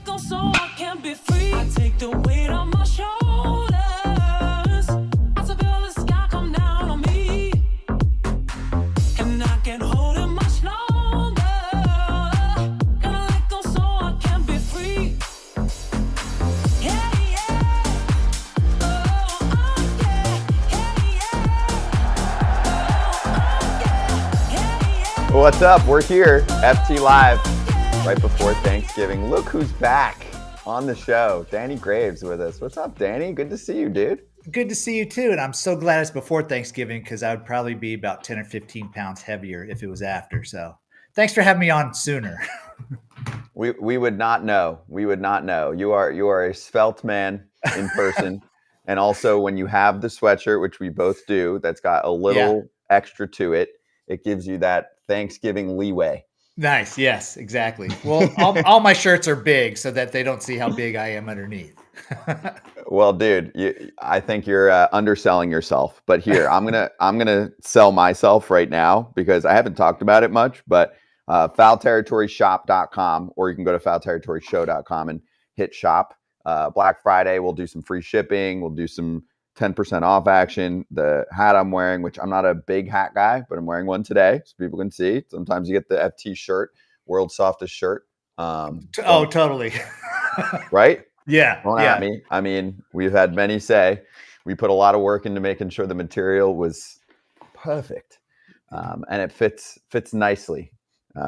go so I can be free. I take the weight on my shoulders. I feel the sky come down on me. And I can't hold it much longer. Gonna let go so I can be free. Yeah, yeah. Oh, yeah. Yeah, yeah. What's up? We're here, FTLIVE, right before Thanksgiving. Look who's back on the show. Danny Graves with us. What's up, Danny? Good to see you, dude. Good to see you too. And I'm so glad it's before Thanksgiving because I would probably be about 10 or 15 pounds heavier if it was after. So thanks for having me on sooner. We would not know. We would not know. You are a svelte man in person. And also when you have the sweatshirt, which we both do, that's got a little extra to it, it gives you that Thanksgiving leeway. Nice. Yes, exactly. Well, all my shirts are big so that they don't see how big I am underneath. Well, dude, I think you're underselling yourself. But here, I'm gonna sell myself right now because I haven't talked about it much. But foulterritoryshop.com, or you can go to foulterritoryshow.com and hit shop. Black Friday, we'll do some free shipping. We'll do some 10% off action. The hat I'm wearing, which I'm not a big hat guy, but I'm wearing one today so people can see. Sometimes you get the FT shirt, world's softest shirt. Totally. Right? Yeah. Don't at me. I mean, we've had many say we put a lot of work into making sure the material was perfect, and it fits nicely.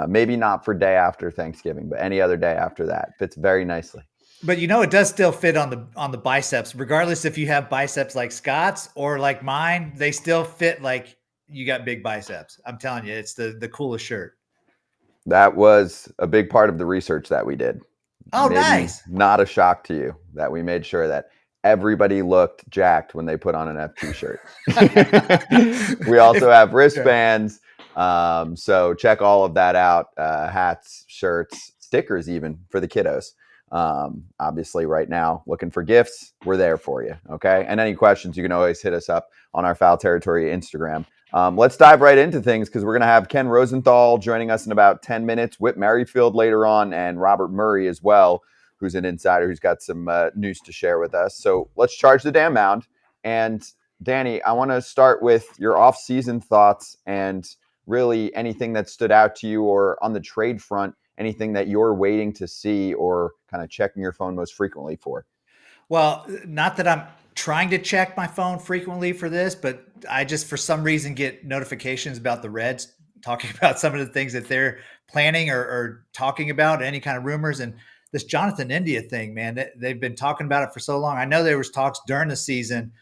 Maybe not for day after Thanksgiving, but any other day after that fits very nicely. But it does still fit on the biceps, regardless if you have biceps like Scott's or like mine. They still fit like you got big biceps. I'm telling you, it's the coolest shirt. That was a big part of the research that we did. Oh, Maybe nice. Not a shock to you that we made sure that everybody looked jacked when they put on an FT shirt. We also have wristbands. So check all of that out. Hats, shirts, stickers, even for the kiddos. Obviously right now, looking for gifts, we're there for you. Okay. And any questions, you can always hit us up on our Foul Territory Instagram. Let's dive right into things because we're going to have Ken Rosenthal joining us in about 10 minutes, Whit Merrifield later on, and Robert Murray as well, who's an insider who's got some news to share with us. So let's charge the damn mound. And Danny, I want to start with your off-season thoughts and really anything that stood out to you, or on the trade front, anything that you're waiting to see or kind of checking your phone most frequently for. Well, not that I'm trying to check my phone frequently for this, but I just, for some reason, get notifications about the Reds talking about some of the things that they're planning or talking about, any kind of rumors. And this Jonathan India thing, man, they've been talking about it for so long. I know there was talks during the season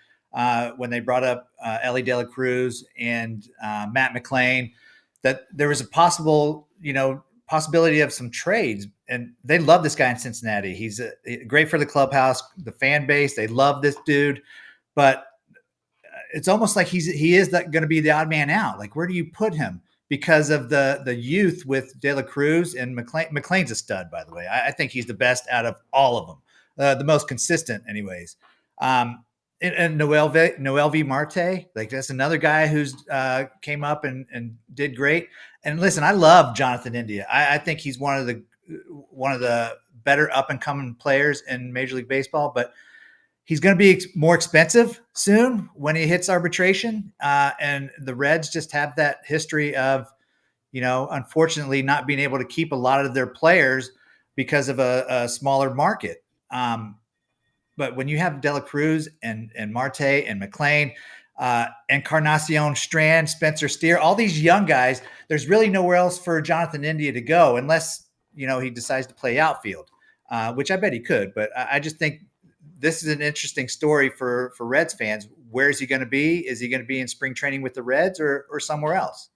when they brought up Ellie De La Cruz and Matt McLain, that there was a possibility of some trades, and they love this guy in Cincinnati. He's great for the clubhouse, the fan base. They love this dude, but it's almost like he is going to be the odd man out. Like, where do you put him because of the youth with De La Cruz and McLain? McLain's a stud, by the way. I think he's the best out of all of them, the most consistent, anyways. And Noel V. Marte, like that's another guy who's came up and did great. And listen, I love Jonathan India. I think he's one of the better up and coming players in Major League Baseball. But he's going to be more expensive soon when he hits arbitration. And the Reds just have that history of, unfortunately not being able to keep a lot of their players because of a smaller market. But when you have De La Cruz and Marte and McLain, Encarnacion Strand, Spencer Steer, all these young guys, there's really nowhere else for Jonathan India to go unless, he decides to play outfield, which I bet he could. But I just think this is an interesting story for Reds fans. Where is he going to be? Is he going to be in spring training with the Reds or somewhere else?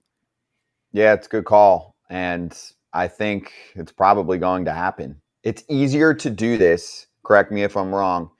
Yeah, it's a good call. And I think it's probably going to happen. It's easier to do this, correct me if I'm wrong,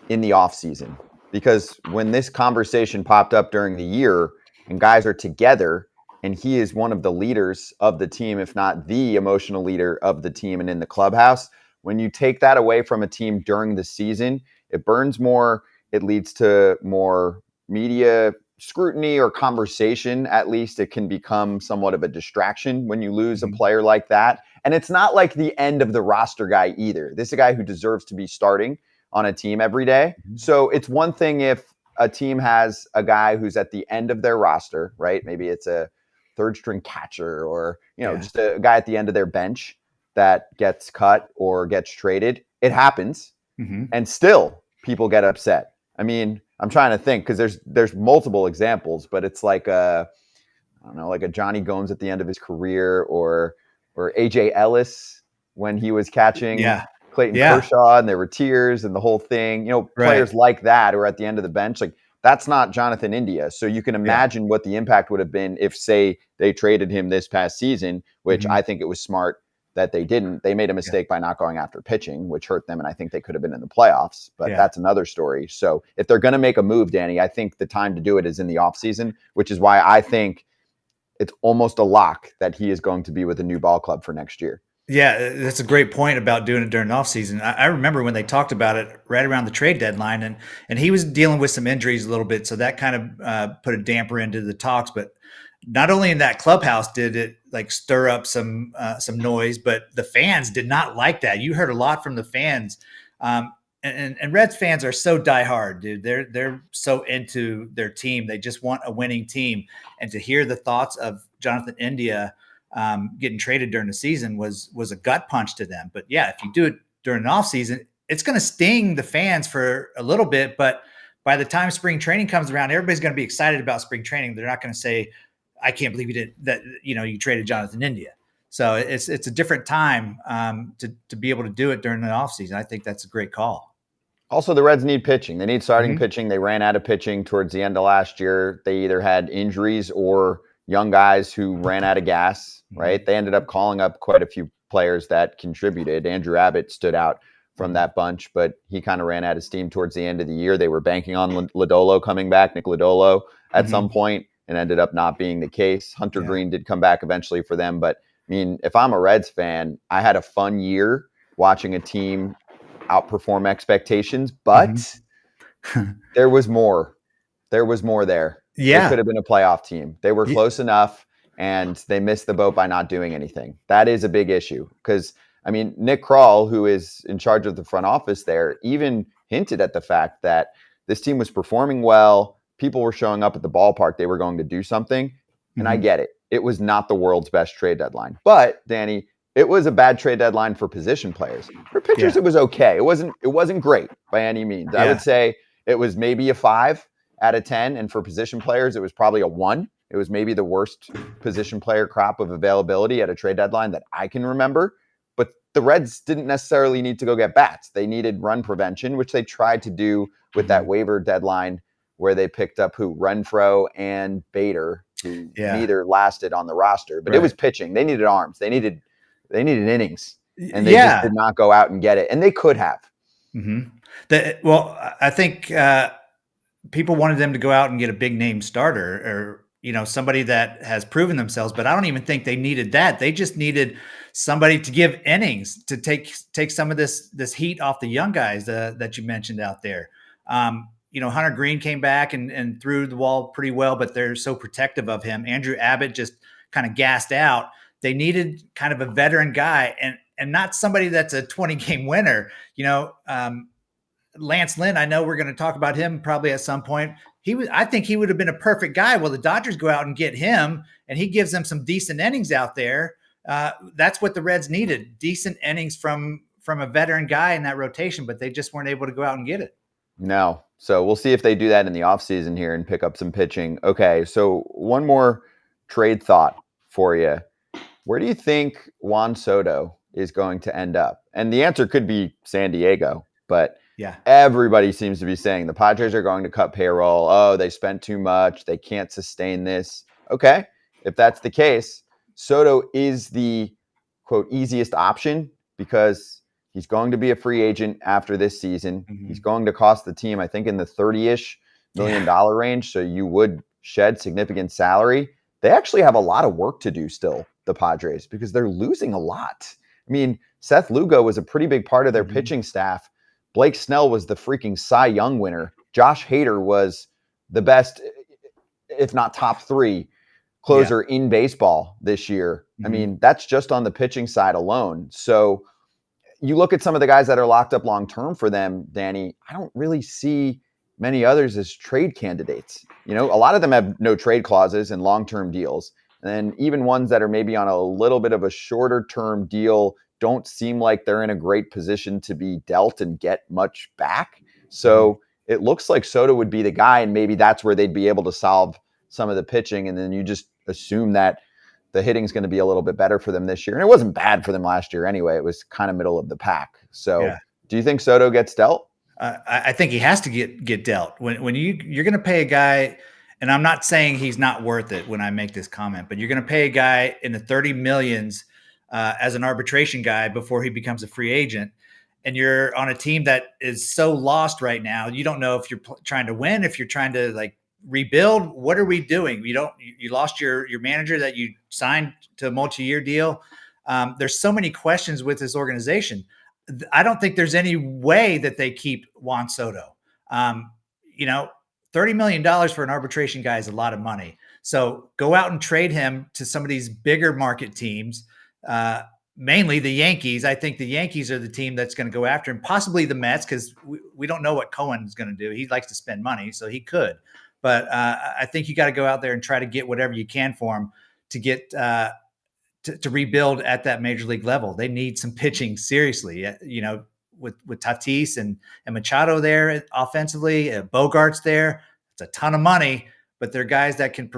in the offseason. Because when this conversation popped up during the year and guys are together and he is one of the leaders of the team, if not the emotional leader of the team and in the clubhouse, when you take that away from a team during the season, it burns more. It leads to more media scrutiny or conversation. At least it can become somewhat of a distraction when you lose a player like that. And it's not like the end of the roster guy either. This is a guy who deserves to be starting on a team every day. So it's one thing if a team has a guy who's at the end of their roster, right? Maybe it's a third string catcher or, just a guy at the end of their bench that gets cut or gets traded. It happens. And still people get upset. I mean, I'm trying to think because there's multiple examples, but it's like I don't know, like a Johnny Gomes at the end of his career or AJ Ellis when he was catching Clayton Kershaw and there were tears and the whole thing, players like that or at the end of the bench, like that's not Jonathan India. So you can imagine what the impact would have been if, say, they traded him this past season, which I think it was smart that they didn't. They made a mistake by not going after pitching, which hurt them. And I think they could have been in the playoffs, but that's another story. So if they're going to make a move, Danny, I think the time to do it is in the offseason, which is why I think it's almost a lock that he is going to be with a new ball club for next year. Yeah, that's a great point about doing it during the offseason. I remember when they talked about it right around the trade deadline, and he was dealing with some injuries a little bit, so that kind of put a damper into the talks. But not only in that clubhouse did it like stir up some noise, but the fans did not like that. You heard a lot from the fans, and Reds fans are so diehard, dude. They're so into their team. They just want a winning team, and to hear the thoughts of Jonathan India getting traded during the season was a gut punch to them. But yeah, if you do it during an off season, it's going to sting the fans for a little bit. But by the time spring training comes around, everybody's going to be excited about spring training. They're not going to say, "I can't believe you did that." You traded Jonathan India. So it's a different time to be able to do it during the off season. I think that's a great call. Also, the Reds need pitching. They need starting pitching. They ran out of pitching towards the end of last year. They either had injuries or young guys who ran out of gas, right? They ended up calling up quite a few players that contributed. Andrew Abbott stood out from that bunch, but he kind of ran out of steam towards the end of the year. They were banking on Lodolo coming back, Nick Lodolo, at some point, and ended up not being the case. Hunter Green did come back eventually for them, but I mean, if I'm a Reds fan, I had a fun year watching a team outperform expectations, but there was more. There was more there. Yeah. They could have been a playoff team. They were close enough, and they missed the boat by not doing anything. That is a big issue because, I mean, Nick Krall, who is in charge of the front office there, even hinted at the fact that this team was performing well. People were showing up at the ballpark. They were going to do something, and I get it. It was not the world's best trade deadline. But, Danny, it was a bad trade deadline for position players. For pitchers, it was okay. It wasn't great by any means. I would say it was maybe a 5 out of 10, and for position players, it was probably a 1. It was maybe the worst position player crop of availability at a trade deadline that I can remember. But the Reds didn't necessarily need to go get bats. They needed run prevention, which they tried to do with that waiver deadline where they picked up Renfroe and Bader, who neither lasted on the roster. But it was pitching. They needed arms. They needed innings, and they just did not go out and get it. And they could have. Well, I think people wanted them to go out and get a big name starter or, somebody that has proven themselves, but I don't even think they needed that. They just needed somebody to give innings to take some of this heat off the young guys that you mentioned out there. Hunter Green came back and threw the ball pretty well, but they're so protective of him. Andrew Abbott just kind of gassed out. They needed kind of a veteran guy and not somebody that's a 20-game winner. Lance Lynn, I know we're going to talk about him probably at some point. I think he would have been a perfect guy. Well, the Dodgers go out and get him, and he gives them some decent innings out there. That's what the Reds needed, decent innings from a veteran guy in that rotation, but they just weren't able to go out and get it. No. So we'll see if they do that in the offseason here and pick up some pitching. Okay, so one more trade thought for you. Where do you think Juan Soto is going to end up? And the answer could be San Diego, but everybody seems to be saying the Padres are going to cut payroll. Oh, they spent too much. They can't sustain this. Okay, if that's the case, Soto is the, quote, easiest option because he's going to be a free agent after this season. He's going to cost the team, I think, in the $30-ish million range. So you would shed significant salary. They actually have a lot of work to do still, the Padres, because they're losing a lot. I mean, Seth Lugo was a pretty big part of their pitching staff. Blake Snell was the freaking Cy Young winner. Josh Hader was the best, if not top 3 closer in baseball this year. I mean, that's just on the pitching side alone. So you look at some of the guys that are locked up long-term for them, Danny, I don't really see many others as trade candidates. A lot of them have no trade clauses and long-term deals. And then even ones that are maybe on a little bit of a shorter term deal don't seem like they're in a great position to be dealt and get much back. So it looks like Soto would be the guy, and maybe that's where they'd be able to solve some of the pitching. And then you just assume that the hitting's going to be a little bit better for them this year. And it wasn't bad for them last year anyway. It was kind of middle of the pack. So do you think Soto gets dealt? I think he has to get dealt. When you're going to pay a guy, and I'm not saying he's not worth it when I make this comment, but you're going to pay a guy in the 30 millions as an arbitration guy before he becomes a free agent. And you're on a team that is so lost right now. You don't know if you're trying to win, if you're trying to rebuild. What are we doing? You lost your manager that you signed to a multi-year deal. There's so many questions with this organization. I don't think there's any way that they keep Juan Soto. $30 million for an arbitration guy is a lot of money. So go out and trade him to some of these bigger market teams, mainly the Yankees. I think the Yankees are the team that's going to go after him, possibly the Mets, because we don't know what Cohen's going to do. He likes to spend money, so he could. But I think you got to go out there and try to get whatever you can for him to get to rebuild at that major league level. They need some pitching seriously, with Tatis and Machado there offensively, Bogart's there. It's a ton of money, but they're guys that can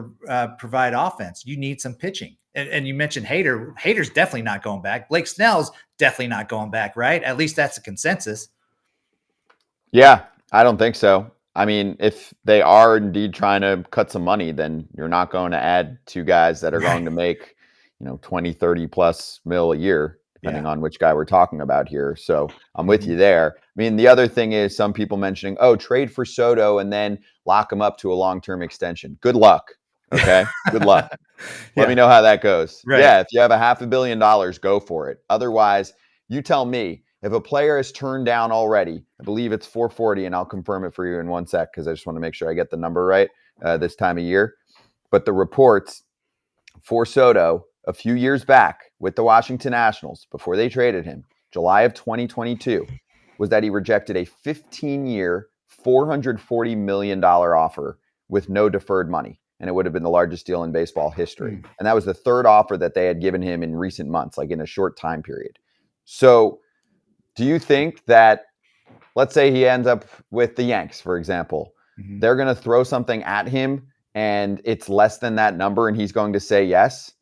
provide offense. You need some pitching. And you mentioned Hader. Hader's definitely not going back. Blake Snell's definitely not going back, right? At least that's the consensus. Yeah, I don't think so. I mean, if they are indeed trying to cut some money, then you're not going to add two guys that are going to make 20, 30 plus mil a year, depending on which guy we're talking about here. So I'm with you there. I mean, the other thing is some people mentioning, trade for Soto and then lock him up to a long-term extension. Good luck. Okay. Good luck. Let me know how that goes. Right. Yeah. If you have $500 million, go for it. Otherwise, you tell me if a player is turned down already. I believe it's 440, and I'll confirm it for you in one sec, because I just want to make sure I get the number right this time of year. But the reports for Soto a few years back with the Washington Nationals, before they traded him, July of 2022, was that he rejected a 15-year, $440 million offer with no deferred money. And it would have been the largest deal in baseball history. And that was the third offer that they had given him in recent months, like in a short time period. So do you think that, let's say he ends up with the Yanks, for example, they're going to throw something at him and it's less than that number and he's going to say yes?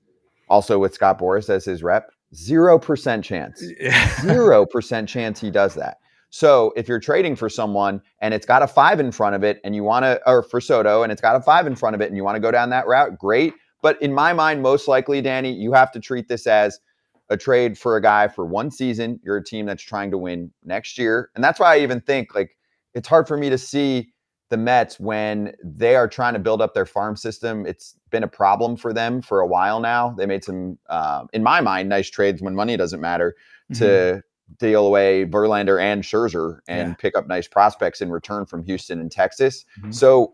Also with Scott Boras as his rep, 0% chance. 0% chance he does that. So if you're trading for someone and it's got a 5 in front of it and you want to, or for Soto and it's got a 5 in front of it and you want to go down that route, great. But in my mind, most likely, Danny, you have to treat this as a trade for a guy for one season. You're a team that's trying to win next year. And that's why I even think it's hard for me to see the Mets when they are trying to build up their farm system. It's been a problem for them for a while now. They made some, in my mind, nice trades when money doesn't matter to deal away Verlander and Scherzer and pick up nice prospects in return from Houston and Texas. So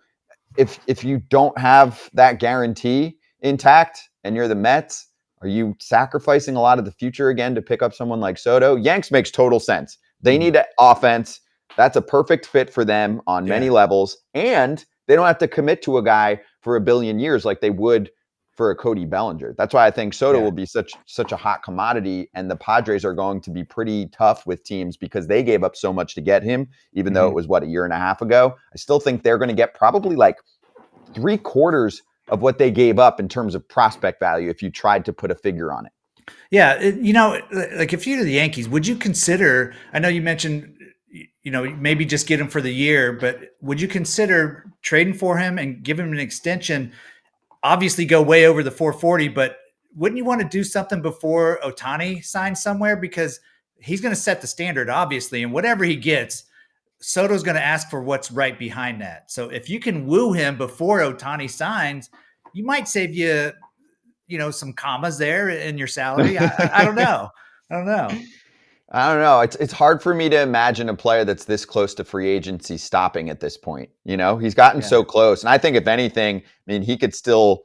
if you don't have that guarantee intact and you're the Mets, are you sacrificing a lot of the future again to pick up someone like Soto? Yanks makes total sense. They need offense. That's a perfect fit for them on many levels. And they don't have to commit to a guy for a billion years like they would for a Cody Bellinger. That's why I think Soto will be such a hot commodity, and the Padres are going to be pretty tough with teams because they gave up so much to get him, even though it was, a year and a half ago. I still think they're going to get probably like 3/4 of what they gave up in terms of prospect value if you tried to put a figure on it. Yeah. If you're the Yankees, would you consider, I know you mentioned, maybe just get him for the year, but would you consider trading for him and give him an extension? Obviously go way over the 440, but wouldn't you want to do something before Ohtani signs somewhere? Because he's going to set the standard, obviously, and whatever he gets, Soto's going to ask for what's right behind that. So if you can woo him before Ohtani signs, you might save you, some commas there in your salary. I don't know. I don't know. It's hard for me to imagine a player that's this close to free agency stopping at this point. He's gotten so close. And I think if anything, he could still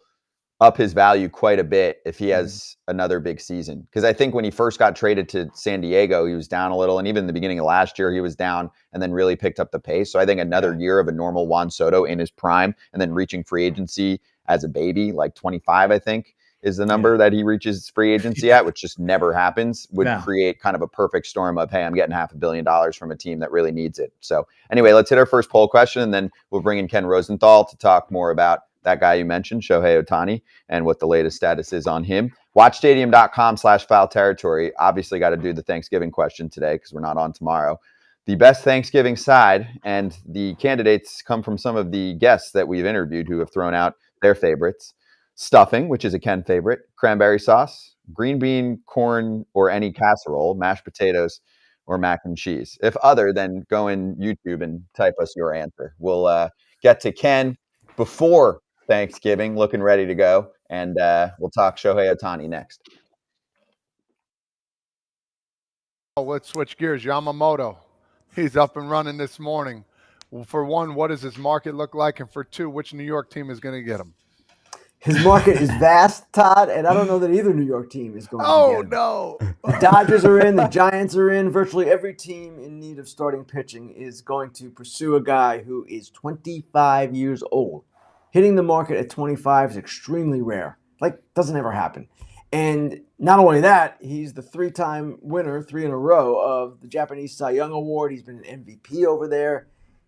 up his value quite a bit if he has another big season. Because I think when he first got traded to San Diego, he was down a little. And even in the beginning of last year, he was down and then really picked up the pace. So I think another year of a normal Juan Soto in his prime and then reaching free agency as a baby, like 25, I think, is the number that he reaches free agency at, which just never happens, would create kind of a perfect storm of, hey, I'm getting $500 million from a team that really needs it. So anyway, let's hit our first poll question, and then we'll bring in Ken Rosenthal to talk more about that guy you mentioned, Shohei Ohtani, and what the latest status is on him. Watchstadium.com/foul territory. Obviously got to do the Thanksgiving question today because we're not on tomorrow. The best Thanksgiving side, and the candidates come from some of the guests that we've interviewed who have thrown out their favorites. Stuffing, which is a Ken favorite, cranberry sauce, green bean, corn, or any casserole, mashed potatoes, or mac and cheese. If other, then go in YouTube and type us your answer. We'll get to Ken before Thanksgiving, looking ready to go, and we'll talk Shohei Ohtani next. Let's switch gears. Yamamoto, he's up and running this morning. Well, for one, what does his market look like? And for two, which New York team is going to get him? His market is vast, Todd, and I don't know that either New York team is going to get him. No. The Dodgers are in, the Giants are in. Virtually every team in need of starting pitching is going to pursue a guy who is 25 years old. Hitting the market at 25 is extremely rare. Like, doesn't ever happen. And not only that, he's the 3-time winner, 3 in a row, of the Japanese Cy Young Award. He's been an MVP over there.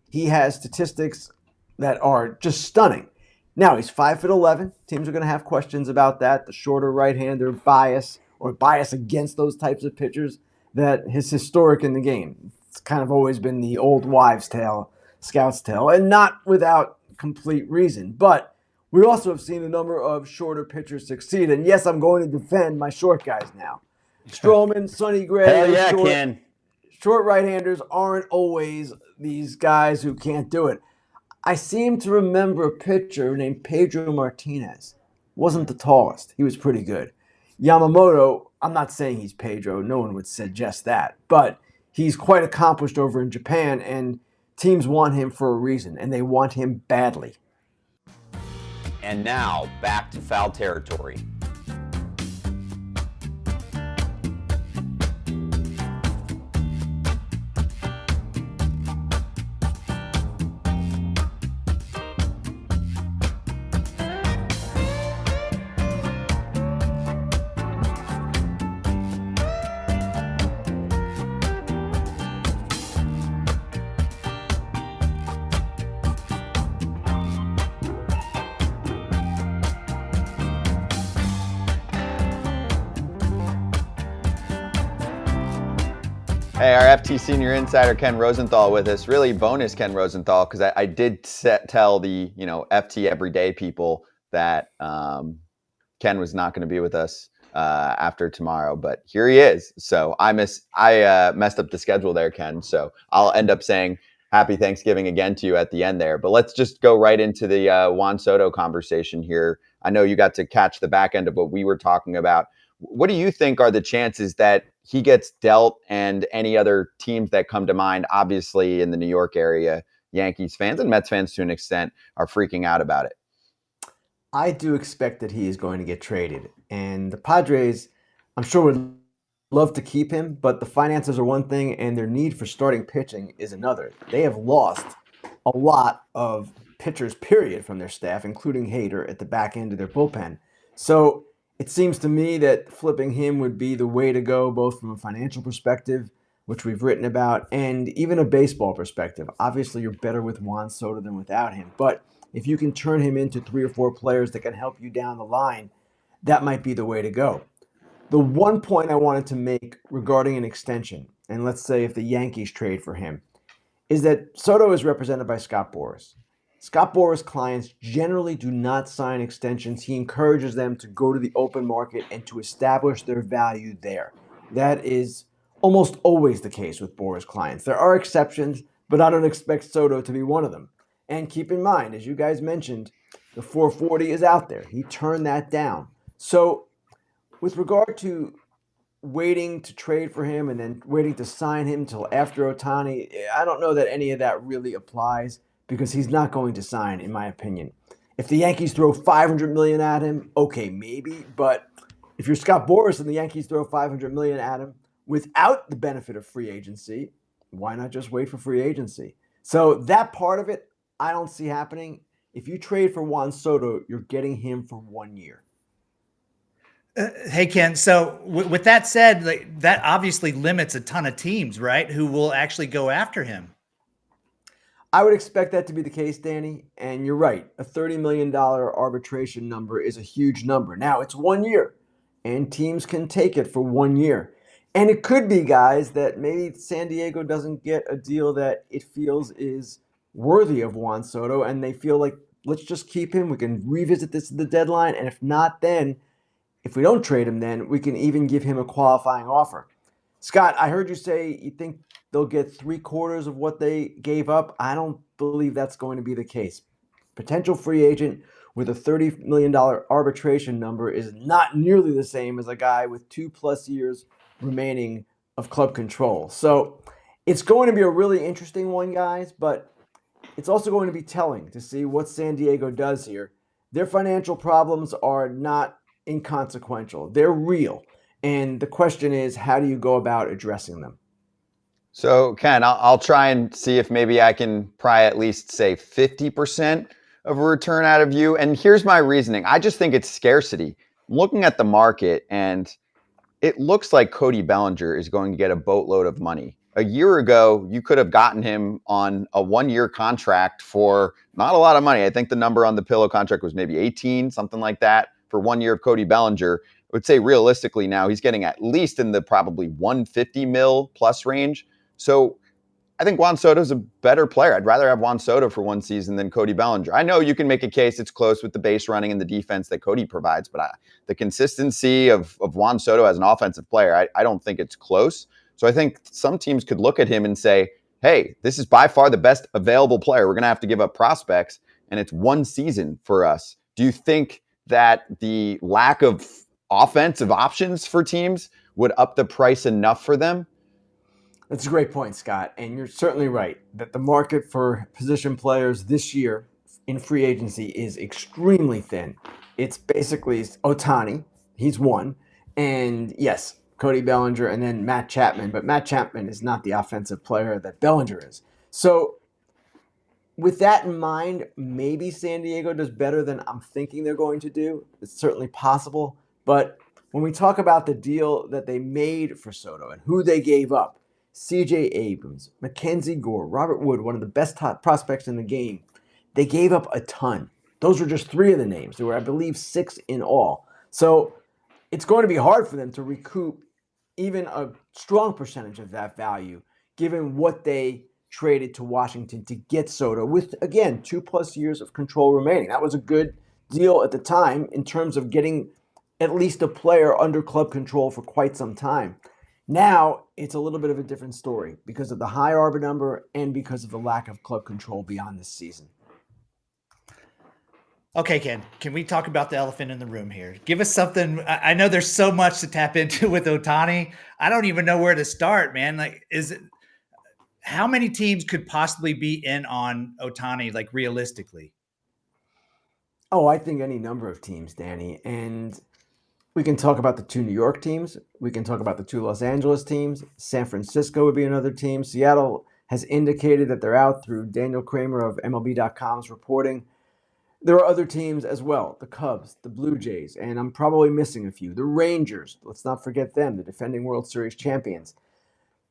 He has statistics that are just stunning. Now, he's 5'11". Teams are going to have questions about that. The shorter right-hander bias or bias against those types of pitchers that is historic in the game. It's kind of always been the old wives' tale, scout's tale, and not without complete reason. But we also have seen a number of shorter pitchers succeed. And yes, I'm going to defend my short guys now. Stroman, Sonny Gray. Hell yeah, Ken. Short right-handers aren't always these guys who can't do it. I seem to remember a pitcher named Pedro Martinez. Wasn't the tallest. He was pretty good. Yamamoto, I'm not saying he's Pedro. No one would suggest that. But he's quite accomplished over in Japan, and teams want him for a reason, and they want him badly. And now, back to foul territory. Hey, our FT senior insider Ken Rosenthal with us. Really bonus Ken Rosenthal, because I did tell the FT everyday people that Ken was not going to be with us after tomorrow, but here he is. So I messed up the schedule there, Ken. So I'll end up saying happy Thanksgiving again to you at the end there. But let's just go right into the Juan Soto conversation here. I know you got to catch the back end of what we were talking about. What do you think are the chances that he gets dealt, and any other teams that come to mind? Obviously in the New York area, Yankees fans and Mets fans to an extent are freaking out about it. I do expect that he is going to get traded. And the Padres, I'm sure, would love to keep him, but the finances are one thing and their need for starting pitching is another. They have lost a lot of pitchers, period, from their staff, including Hader at the back end of their bullpen. So it seems to me that flipping him would be the way to go, both from a financial perspective, which we've written about, and even a baseball perspective. Obviously, you're better with Juan Soto than without him. But if you can turn him into 3 or 4 players that can help you down the line, that might be the way to go. The one point I wanted to make regarding an extension, and let's say if the Yankees trade for him, is that Soto is represented by Scott Boras. Scott Boras' clients generally do not sign extensions. He encourages them to go to the open market and to establish their value there. That is almost always the case with Boras' clients. There are exceptions, but I don't expect Soto to be one of them. And keep in mind, as you guys mentioned, the 440 is out there. He turned that down. So with regard to waiting to trade for him and then waiting to sign him until after Ohtani, I don't know that any of that really applies, because he's not going to sign, in my opinion. If the Yankees throw $500 million at him, okay, maybe. But if you're Scott Boras and the Yankees throw $500 million at him without the benefit of free agency, why not just wait for free agency? So that part of it, I don't see happening. If you trade for Juan Soto, you're getting him for 1 year. Hey, Ken, so with that said, like, that obviously limits a ton of teams, right, who will actually go after him. I would expect that to be the case, Danny. And you're right. A $30 million arbitration number is a huge number. Now, it's 1 year, and teams can take it for 1 year. And it could be, guys, that maybe San Diego doesn't get a deal that it feels is worthy of Juan Soto, and they feel like, let's just keep him. We can revisit this at the deadline. And if not, then if we don't trade him, then we can even give him a qualifying offer. Scott, I heard you say you think they'll get 3/4 of what they gave up. I don't believe that's going to be the case. Potential free agent with a $30 million arbitration number is not nearly the same as a guy with 2+ years remaining of club control. So it's going to be a really interesting one, guys, but it's also going to be telling to see what San Diego does here. Their financial problems are not inconsequential. They're real. And the question is, how do you go about addressing them? So, Ken, I'll try and see if maybe I can pry at least, say, 50% of a return out of you. And here's my reasoning. I just think it's scarcity. I'm looking at the market, and it looks like Cody Bellinger is going to get a boatload of money. A year ago, you could have gotten him on a 1-year contract for not a lot of money. I think the number on the Pillow contract was maybe 18, something like that, for 1 year of Cody Bellinger. I would say realistically now he's getting at least in the probably 150 mil plus range. So I think Juan Soto is a better player. I'd rather have Juan Soto for 1 season than Cody Bellinger. I know you can make a case it's close with the base running and the defense that Cody provides, but the consistency of Juan Soto as an offensive player, I don't think it's close. So I think some teams could look at him and say, hey, this is by far the best available player. We're going to have to give up prospects, and it's 1 season for us. Do you think that the lack of offensive options for teams would up the price enough for them? That's a great point, Scott. And you're certainly right that the market for position players this year in free agency is extremely thin. It's basically Ohtani. He's one. And yes, Cody Bellinger and then Matt Chapman. But Matt Chapman is not the offensive player that Bellinger is. So with that in mind, maybe San Diego does better than I'm thinking they're going to do. It's certainly possible. But when we talk about the deal that they made for Soto and who they gave up, C.J. Abrams, Mackenzie Gore, Robert Wood, one of the best top prospects in the game, they gave up a ton. Those were just 3 of the names. There were, I believe, 6 in all. So it's going to be hard for them to recoup even a strong percentage of that value, given what they traded to Washington to get Soto with, again, 2+ years of control remaining. That was a good deal at the time in terms of getting at least a player under club control for quite some time. Now it's a little bit of a different story because of the high arbor number and because of the lack of club control beyond this season. Okay, Ken, can we talk about the elephant in the room here? Give us something. I know there's so much to tap into with Ohtani. I don't even know where to start, man. Like, how many teams could possibly be in on Ohtani, like, realistically? Oh, I think any number of teams, Danny. And we can talk about the 2 New York teams. We can talk about the 2 Los Angeles teams. San Francisco would be another team. Seattle has indicated that they're out through Daniel Kramer of MLB.com's reporting. There are other teams as well, the Cubs, the Blue Jays, and I'm probably missing a few. The Rangers, let's not forget them, the defending World Series champions.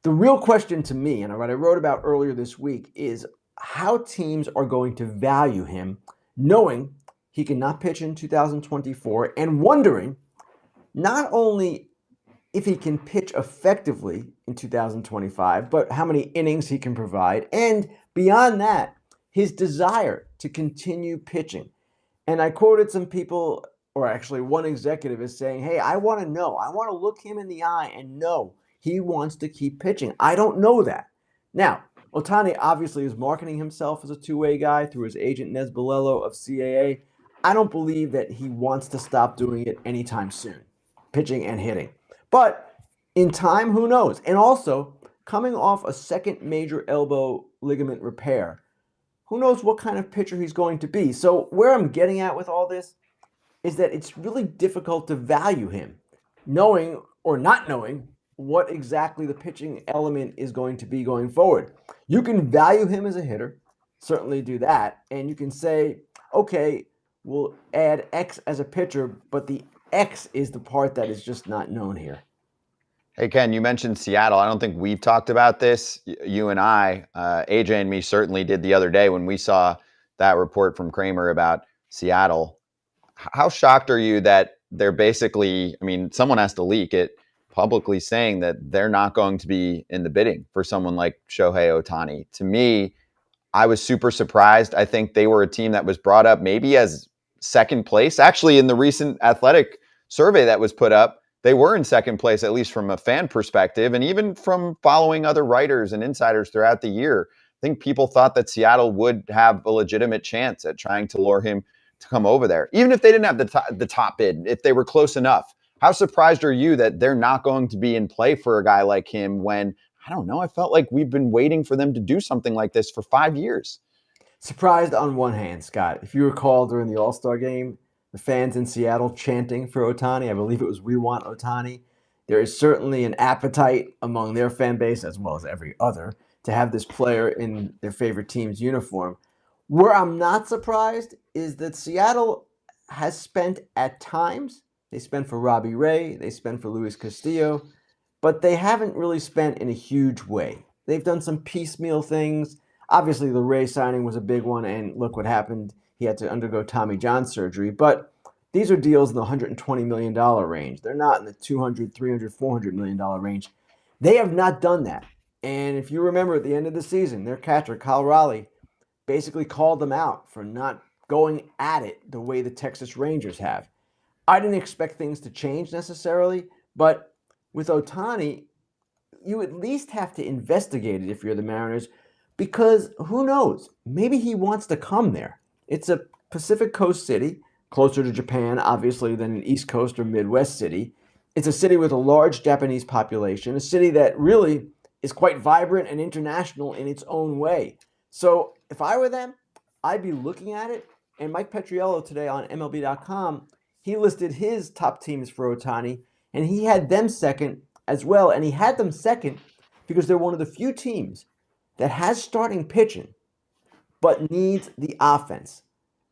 The real question to me, and what I wrote about earlier this week, is how teams are going to value him, knowing he cannot pitch in 2024, and wondering not only if he can pitch effectively in 2025, but how many innings he can provide, and beyond that, his desire to continue pitching. And I quoted some people, or actually one executive is saying, hey, I want to know. I want to look him in the eye and know he wants to keep pitching. I don't know that. Now, Ohtani obviously is marketing himself as a two-way guy through his agent Nez Bolello of CAA. I don't believe that he wants to stop doing it anytime soon, pitching and hitting. But in time, who knows? And also, coming off a second major elbow ligament repair, who knows what kind of pitcher he's going to be. So where I'm getting at with all this is that it's really difficult to value him, knowing or not knowing what exactly the pitching element is going to be going forward. You can value him as a hitter, certainly do that, and you can say, okay, we'll add X as a pitcher, but the X is the part that is just not known here. Hey, Ken, you mentioned Seattle. I don't think we've talked about this. You and I, AJ and me certainly did the other day when we saw that report from Kramer about Seattle. How shocked are you that they're basically, I mean, someone has to leak it, publicly saying that they're not going to be in the bidding for someone like Shohei Ohtani? To me, I was super surprised. I think they were a team that was brought up maybe as second place. Actually, in the recent Athletic survey that was put up, they were in second place, at least from a fan perspective. And even from following other writers and insiders throughout the year, I think people thought that Seattle would have a legitimate chance at trying to lure him to come over there. Even if they didn't have the top bid, if they were close enough. How surprised are you that they're not going to be in play for a guy like him when, I don't know, I felt like we've been waiting for them to do something like this for 5 years? Surprised on one hand, Scott. If you recall during the All-Star game, the fans in Seattle chanting for Ohtani, I believe it was "We Want Ohtani." There is certainly an appetite among their fan base, as well as every other, to have this player in their favorite team's uniform. Where I'm not surprised is that Seattle has spent at times, they spent for Robbie Ray, they spent for Luis Castillo, but they haven't really spent in a huge way. They've done some piecemeal things. Obviously, the Ray signing was a big one, and look what happened. He had to undergo Tommy John surgery, but these are deals in the $120 million range. They're not in the $200, $300, $400 million range. They have not done that. And if you remember at the end of the season, their catcher, Kyle Raleigh, basically called them out for not going at it the way the Texas Rangers have. I didn't expect things to change necessarily, but with Ohtani, you at least have to investigate it if you're the Mariners, because who knows? Maybe he wants to come there. It's a Pacific Coast city, closer to Japan, obviously, than an East Coast or Midwest city. It's a city with a large Japanese population, a city that really is quite vibrant and international in its own way. So if I were them, I'd be looking at it. And Mike Petriello today on MLB.com, he listed his top teams for Ohtani, and he had them second as well. And he had them second because they're one of the few teams that has starting pitching but needs the offense.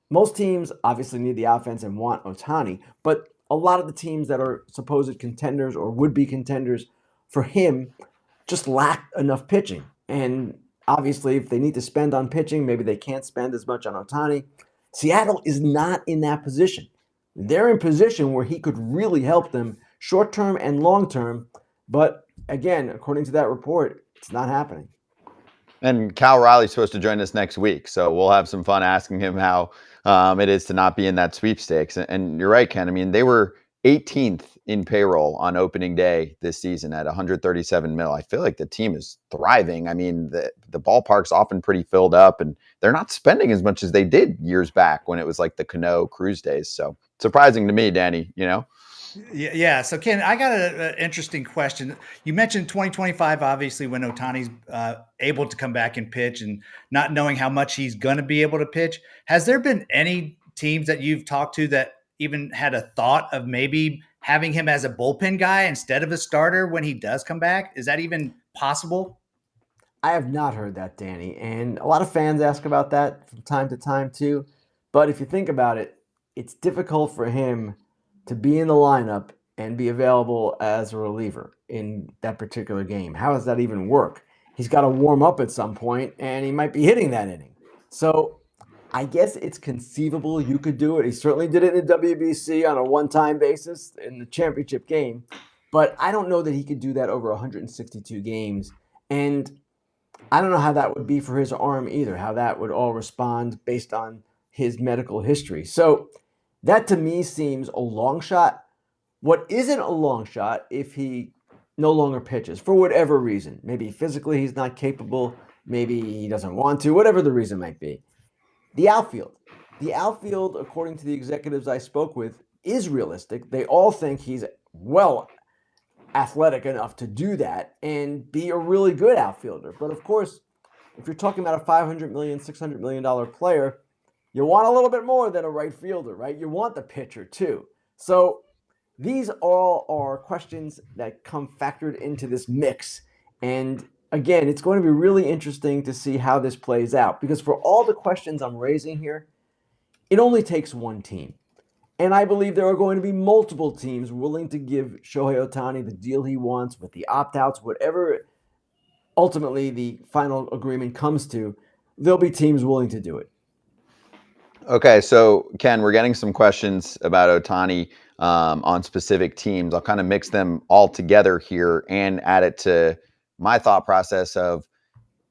Most teams obviously need the offense and want Ohtani, but a lot of the teams that are supposed contenders or would-be contenders for him just lack enough pitching. And obviously, if they need to spend on pitching, maybe they can't spend as much on Ohtani. Seattle is not in that position. They're in position where he could really help them short-term and long-term, but again, according to that report, it's not happening. And Cal Riley's supposed to join us next week, so we'll have some fun asking him how it is to not be in that sweepstakes. And you're right, Ken. I mean, they were 18th in payroll on opening day this season at 137 mil. I feel like the team is thriving. I mean, the ballpark's often pretty filled up, and they're not spending as much as they did years back when it was like the Cano Cruise days. So surprising to me, Danny, you know? Yeah. So, Ken, I got an interesting question. You mentioned 2025, obviously, when Ohtani's able to come back and pitch and not knowing how much he's going to be able to pitch. Has there been any teams that you've talked to that even had a thought of maybe having him as a bullpen guy instead of a starter when he does come back? Is that even possible? I have not heard that, Danny. And a lot of fans ask about that from time to time, too. But if you think about it, it's difficult for him to be in the lineup and be available as a reliever in that particular game. How does that even work? He's got to warm up at some point, and he might be hitting that inning. So I guess it's conceivable you could do it. He certainly did it in the WBC on a one-time basis in the championship game. But I don't know that he could do that over 162 games. And I don't know how that would be for his arm either, how that would all respond based on his medical history. So that to me seems a long shot. What isn't a long shot if he no longer pitches for whatever reason? Maybe physically he's not capable. Maybe he doesn't want to, whatever the reason might be. The outfield. The outfield, according to the executives I spoke with, is realistic. They all think he's well athletic enough to do that and be a really good outfielder. But of course, If you're talking about a $500 million, $600 million player, you want a little bit more than a right fielder, right? You want the pitcher too. So these all are questions that come factored into this mix. And again, it's going to be really interesting to see how this plays out, because for all the questions I'm raising here, it only takes one team. And I believe there are going to be multiple teams willing to give Shohei Ohtani the deal he wants with the opt-outs, whatever ultimately the final agreement comes to. There'll be teams willing to do it. Okay, so Ken, we're getting some questions about Ohtani on specific teams. I'll kind of mix them all together here and add it to my thought process of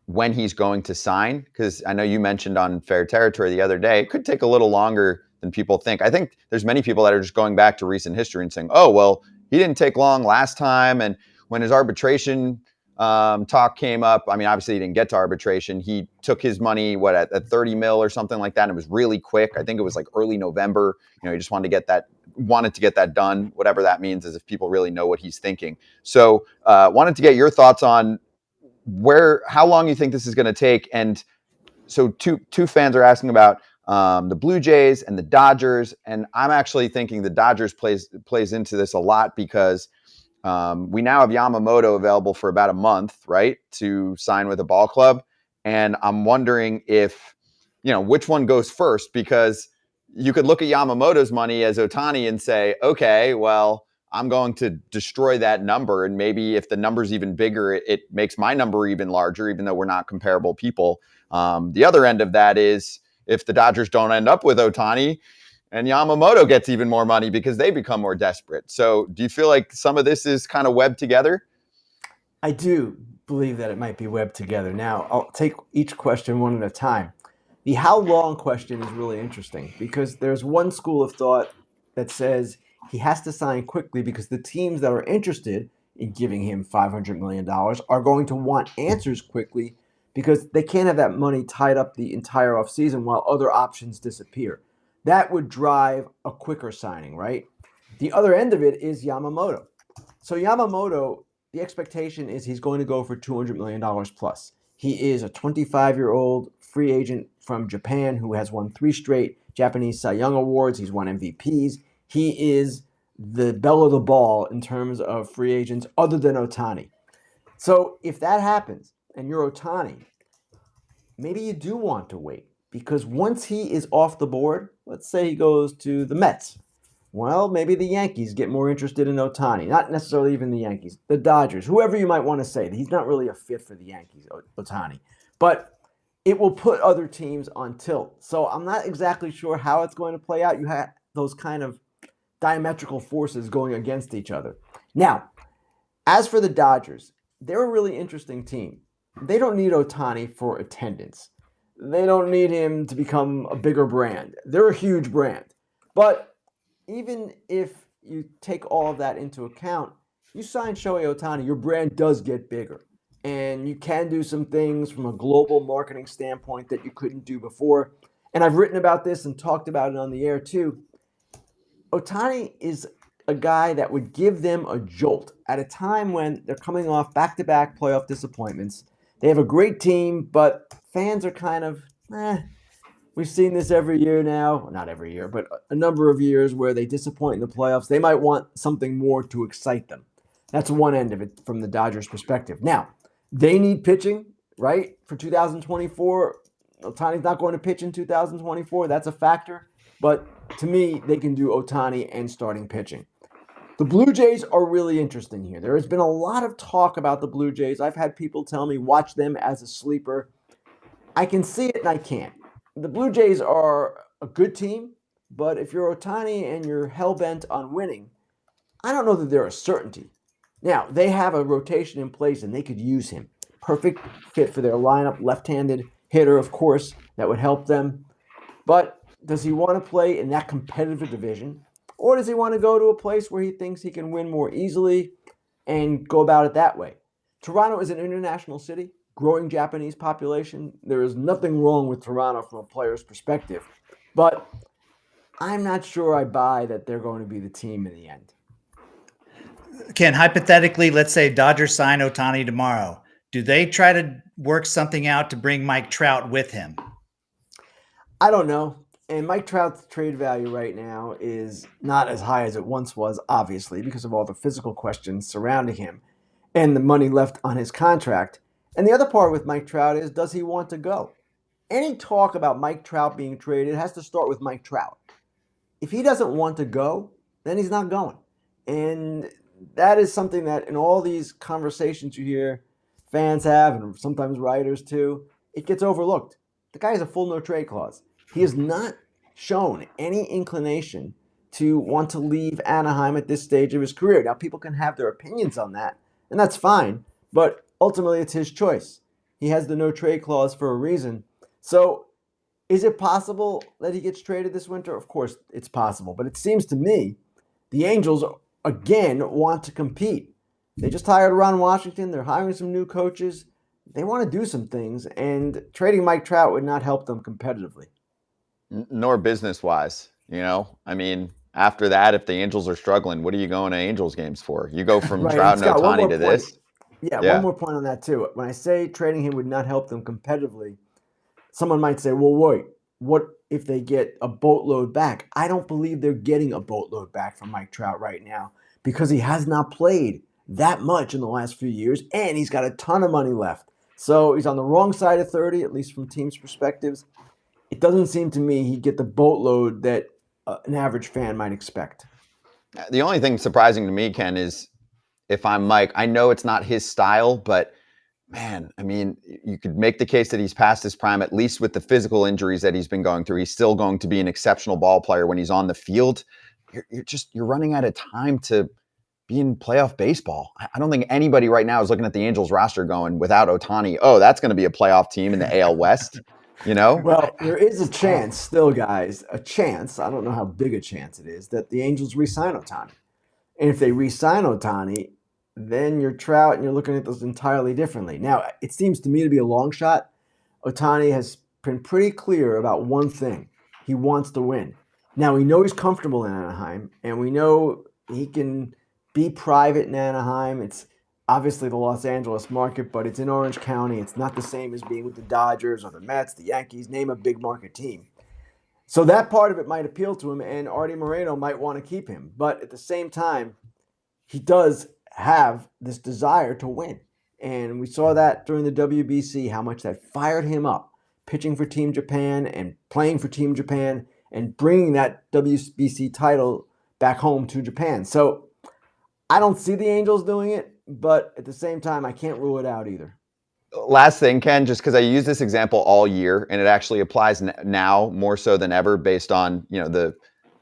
when he's going to sign, because I know you mentioned on Fair Territory the other day, it could take a little longer than people think. I think there's many people that are just going back to recent history and saying, oh, well, he didn't take long last time. And when his arbitration talk came up, I mean, obviously he didn't get to arbitration. He took his money, at 30 mil or something like that. And it was really quick. I think it was like early November. He just wanted to get that done, whatever that means, as if people really know what he's thinking. So wanted to get your thoughts on how long you think this is going to take. And so two fans are asking about the Blue Jays and the Dodgers. And I'm actually thinking the Dodgers plays into this a lot, because we now have Yamamoto available for about a month, right, to sign with a ball club. And I'm wondering if, which one goes first, because you could look at Yamamoto's money as Ohtani and say, okay, well, I'm going to destroy that number. And maybe if the number's even bigger, it makes my number even larger, even though we're not comparable people. The other end of that is if the Dodgers don't end up with Ohtani and Yamamoto gets even more money because they become more desperate. So do you feel like some of this is kind of webbed together? I do believe that it might be webbed together. Now, I'll take each question one at a time. The how long question is really interesting, because there's one school of thought that says he has to sign quickly because the teams that are interested in giving him $500 million are going to want answers quickly, because they can't have that money tied up the entire offseason while other options disappear. That would drive a quicker signing, right? The other end of it is Yamamoto. So Yamamoto, the expectation is he's going to go for $200 million plus. He is a 25-year-old free agent from Japan who has won 3 straight Japanese Cy Young Awards. He's won MVPs. He is the belle of the ball in terms of free agents other than Ohtani. So if that happens and you're Ohtani, maybe you do want to wait, because once he is off the board, let's say he goes to the Mets, well, maybe the Yankees get more interested in Ohtani. Not necessarily even the Yankees, the Dodgers, whoever you might want to say. He's not really a fit for the Yankees, Ohtani. But it will put other teams on tilt. So I'm not exactly sure how it's going to play out. You have those kind of diametrical forces going against each other. Now, as for the Dodgers, they're a really interesting team. They don't need Ohtani for attendance. They don't need him to become a bigger brand. They're a huge brand. But even if you take all of that into account, you sign Shohei Ohtani, your brand does get bigger. And you can do some things from a global marketing standpoint that you couldn't do before. And I've written about this and talked about it on the air too. Ohtani is a guy that would give them a jolt at a time when they're coming off back-to-back playoff disappointments. They have a great team, but fans are kind of, we've seen this every year now. Well, not every year, but a number of years where they disappoint in the playoffs. They might want something more to excite them. That's one end of it from the Dodgers' perspective. Now, they need pitching, right? For 2024, Ohtani's not going to pitch in 2024. That's a factor. But to me, they can do Ohtani and starting pitching. The Blue Jays are really interesting here. There has been a lot of talk about the Blue Jays. I've had people tell me watch them as a sleeper. I can see it and I can't. The Blue Jays are a good team, but if you're Ohtani and you're hell-bent on winning, I don't know that they're a certainty. Now, they have a rotation in place and they could use him. Perfect fit for their lineup, left-handed hitter, of course, that would help them. But does he want to play in that competitive division? Or does he want to go to a place where he thinks he can win more easily and go about it that way? Toronto is an international city, growing Japanese population. There is nothing wrong with Toronto from a player's perspective. But I'm not sure I buy that they're going to be the team in the end. Ken, hypothetically, let's say Dodgers sign Ohtani tomorrow. Do they try to work something out to bring Mike Trout with him? I don't know. And Mike Trout's trade value right now is not as high as it once was, obviously, because of all the physical questions surrounding him and the money left on his contract. And the other part with Mike Trout is, does he want to go? Any talk about Mike Trout being traded has to start with Mike Trout. If he doesn't want to go, then he's not going. And that is something that in all these conversations you hear fans have, and sometimes writers too, it gets overlooked. The guy has a full no trade clause. He has not shown any inclination to want to leave Anaheim at this stage of his career. Now, people can have their opinions on that, and that's fine, but ultimately it's his choice. He has the no trade clause for a reason. So is it possible that he gets traded this winter? Of course it's possible, but it seems to me the Angels, again, want to compete. They just hired Ron Washington. They're hiring some new coaches. They want to do some things, and trading Mike Trout would not help them competitively. Nor business-wise, I mean, after that, if the Angels are struggling, what are you going to Angels games for? You go from Right, Trout and Scott, one Ohtani more to point. this? Yeah, one more point on that, too. When I say trading him would not help them competitively, someone might say, well, wait, what if they get a boatload back? I don't believe they're getting a boatload back from Mike Trout right now because he has not played that much in the last few years, and he's got a ton of money left. So he's on the wrong side of 30, at least from teams' perspectives. It doesn't seem to me he'd get the boatload that an average fan might expect. The only thing surprising to me, Ken, is if I'm Mike, I know it's not his style, but man, I mean, you could make the case that he's past his prime, at least with the physical injuries that he's been going through. He's still going to be an exceptional ball player when he's on the field. You're running out of time to be in playoff baseball. I don't think anybody right now is looking at the Angels roster going, without Ohtani, oh, that's going to be a playoff team in the AL West. Well, there is a chance still, guys, I don't know how big a chance it is, that the Angels re-sign Ohtani. And if they re-sign Ohtani, then you're Trout and you're looking at this entirely differently. Now, it seems to me to be a long shot. Ohtani has been pretty clear about one thing. He wants to win. Now, we know he's comfortable in Anaheim, and we know he can be private in Anaheim. It's obviously the Los Angeles market, but it's in Orange County. It's not the same as being with the Dodgers or the Mets, the Yankees, name a big market team. So that part of it might appeal to him, and Artie Moreno might want to keep him. But at the same time, he does have this desire to win. And we saw that during the WBC, how much that fired him up, pitching for Team Japan and playing for Team Japan and bringing that WBC title back home to Japan. So I don't see the Angels doing it, but at the same time, I can't rule it out either. Last thing, Ken, just because I use this example all year, and it actually applies now more so than ever based on, the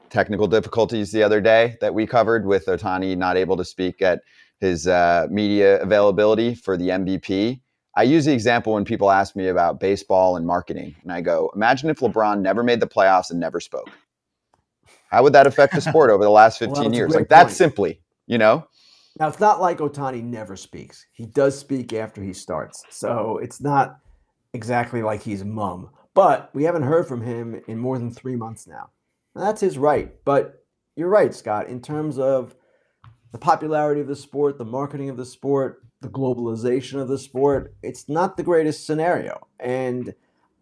technical difficulties the other day that we covered with Ohtani not able to speak at his media availability for the MVP. I use the example when people ask me about baseball and marketing, and I go, imagine if LeBron never made the playoffs and never spoke. How would that affect the sport over the last 15 years? Like that simply, Now, it's not like Ohtani never speaks. He does speak after he starts. So it's not exactly like he's mum. But we haven't heard from him in more than 3 months now. Now, that's his right. But you're right, Scott, in terms of the popularity of the sport, the marketing of the sport, the globalization of the sport, it's not the greatest scenario. And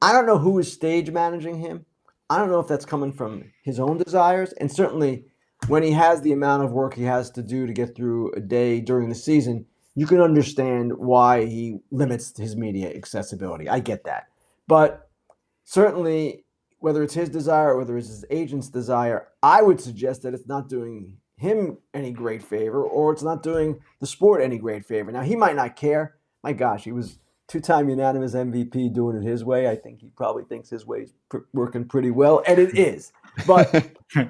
I don't know who is stage managing him. I don't know if that's coming from his own desires. And certainly when he has the amount of work he has to do to get through a day during the season, you can understand why he limits his media accessibility. I get that. But certainly, whether it's his desire or whether it's his agent's desire, I would suggest that it's not doing him any great favor, or it's not doing the sport any great favor. Now, he might not care. My gosh, he was two-time unanimous MVP doing it his way. I think he probably thinks his way is working pretty well, and it is. But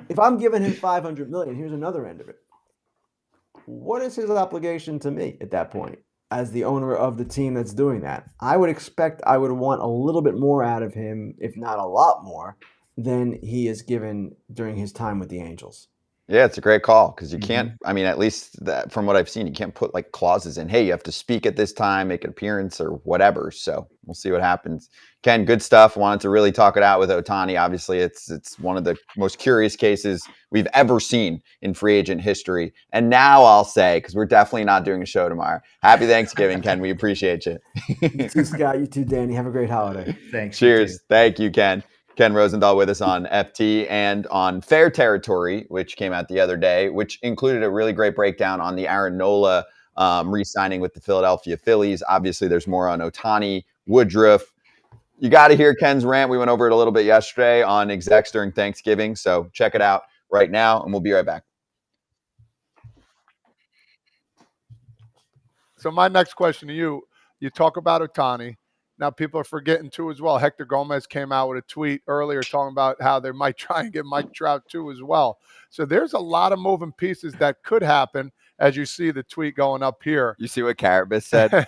if I'm giving him $500 million, here's another end of it. What is his obligation to me at that point as the owner of the team that's doing that? I would expect I would want a little bit more out of him, if not a lot more, than he is given during his time with the Angels. Yeah, it's a great call because you Mm-hmm. can't, I mean, at least that, from what I've seen, you can't put like clauses in, hey, you have to speak at this time, make an appearance or whatever. So we'll see what happens. Ken, good stuff. Wanted to really talk it out with Ohtani. Obviously, it's one of the most curious cases we've ever seen in free agent history. And now I'll say, because we're definitely not doing a show tomorrow, happy Thanksgiving, Ken. We appreciate you. You too, Scott. You too, Danny. Have a great holiday. Thanks. You Cheers. too. Thank you, Ken. Ken Rosenthal with us on FT and on Fair Territory, which came out the other day, which included a really great breakdown on the Aaron Nola re-signing with the Philadelphia Phillies. Obviously, there's more on Ohtani, Woodruff. You got to hear Ken's rant. We went over it a little bit yesterday on execs during Thanksgiving. So check it out right now, and we'll be right back. So my next question to you, you talk about Ohtani. Now people are forgetting too as well. Hector Gomez came out with a tweet earlier talking about how they might try and get Mike Trout too as well. So there's a lot of moving pieces that could happen as you see the tweet going up here. You see what Carabas said,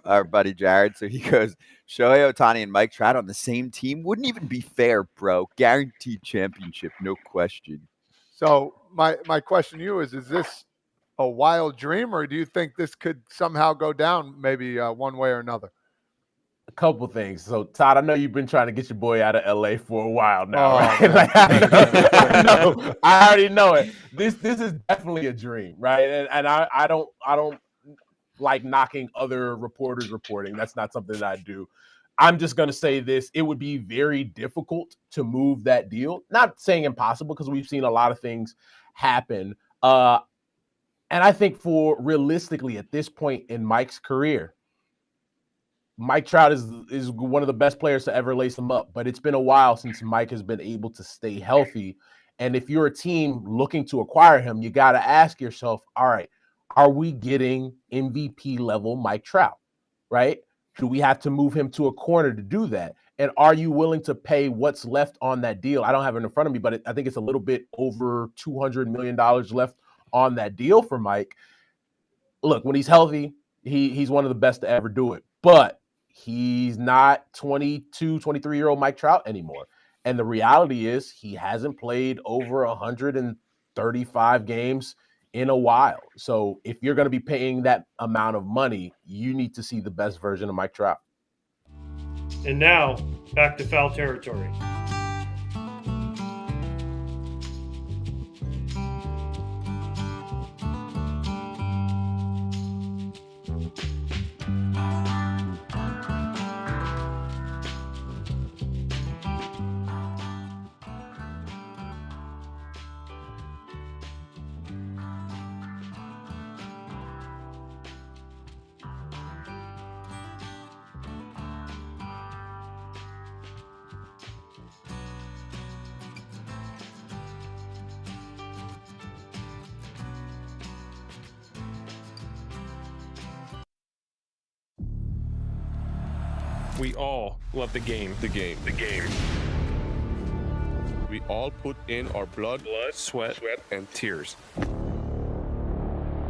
our buddy Jared? So he goes, Shohei Ohtani and Mike Trout on the same team wouldn't even be fair, bro. Guaranteed championship, no question. So my question to you is this a wild dream, or do you think this could somehow go down maybe one way or another? A couple things. So, Todd, I know you've been trying to get your boy out of LA for a while now, Oh, right? man. Like, I know. I already know it. This is definitely a dream, right? And I don't like knocking other reporters reporting. That's not something that I do. I'm just going to say this. It would be very difficult to move that deal. Not saying impossible, because we've seen a lot of things happen. And I think for realistically at this point in Mike's career, Mike Trout is one of the best players to ever lace him up, but it's been a while since Mike has been able to stay healthy. And if you're a team looking to acquire him, you got to ask yourself, all right, are we getting MVP level Mike Trout, right? Do we have to move him to a corner to do that? And are you willing to pay what's left on that deal? I don't have it in front of me, but I think it's a little bit over $200 million left on that deal for Mike. Look, when he's healthy, he's one of the best to ever do it. But he's not 22, 23-year-old Mike Trout anymore. And the reality is he hasn't played over 135 games in a while. So if you're going to be paying that amount of money, you need to see the best version of Mike Trout. And now, back to Foul Territory. We all love the game. The game. We all put in our blood, sweat, and tears.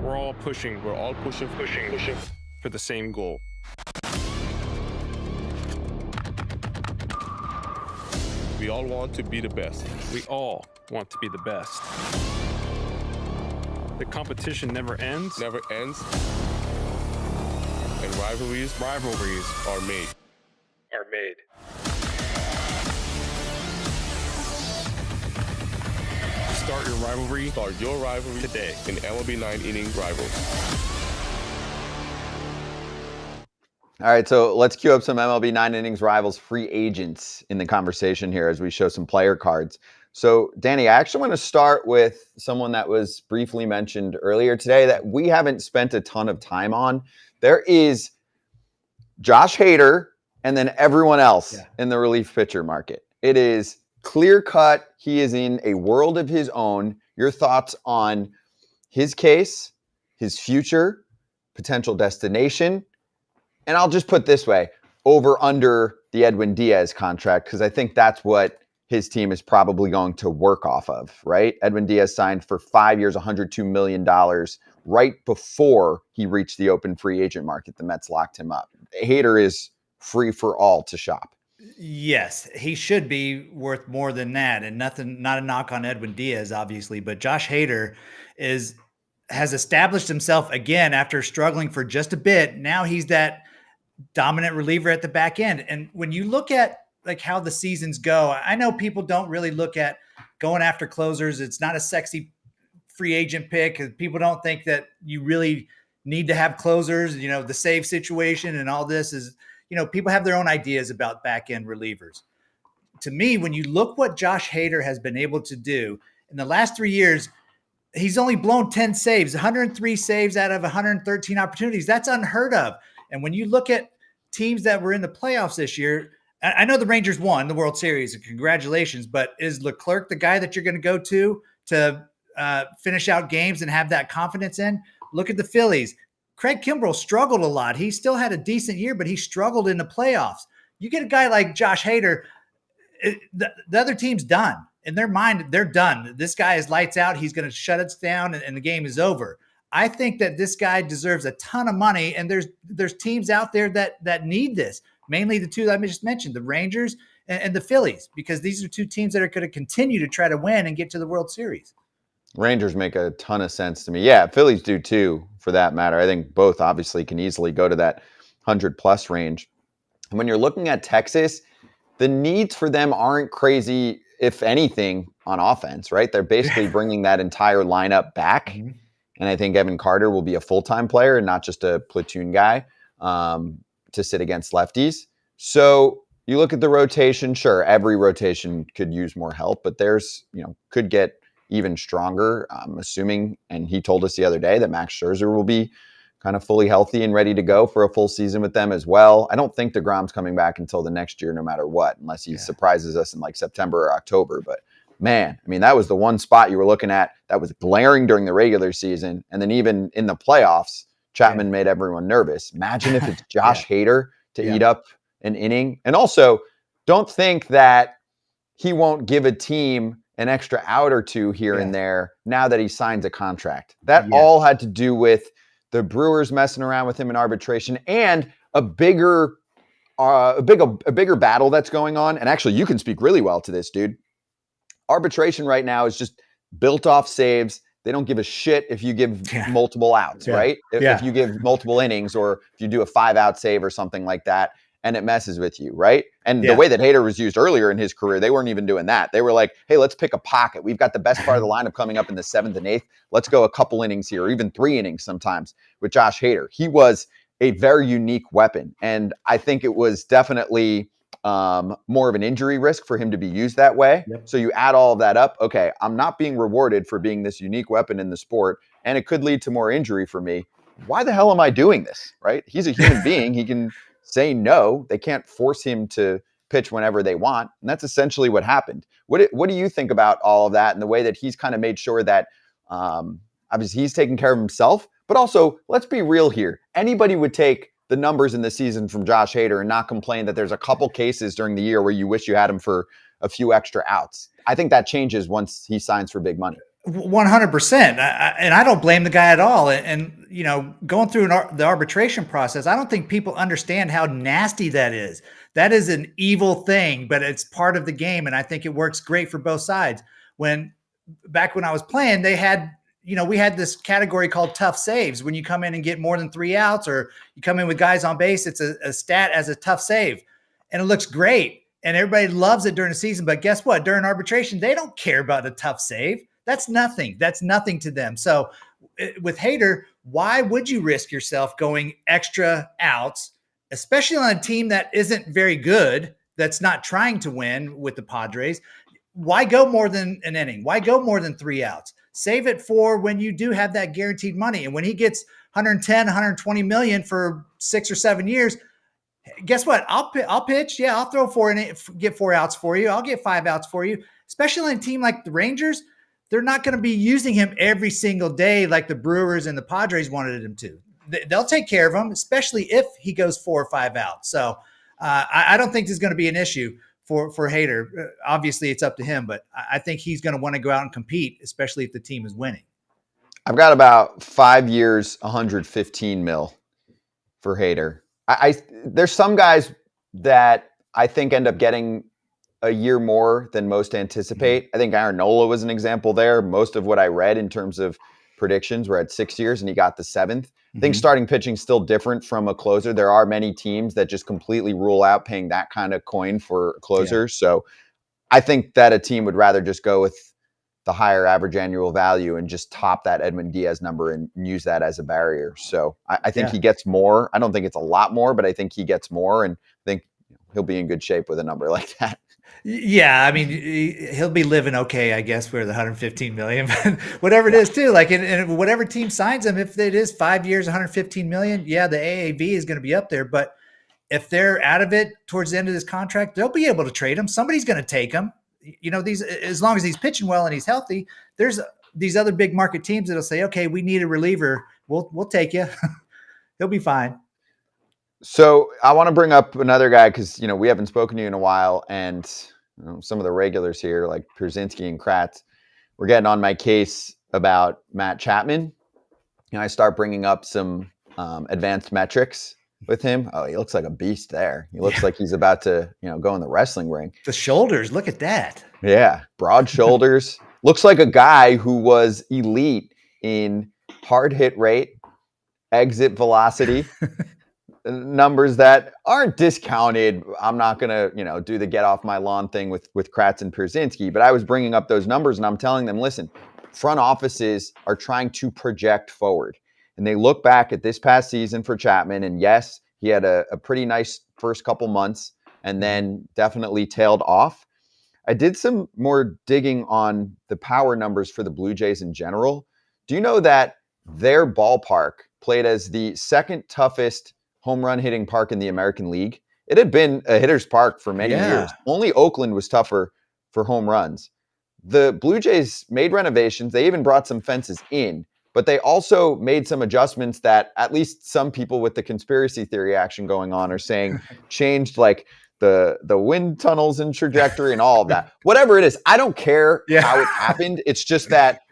We're all pushing We're all pushing for the same goal. We all want to be the best. We all want to be the best. The competition never ends. Never ends. And rivalries are made. Start your rivalry Start your rivalry today. in MLB 9-inning Rivals. All right, so let's queue up some MLB 9 innings Rivals free agents in the conversation here as we show some player cards. So, Danny, I actually want to start with someone that was briefly mentioned earlier today that we haven't spent a ton of time on. There is Josh Hader and then everyone else in the relief pitcher market. It is clear cut. He is in a world of his own. Your thoughts on his case, his future, potential destination, and I'll just put it this way, over under the Edwin Diaz contract, because I think that's what his team is probably going to work off of, right? Edwin Diaz signed for 5 years, $102 million right before he reached the open free agent market. The Mets locked him up. Hader is free for all to shop. Yes, he should be worth more than that. And not a knock on Edwin Diaz, obviously, but Josh Hader has established himself again after struggling for just a bit. Now he's that dominant reliever at the back end. And when you look at like how the seasons go, I know people don't really look at going after closers. It's not a sexy free agent pick because people don't think that you really need to have closers. You know, the save situation and all this is, people have their own ideas about back end relievers. To me, when you look what Josh Hader has been able to do in the last 3 years, he's only blown 10 saves, 103 saves out of 113 opportunities. That's unheard of. And when you look at teams that were in the playoffs this year, I know the Rangers won the World Series, and congratulations, but is Leclerc the guy that you're going to go to finish out games and have that confidence in? Look at the Phillies. Craig Kimbrell struggled a lot. He still had a decent year, but he struggled in the playoffs. You get a guy like Josh Hader, the other team's done. In their mind, they're done. This guy is lights out. He's going to shut us down, and the game is over. I think that this guy deserves a ton of money, and there's teams out there that need this. Mainly the two that I just mentioned, the Rangers and the Phillies, because these are two teams that are going to continue to try to win and get to the World Series. Rangers make a ton of sense to me. Yeah, Phillies do too, for that matter. I think both obviously can easily go to that 100+ range. And when you're looking at Texas, the needs for them aren't crazy, if anything, on offense, right? They're basically bringing that entire lineup back. Mm-hmm. And I think Evan Carter will be a full-time player and not just a platoon guy to sit against lefties. So you look at the rotation, sure, every rotation could use more help, but could get even stronger. I'm assuming, and he told us the other day that Max Scherzer will be kind of fully healthy and ready to go for a full season with them as well. I don't think DeGrom's coming back until the next year, no matter what, unless he surprises us in like September or October. But man, I mean, that was the one spot you were looking at that was glaring during the regular season. And then even in the playoffs, Chapman made everyone nervous. Imagine if it's Josh Hader to eat up an inning. And also, don't think that he won't give a team an extra out or two here and there now that he signs a contract. That all had to do with the Brewers messing around with him in arbitration and a bigger battle that's going on. And actually, you can speak really well to this, dude. Arbitration right now is just built off saves. They don't give a shit if you give multiple outs, right? If you give multiple innings or if you do a 5-out save or something like that, and it messes with you, right? And the way that Hader was used earlier in his career, they weren't even doing that. They were like, hey, let's pick a pocket. We've got the best part of the lineup coming up in the 7th and 8th. Let's go a couple innings here, or even 3 innings sometimes with Josh Hader. He was a very unique weapon. And I think it was definitely more of an injury risk for him to be used that way. So you add all of that up. Okay, I'm not being rewarded for being this unique weapon in the sport, and it could lead to more injury for me. Why the hell am I doing this, right? He's a human being. He can say no. They can't force him to pitch whenever they want. And that's essentially what happened. What do you think about all of that and the way that he's kind of made sure that obviously he's taking care of himself, but also let's be real here. Anybody would take the numbers in the season from Josh Hader and not complain that there's a couple cases during the year where you wish you had him for a few extra outs. I think that changes once he signs for big money. 100%. And I don't blame the guy at all. And going through the arbitration process, I don't think people understand how nasty that is. That is an evil thing, but it's part of the game. And I think it works great for both sides. Back when I was playing, they had, we had this category called tough saves. When you come in and get more than 3 outs or you come in with guys on base, it's a stat as a tough save. And it looks great. And everybody loves it during the season. But guess what? During arbitration, they don't care about a tough save. That's nothing. That's nothing to them. So with Hader, why would you risk yourself going extra outs, especially on a team that isn't very good, that's not trying to win with the Padres? Why go more than an inning? Why go more than 3 outs? Save it for when you do have that guaranteed money. And when he gets 110, 120 million for 6 or 7 years, guess what? I'll pitch. Yeah, I'll throw 4 and get 4 outs for you. I'll get 5 outs for you. Especially on a team like the Rangers, they're not going to be using him every single day like the Brewers and the Padres wanted him to. They'll take care of him, especially if he goes 4 or 5 out. So I don't think this is going to be an issue for Hader. Obviously, it's up to him, but I think he's going to want to go out and compete, especially if the team is winning. I've got about 5 years, 115 mil for Hader. There's some guys that I think, end up getting a year more than most anticipate. I think Aaron Nola was an example there. Most of what I read in terms of predictions were at 6 years, and he got the 7th. I think starting pitching is still different from a closer. There are many teams that just completely rule out paying that kind of coin for a closer. Yeah. So I think that a team would rather just go with the higher average annual value and just top that Edwin Diaz number and use that as a barrier. So I think he gets more. I don't think it's a lot more, but I think he gets more, and I think he'll be in good shape with a number like that. Yeah, I mean, he'll be living okay, I guess, for the 115 million, whatever it is, too. Like, and whatever team signs him, if it is 5 years, 115 million, yeah, the AAV is going to be up there. But if they're out of it towards the end of this contract, they'll be able to trade him. Somebody's going to take him. You know, these, as long as he's pitching well and he's healthy, there's these other big market teams that'll say, okay, we need a reliever. We'll take you. He'll be fine. So I want to bring up another guy because, you know, we haven't spoken to you in a while, and some of the regulars here like Pierzynski and Kratz were getting on my case about Matt Chapman. And I start bringing up some advanced metrics with him. Oh, he looks like a beast there. He looks like he's about to, you know, go in the wrestling ring. The shoulders, look at that. Yeah, broad shoulders. Looks like a guy who was elite in hard hit rate, exit velocity, numbers that aren't discounted. I'm not going to, you know, do the get off my lawn thing with Kratz and Pierzynski, but I was bringing up those numbers and I'm telling them, listen, front offices are trying to project forward. And they look back at this past season for Chapman, and yes, he had a pretty nice first couple months and then definitely tailed off. I did some more digging on the power numbers for the Blue Jays in general. Do you know that their ballpark played as the second toughest home run hitting park in the American League? It had been a hitter's park for many years. Only Oakland was tougher for home runs. The Blue Jays made renovations. They even brought some fences in, but they also made some adjustments that at least some people with the conspiracy theory action going on are saying changed, like the wind tunnels and trajectory and all of that. Whatever it is, I don't care how it happened. It's just that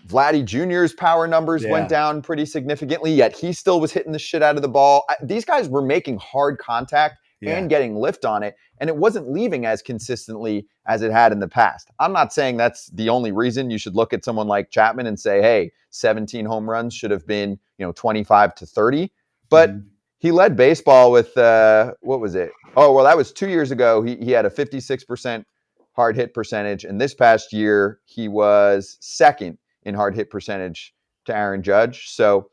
Vladdy Jr.'s power numbers went down pretty significantly, yet he still was hitting the shit out of the ball. These guys were making hard contact and getting lift on it, and it wasn't leaving as consistently as it had in the past. I'm not saying that's the only reason you should look at someone like Chapman and say, hey, 17 home runs should have been, 25 to 30. But he led baseball with, what was it? Oh, well, that was 2 years ago. He had a 56% hard hit percentage, and this past year he was second in hard hit percentage to Aaron Judge. So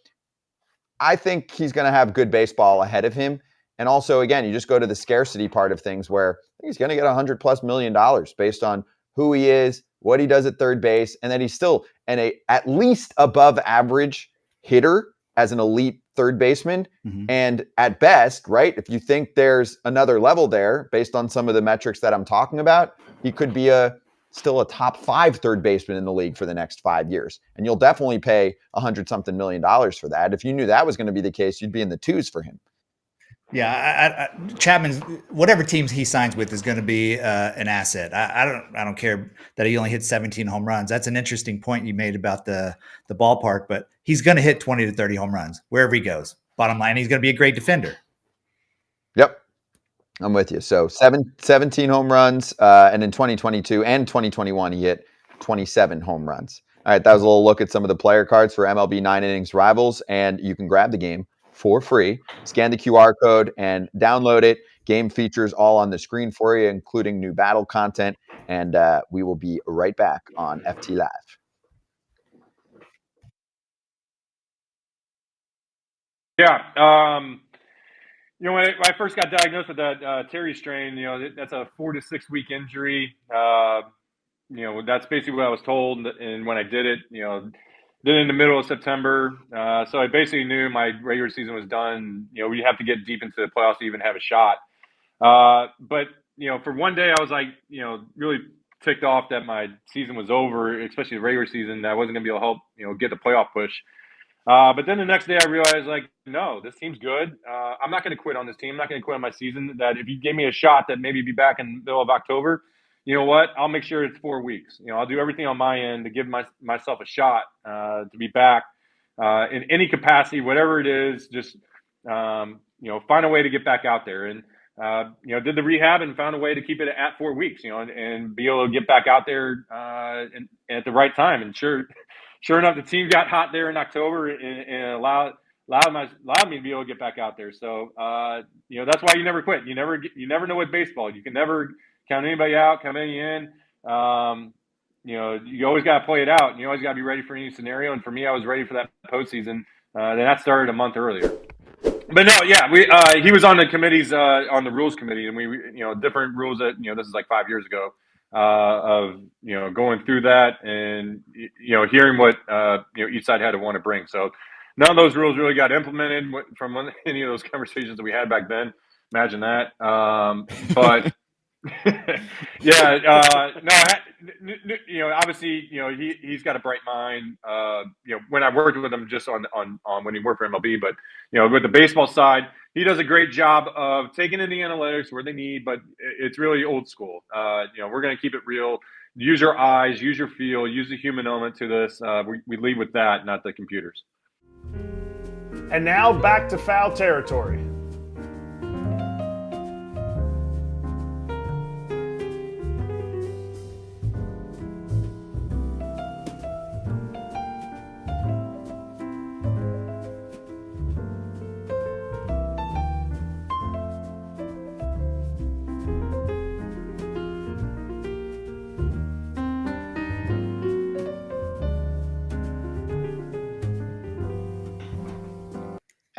I think he's going to have good baseball ahead of him. And also, again, you just go to the scarcity part of things where I think he's going to get $100+ million based on who he is, what he does at third base, and then he's still at least above average hitter as an elite third baseman. And at best, right, if you think there's another level there based on some of the metrics that I'm talking about, he could be still a top 5 third baseman in the league for the next 5 years. And you'll definitely pay $100-something million for that. If you knew that was going to be the case, you'd be in the twos for him. Yeah, Chapman's, whatever teams he signs with is going to be an asset. I don't care that he only hit 17 home runs. That's an interesting point you made about the ballpark, but he's going to hit 20 to 30 home runs wherever he goes. Bottom line, he's going to be a great defender. Yep. I'm with you. So 17 home runs, and in 2022 and 2021, he hit 27 home runs. All right, that was a little look at some of the player cards for MLB 9 Innings Rivals, and you can grab the game for free. Scan the QR code and download it. Game features all on the screen for you, including new battle content, and we will be right back on FTLIVE. Yeah. When I first got diagnosed with that Terry strain, that's a 4 to 6 week injury. That's basically what I was told. And when I did it, did it in the middle of September. So I basically knew my regular season was done. We'd have to get deep into the playoffs to even have a shot. But for one day I was like, really ticked off that my season was over, especially the regular season, that I wasn't going to be able to help, get the playoff push. But then the next day I realized, like, no, this team's good. I'm not going to quit on this team. I'm not going to quit on my season. That if you gave me a shot that maybe be back in the middle of October, you know what? I'll make sure it's 4 weeks. I'll do everything on my end to give myself a shot to be back in any capacity, whatever it is. Just find a way to get back out there. And did the rehab and found a way to keep it at 4 weeks, and be able to get back out there at the right time. And sure enough, the team got hot there in October and allowed me to be able to get back out there. So, that's why you never quit. You never know with baseball. You can never count anybody out, count any in. You always got to play it out, and you always got to be ready for any scenario. And for me, I was ready for that postseason. Then that started a month earlier. But no, yeah, he was on the committees, on the rules committee, and we, different rules that, this is like 5 years ago, of, going through that and, hearing what, each side had to want to bring. So none of those rules really got implemented from any of those conversations that we had back then. Imagine that. But yeah, no, obviously, he's got a bright mind. When I worked with him just on when he worked for MLB, but with the baseball side, he does a great job of taking in the analytics where they need, but it's really old school. We're going to keep it real. Use your eyes, use your feel, use the human element to this. We lead with that, not the computers. And now back to Foul Territory.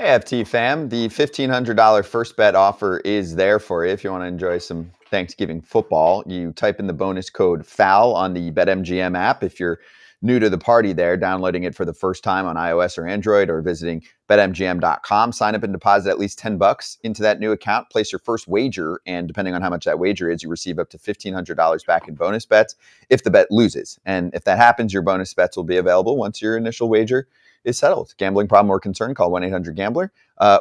Hey, FT fam, the $1,500 first bet offer is there for you if you want to enjoy some Thanksgiving football. You type in the bonus code FOUL on the BetMGM app if you're new to the party there, downloading it for the first time on iOS or Android, or visiting betmgm.com. Sign up and deposit at least $10 into that new account. Place your first wager, and depending on how much that wager is, you receive up to $1,500 back in bonus bets if the bet loses. And if that happens, your bonus bets will be available once your initial wager is settled. Gambling problem or concern, call 1-800-GAMBLER.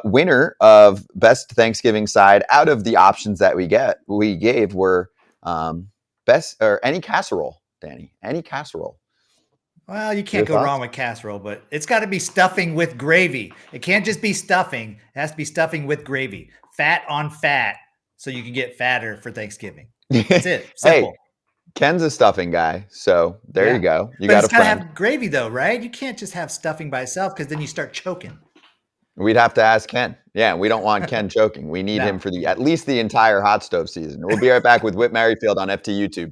Winner of best Thanksgiving side out of the options that we gave were best, or any casserole, Danny, any casserole. Well, you can't go wrong with casserole, but it's got to be stuffing with gravy. It can't just be stuffing. It has to be stuffing with gravy. Fat on fat, so you can get fatter for Thanksgiving. That's it. Simple. Hey, Ken's a stuffing guy, so there you go. But it's got to have gravy, though, right? You can't just have stuffing by itself, because then you start choking. We'd have to ask Ken. Yeah, we don't want Ken choking. We need him for at least the entire hot stove season. We'll be right back with Whit Merrifield on FT YouTube.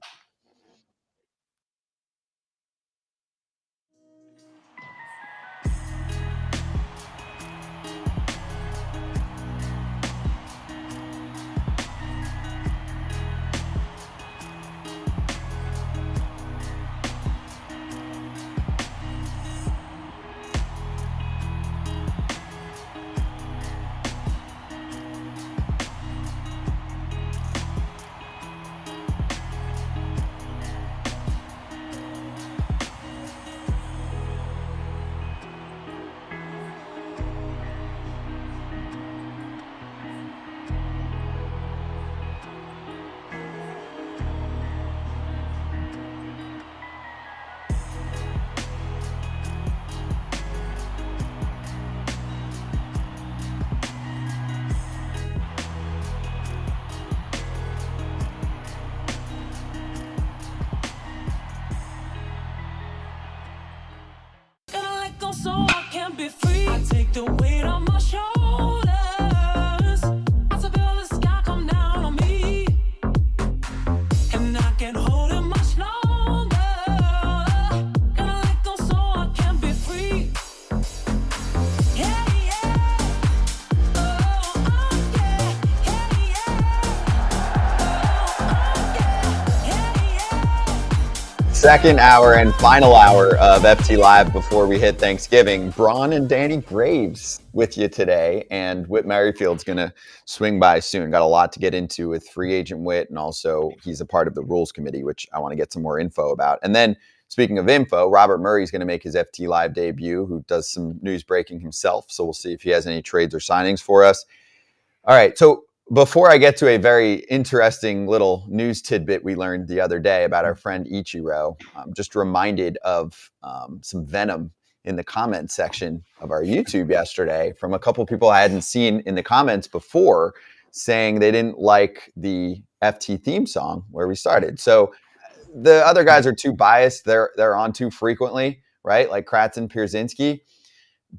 So I can be free. I take the weight on my shoulders. I feel the sky come down on me, and I can't hold it much longer. Gotta let go so I can be free. Yeah, yeah. Oh, yeah. Yeah, yeah. Second hour and final hour of FT Live before we hit Thanksgiving. Braun and Danny Graves with you today, and Whit Merrifield's going to swing by soon. Got a lot to get into with free agent Whit, and also he's a part of the rules committee, which I want to get some more info about. And then, speaking of info, Robert Murray's going to make his FT Live debut, who does some news breaking himself, so we'll see if he has any trades or signings for us. All right, so before I get to a very interesting little news tidbit we learned the other day about our friend Ichiro, I'm just reminded of some venom in the comment section of our YouTube yesterday from a couple of people I hadn't seen in the comments before, saying they didn't like the FT theme song where we started. So the other guys are too biased. They're on too frequently, right? Like Kratz and Pierzynski.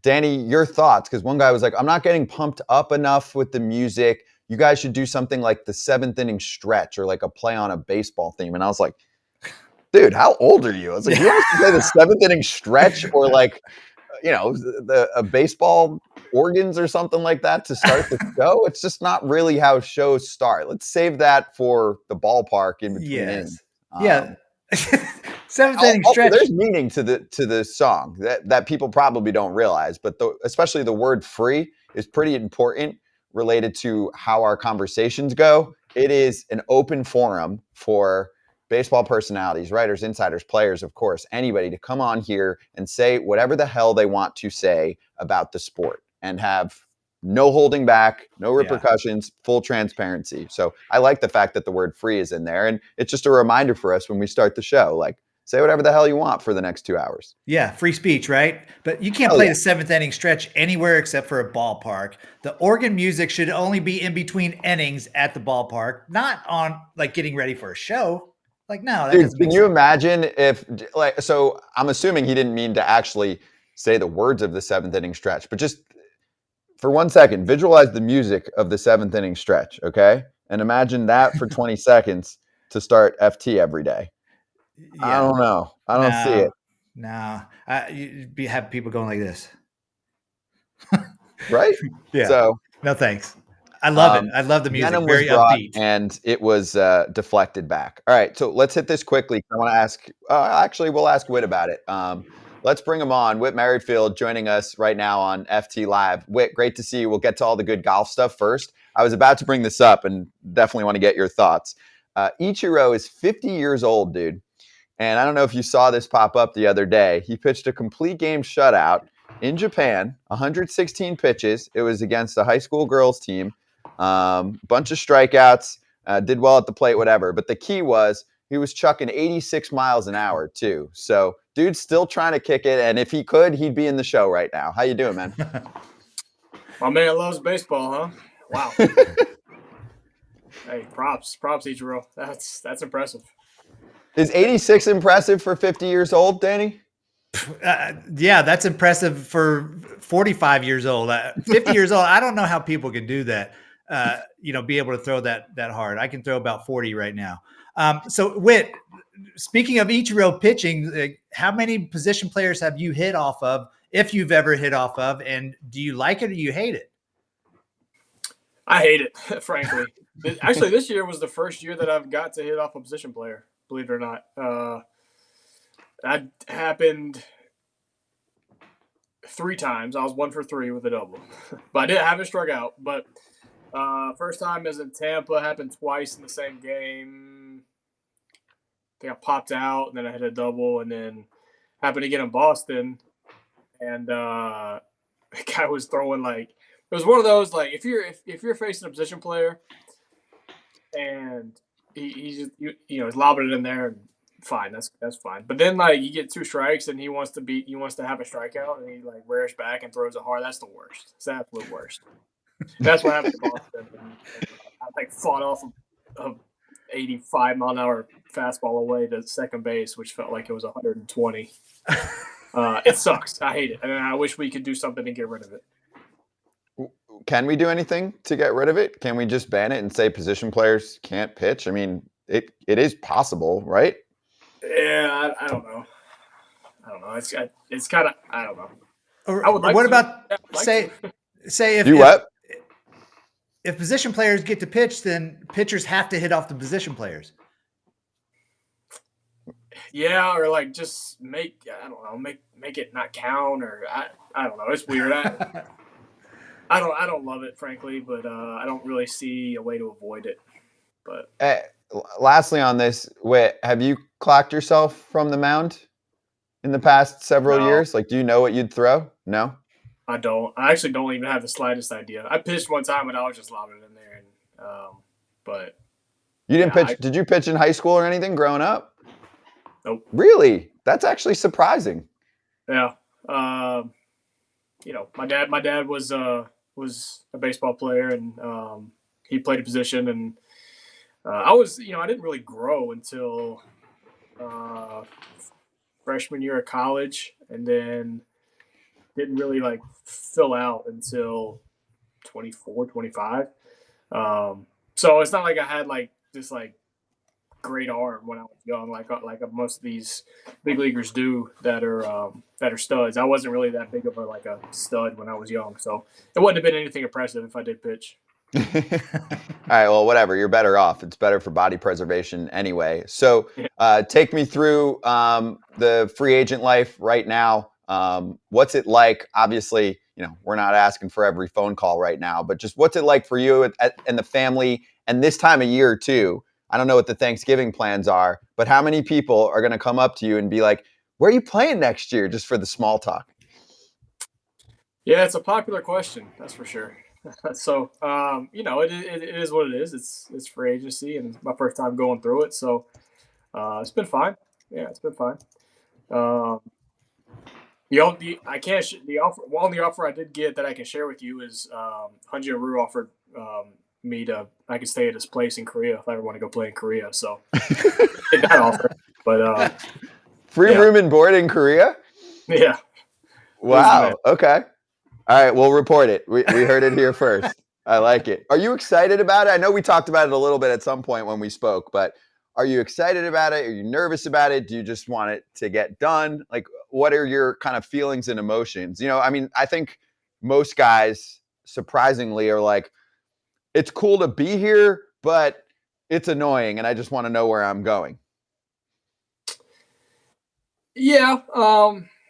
Danny, your thoughts? Because one guy was like, I'm not getting pumped up enough with the music. You guys should do something like the 7th inning stretch or like a play on a baseball theme. And I was like, dude, how old are you? I was like, you want us to play the 7th inning stretch or like, a baseball organs or something like that to start the show? It's just not really how shows start. Let's save that for the ballpark in between innings. Yeah. 7th inning stretch. There's meaning to the song that people probably don't realize, but especially the word free is pretty important related to how our conversations go. It is an open forum for baseball personalities, writers, insiders, players, of course, anybody to come on here and say whatever the hell they want to say about the sport and have no holding back, no repercussions, full transparency. So I like the fact that the word free is in there. And it's just a reminder for us when we start the show, like, say whatever the hell you want for the next 2 hours. Yeah, free speech, right? But you can't play the 7th inning stretch anywhere except for a ballpark. The organ music should only be in between innings at the ballpark, not on like getting ready for a show. Like, no. Dude, can you imagine if, like, so I'm assuming he didn't mean to actually say the words of the 7th inning stretch, but just for 1 second, visualize the music of the 7th inning stretch, okay? And imagine that for 20 seconds to start FT every day. Yeah. I don't know. I don't see it. No. You have people going like this. Right? Yeah. So, no thanks. I love it. I love the music. Very upbeat. And it was deflected back. All right, so let's hit this quickly. I want to ask, actually, we'll ask Whit about it. Let's bring him on. Whit Merrifield joining us right now on FTLIVE. Whit, great to see you. We'll get to all the good golf stuff first. I was about to bring this up and definitely want to get your thoughts. Ichiro is 50 years old, dude. And I don't know if you saw this pop up the other day. He pitched a complete game shutout in Japan, 116 pitches. It was against a high school girls team. Bunch of strikeouts, did well at the plate, whatever. But the key was he was chucking 86 miles an hour too. So dude's still trying to kick it. And if he could, he'd be in the show right now. How you doing, man? My man loves baseball, huh? Wow. Hey, props, Ichiro. That's impressive. Is 86 impressive for 50 years old, Danny? Yeah, that's impressive for 45 years old. 50 years old, I don't know how people can do that. Be able to throw that hard. I can throw about 40 right now. So, Whit, speaking of Ichiro pitching, how many position players have you hit off of, if you've ever hit off of, and do you like it or you hate it? I hate it, frankly. Actually, this year was the first year that I've got to hit off a position player, believe it or not. That happened 3 times. I was 1 for 3 with a double, but I haven't struck out. But first time is in Tampa, happened twice in the same game. I think I popped out, and then I hit a double, and then happened again in Boston. And the guy was throwing like, it was one of those, like, if you're facing a position player and he's just, lobbing it in there, and fine, that's fine. But then, like, you get 2 strikes and he wants to have a strikeout, and he like rears back and throws it hard. That's the worst. It's the absolute worst. That's what happened to Boston. And I like fought off a 85-mile-an-hour fastball away to second base, which felt like it was 120. It sucks. I hate it, and I wish we could do something to get rid of it. Can we do anything to get rid of it? Can we just ban it and say position players can't pitch? I mean, it is possible, right? Yeah, I don't know. It's kind of, I don't know. Or what about say if if position players get to pitch, then pitchers have to hit off the position players. Yeah, or like just make it not count, or I don't know. It's weird. I don't love it, frankly, but I don't really see a way to avoid it. But lastly on this, Whit, have you clocked yourself from the mound in the past several years? Like, do you know what you'd throw? No? I don't. I actually don't even have the slightest idea. I pitched one time and I was just lobbing it in there, and but you didn't pitch. Did you pitch in high school or anything growing up? Nope. Really? That's actually surprising. Yeah. My dad was a baseball player, and he played a position, and I was, I didn't really grow until freshman year of college, and then didn't really like fill out until 24, 25. So it's not like I had like this like great arm when I was young, like most of these big leaguers do that are studs. I wasn't really that big of a stud when I was young, so it wouldn't have been anything impressive if I did pitch. All right, well, whatever. You're better off. It's better for body preservation anyway. So take me through the free agent life right now. What's it like? Obviously, we're not asking for every phone call right now, but just what's it like for you and the family and this time of year too? I don't know what the Thanksgiving plans are, but how many people are going to come up to you and be like, where are you playing next year? Just for the small talk. Yeah, it's a popular question. That's for sure. So, it is what it is. It's free agency, and it's my first time going through it. So, it's been fine. Yeah, it's been fine. The only offer I did get that I can share with you is Hyunjin Ryu offered me I could stay at his place in Korea if I ever want to go play in Korea. So, get that offer. But free room and board in Korea. Yeah. Wow. Okay. All right, we'll report it. We heard it here first. I like it. Are you excited about it? I know we talked about it a little bit at some point when we spoke, but are you excited about it? Are you nervous about it? Do you just want it to get done? Like, what are your kind of feelings and emotions? I think most guys, surprisingly, are like, it's cool to be here, but it's annoying, and I just want to know where I'm going. Yeah.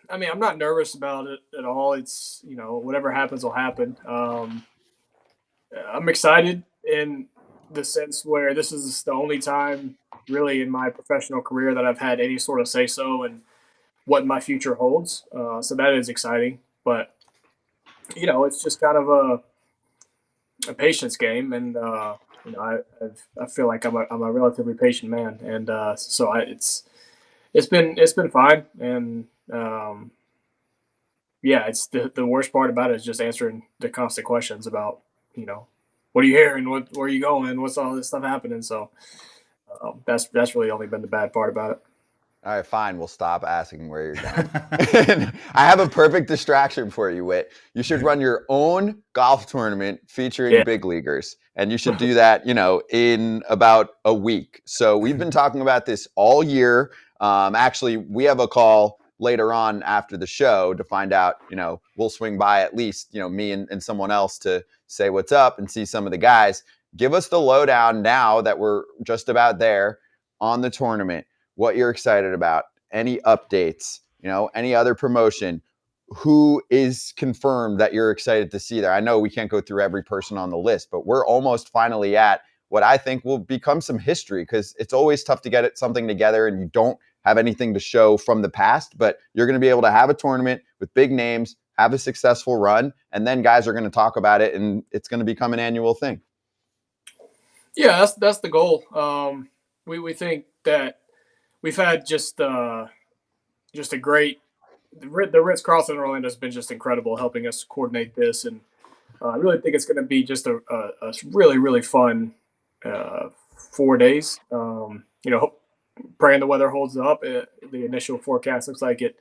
I'm not nervous about it at all. It's, whatever happens will happen. I'm excited in the sense where this is the only time really in my professional career that I've had any sort of say-so in what my future holds. So that is exciting, but it's just kind of a patience game. And, I feel like I'm a relatively patient man. And, so it's been fine. And, it's the worst part about it is just answering the constant questions about, what are you hearing? Where are you going? What's all this stuff happening? So that's really only been the bad part about it. All right, fine. We'll stop asking where you're going. I have a perfect distraction for you, Whit. You should run your own golf tournament featuring big leaguers. And you should do that, in about a week. So we've been talking about this all year. Actually, we have a call later on after the show to find out, we'll swing by at least, me and someone else to say what's up and see some of the guys. Give us the lowdown now that we're just about there on the tournament, what you're excited about, any updates, any other promotion, who is confirmed that you're excited to see there. I know we can't go through every person on the list, but we're almost finally at what I think will become some history, because it's always tough to get something together and you don't have anything to show from the past, but you're going to be able to have a tournament with big names, have a successful run, and then guys are going to talk about it, and it's going to become an annual thing. Yeah, that's the goal. We think that we've had just a great. The Ritz-Carlton in Orlando has been just incredible, helping us coordinate this, and I really think it's going to be just a really, really fun 4 days. Praying the weather holds up. The initial forecast looks like it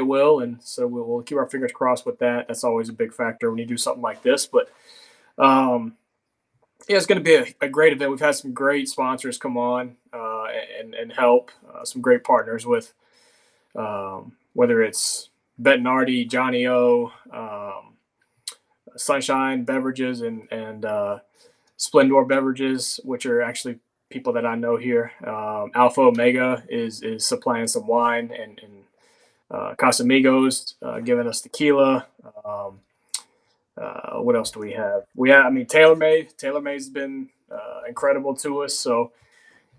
will, and so we'll keep our fingers crossed with that. That's always a big factor when you do something like this. But it's going to be a great event. We've had some great sponsors come on and help. Some great partners with whether it's Bettinardi, Johnny O, Sunshine Beverages, and Splendor Beverages, which are actually people that I know here. Alpha Omega is supplying some wine, and Casamigos giving us tequila. What else do we have? TaylorMade. TaylorMade's been incredible to us. So,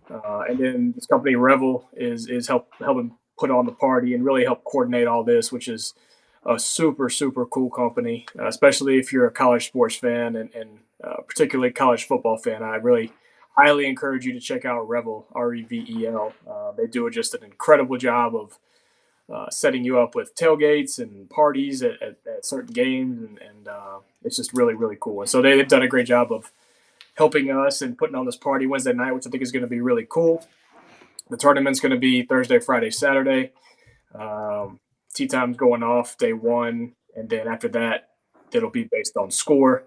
and then this company Revel is helping put on the party and really help coordinate all this, which is a super, super cool company, especially if you're a college sports fan and particularly college football fan. I really highly encourage you to check out Revel, Revel. They do just an incredible job of setting you up with tailgates and parties at certain games, and it's just really, really cool. And so they've done a great job of helping us and putting on this party Wednesday night, which I think is going to be really cool. The tournament's going to be Thursday, Friday, Saturday. Tee time's going off day one, and then after that, it'll be based on score.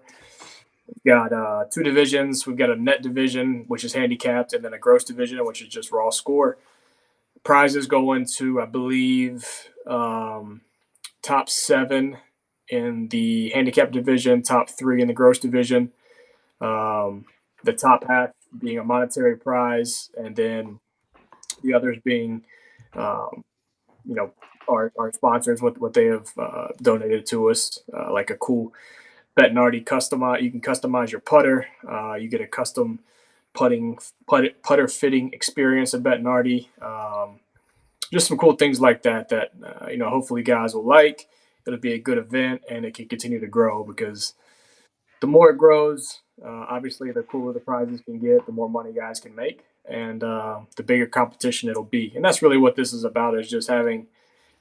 We've got 2 divisions. We've got a net division, which is handicapped, and then a gross division, which is just raw score. Prizes go into, I believe, top 7 in the handicap division, top 3 in the gross division. The top half being a monetary prize, and then the others being, our sponsors, what they have donated to us, like a cool Bettinardi customize. You can customize your putter. You get a custom putter fitting experience at Bettinardi. Just some cool things like that hopefully guys will like. It'll be a good event, and it can continue to grow, because the more it grows, obviously the cooler the prizes can get, the more money guys can make, and the bigger competition it'll be. And that's really what this is about, is just having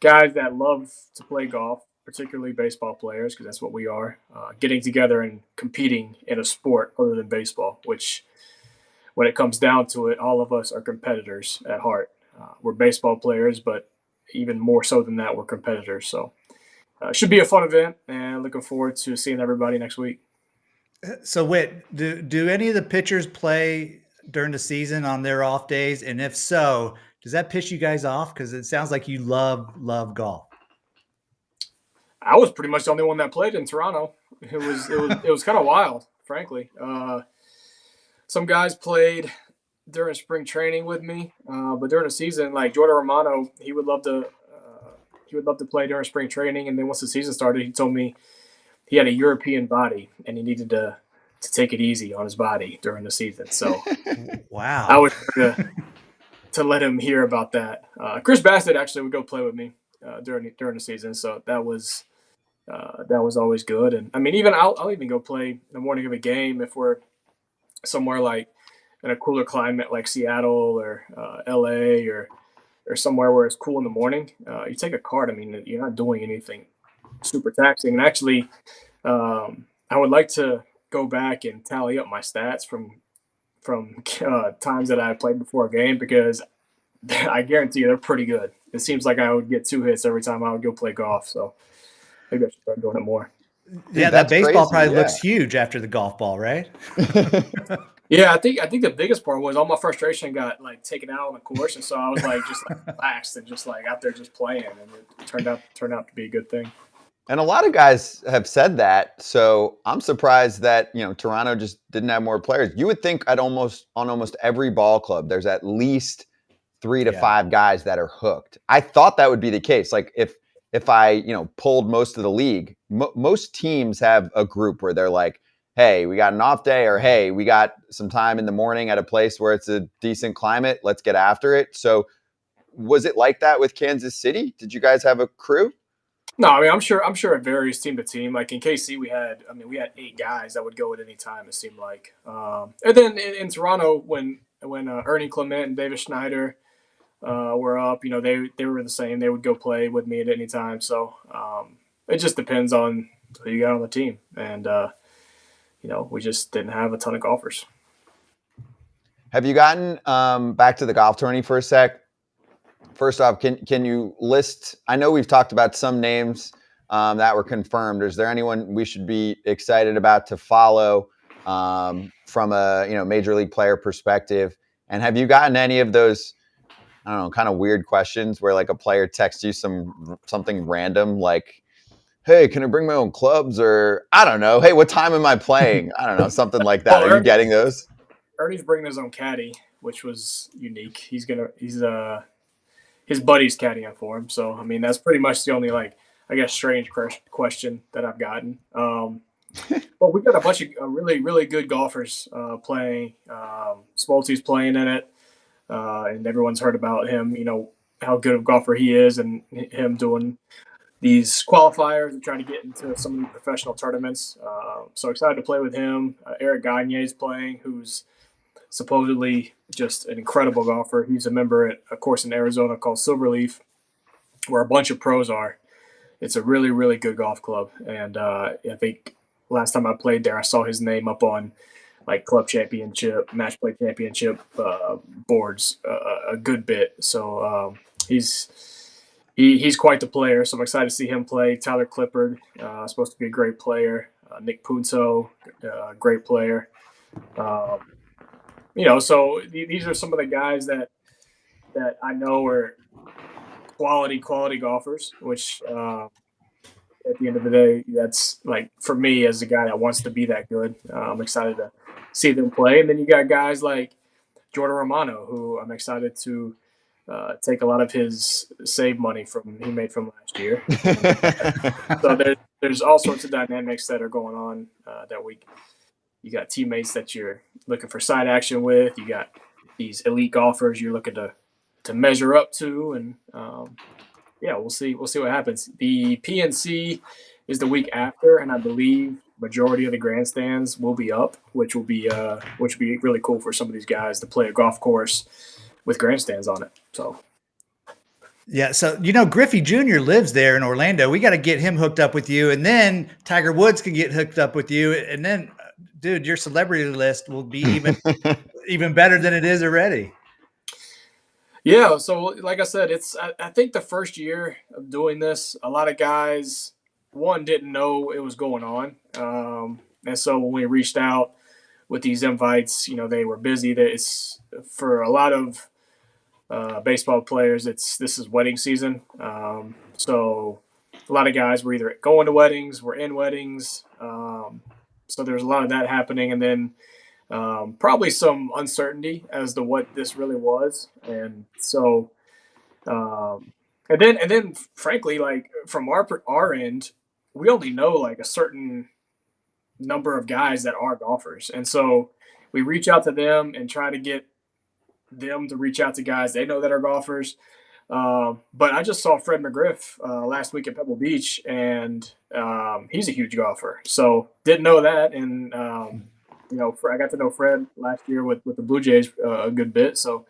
guys that love to play golf, particularly baseball players, because that's what we are, getting together and competing in a sport other than baseball, which, when it comes down to it, all of us are competitors at heart. We're baseball players, but even more so than that, we're competitors. So it should be a fun event, and looking forward to seeing everybody next week. So, Whit, do any of the pitchers play during the season on their off days? And if so, does that piss you guys off? Because it sounds like you love golf. I was pretty much the only one that played in Toronto. It was kind of wild, frankly. Some guys played during spring training with me, but during the season, like Jordan Romano, he would love to play during spring training. And then once the season started, he told me he had a European body and he needed to take it easy on his body during the season. So, wow, I was to let him hear about that. Chris Bassett actually would go play with me during the season, so that was always good. And I mean, even I'll even go play in the morning of a game if we're somewhere like in a cooler climate like Seattle or LA or somewhere where it's cool in the morning. You take a cart. I mean, you're not doing anything super taxing. And actually, I would like to go back and tally up my stats from times that I played before a game, because I guarantee you they're pretty good. It seems like I would get 2 hits every time I would go play golf. So maybe I should start doing it more. Yeah, that baseball probably looks huge after the golf ball, right? Yeah, I think the biggest part was all my frustration got like taken out on the course, and so I was like just like relaxed and just like out there just playing, and it turned out to be a good thing. And a lot of guys have said that, so I'm surprised that Toronto just didn't have more players. You would think on almost every ball club there's at least 3 to 5 guys that are hooked. I thought that would be the case. Like if I pulled most of the league, most teams have a group where they're like, hey, we got an off day, or hey, we got some time in the morning at a place where it's a decent climate. Let's get after it. So was it like that with Kansas City? Did you guys have a crew? No, I mean, I'm sure it varies team to team. Like in KC, we had 8 guys that would go at any time, it seemed like. And then in Toronto, when Ernie Clement and David Schneider were up, they were the same. They would go play with me at any time. So it just depends on who you got on the team. And, we just didn't have a ton of golfers. Have you gotten back to the golf tourney for a sec? First off, can you list? I know we've talked about some names that were confirmed. Is there anyone we should be excited about to follow from a major league player perspective? And have you gotten any of those, I don't know, kind of weird questions where like a player texts you something random like, hey, can I bring my own clubs? Or I don't know, hey, what time am I playing? I don't know, something like that. Are you getting those? Ernie's bringing his own caddy, which was unique. He's his buddy's caddying for him. So, I mean, that's pretty much the only, strange question that I've gotten. But we got a bunch of really, really good golfers playing. Smolty's playing in it, and everyone's heard about him, how good of a golfer he is, and him doing these qualifiers and trying to get into some of the professional tournaments. So excited to play with him. Eric Gagne is playing, who's supposedly just an incredible golfer. He's a member at a course in Arizona called Silverleaf, where a bunch of pros are. It's a really, really good golf club. And I think last time I played there, I saw his name up on like club championship, match play championship boards a good bit. So he's quite the player. So I'm excited to see him play. Tyler Clippard, supposed to be a great player. Nick Punto, great player. So these are some of the guys that I know are quality golfers, which at the end of the day, that's like for me as a guy that wants to be that good. I'm excited to see them play. And then you got guys like Jordan Romano, who I'm excited to take a lot of his save money he made from last year. So there's all sorts of dynamics that are going on that week. You got teammates that you're looking for side action with. You got these elite golfers you're looking to measure up to, and we'll see what happens. The PNC is the week after, and I believe majority of the grandstands will be up, which will be really cool for some of these guys to play a golf course with grandstands on it. So. Yeah, so Griffey Jr. lives there in Orlando. We got to get him hooked up with you, and then Tiger Woods can get hooked up with you, and then, dude, your celebrity list will be even better than it is already. Yeah, so like I said, I think the first year of doing this, a lot of guys, one, didn't know it was going on, and so when we reached out with these invites, they were busy. It's for a lot of baseball players, this is wedding season. So a lot of guys were either going to weddings, were in weddings. So there's a lot of that happening. And then probably some uncertainty as to what this really was. And so, and then frankly, like from our end, we only know like a certain number of guys that are golfers. And so we reach out to them and try to get them to reach out to guys they know that are golfers. But I just saw Fred McGriff last week at Pebble Beach, and he's a huge golfer. So didn't know that, and I got to know Fred last year with the Blue Jays a good bit. So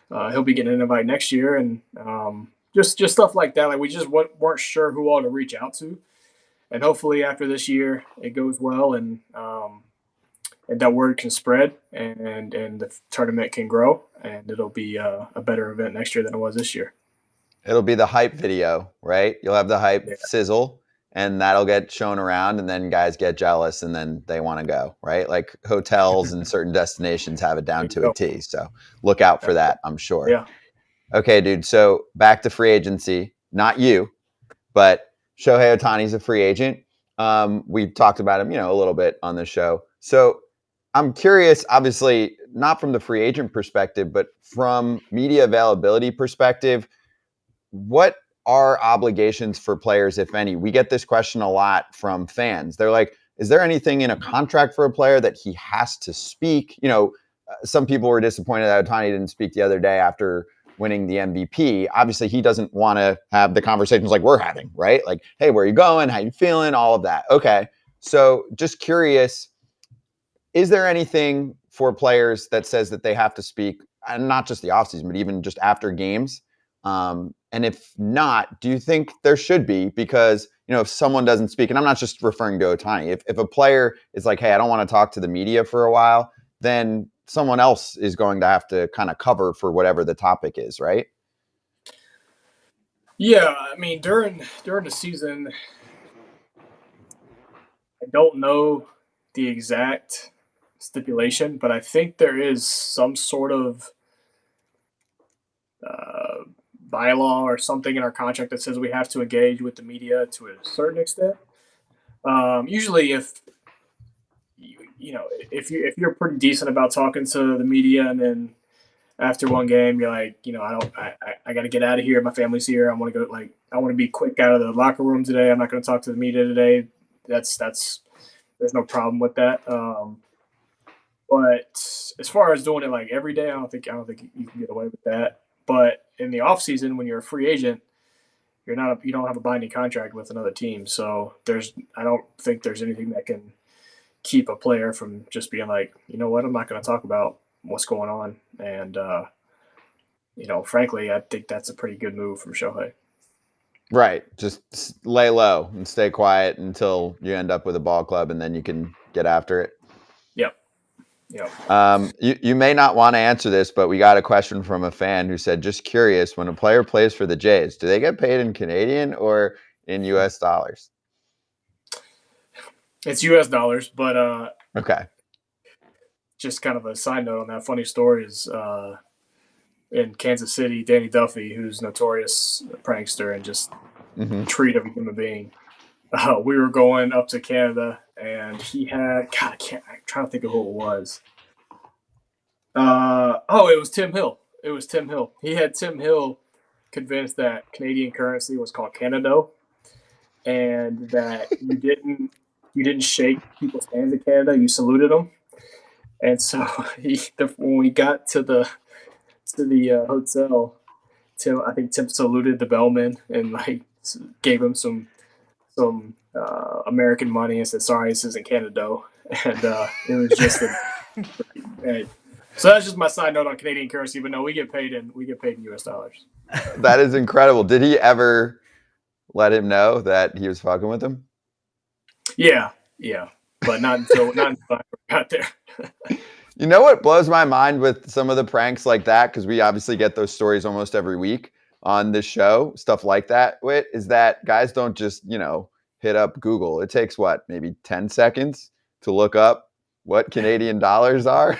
he'll be getting an invite next year, and just stuff like that. Like we just weren't sure who all to reach out to, and hopefully after this year it goes well, and that word can spread, and the tournament can grow, and it'll be a better event next year than it was this year. It'll be the hype video, right? You'll have the hype sizzle, and that'll get shown around, and then guys get jealous, and then they want to go, right? Like hotels and certain destinations have it down to a T. So look out for that, I'm sure. Yeah. Okay, dude. So back to free agency. Not you, but Shohei Ohtani's a free agent. We talked about him, a little bit on the show. So I'm curious, obviously, not from the free agent perspective, but from media availability perspective, what are obligations for players, if any? We get this question a lot from fans. They're like, is there anything in a contract for a player that he has to speak? Some people were disappointed that Ohtani didn't speak the other day after winning the MVP. Obviously, he doesn't want to have the conversations like we're having, right? Like, hey, where are you going? How you feeling? All of that. Okay. So just curious, is there anything for players that says that they have to speak, and not just the offseason, but even just after games? And if not, do you think there should be? Because, if someone doesn't speak, and I'm not just referring to Ohtani, if a player is like, hey, I don't want to talk to the media for a while, then someone else is going to have to kind of cover for whatever the topic is, right? Yeah, I mean, during the season, I don't know the exact stipulation, but I think there is some sort of bylaw or something in our contract that says we have to engage with the media to a certain extent. Usually, if you're pretty decent about talking to the media, and then after one game you're like, I got to get out of here. My family's here. I want to go. Like, I want to be quick out of the locker room today. I'm not going to talk to the media today. That's there's no problem with that. But as far as doing it like every day, I don't think you can get away with that. But in the off season, when you're a free agent, you don't have a binding contract with another team. So I don't think there's anything that can keep a player from just being like, you know what, I'm not going to talk about what's going on. And frankly, I think that's a pretty good move from Shohei. Right. Just lay low and stay quiet until you end up with a ball club, and then you can get after it. Yep. You may not want to answer this, but we got a question from a fan who said, just curious, when a player plays for the Jays, do they get paid in Canadian or in US dollars? It's US dollars, but okay. Just kind of a side note on that, funny story is in Kansas City, Danny Duffy, who's notorious prankster and just treat of a human being. We were going up to Canada, and he had I'm trying to think of who it was. It was Tim Hill. He had Tim Hill convinced that Canadian currency was called Canado, and that you didn't shake people's hands in Canada, you saluted them. And so when we got to the hotel, I think Tim saluted the bellman and like gave him some American money and said, "Sorry, this isn't Canada." And it was just so that's just my side note on Canadian currency. But no, we get paid in US dollars. That is incredible. Did he ever let him know that he was fucking with him? Yeah, but not until I got there. You know what blows my mind with some of the pranks like that, because we obviously get those stories almost every week on this show, stuff like that, Whit, is that guys don't just, hit up Google. It takes maybe 10 seconds to look up what Canadian dollars are?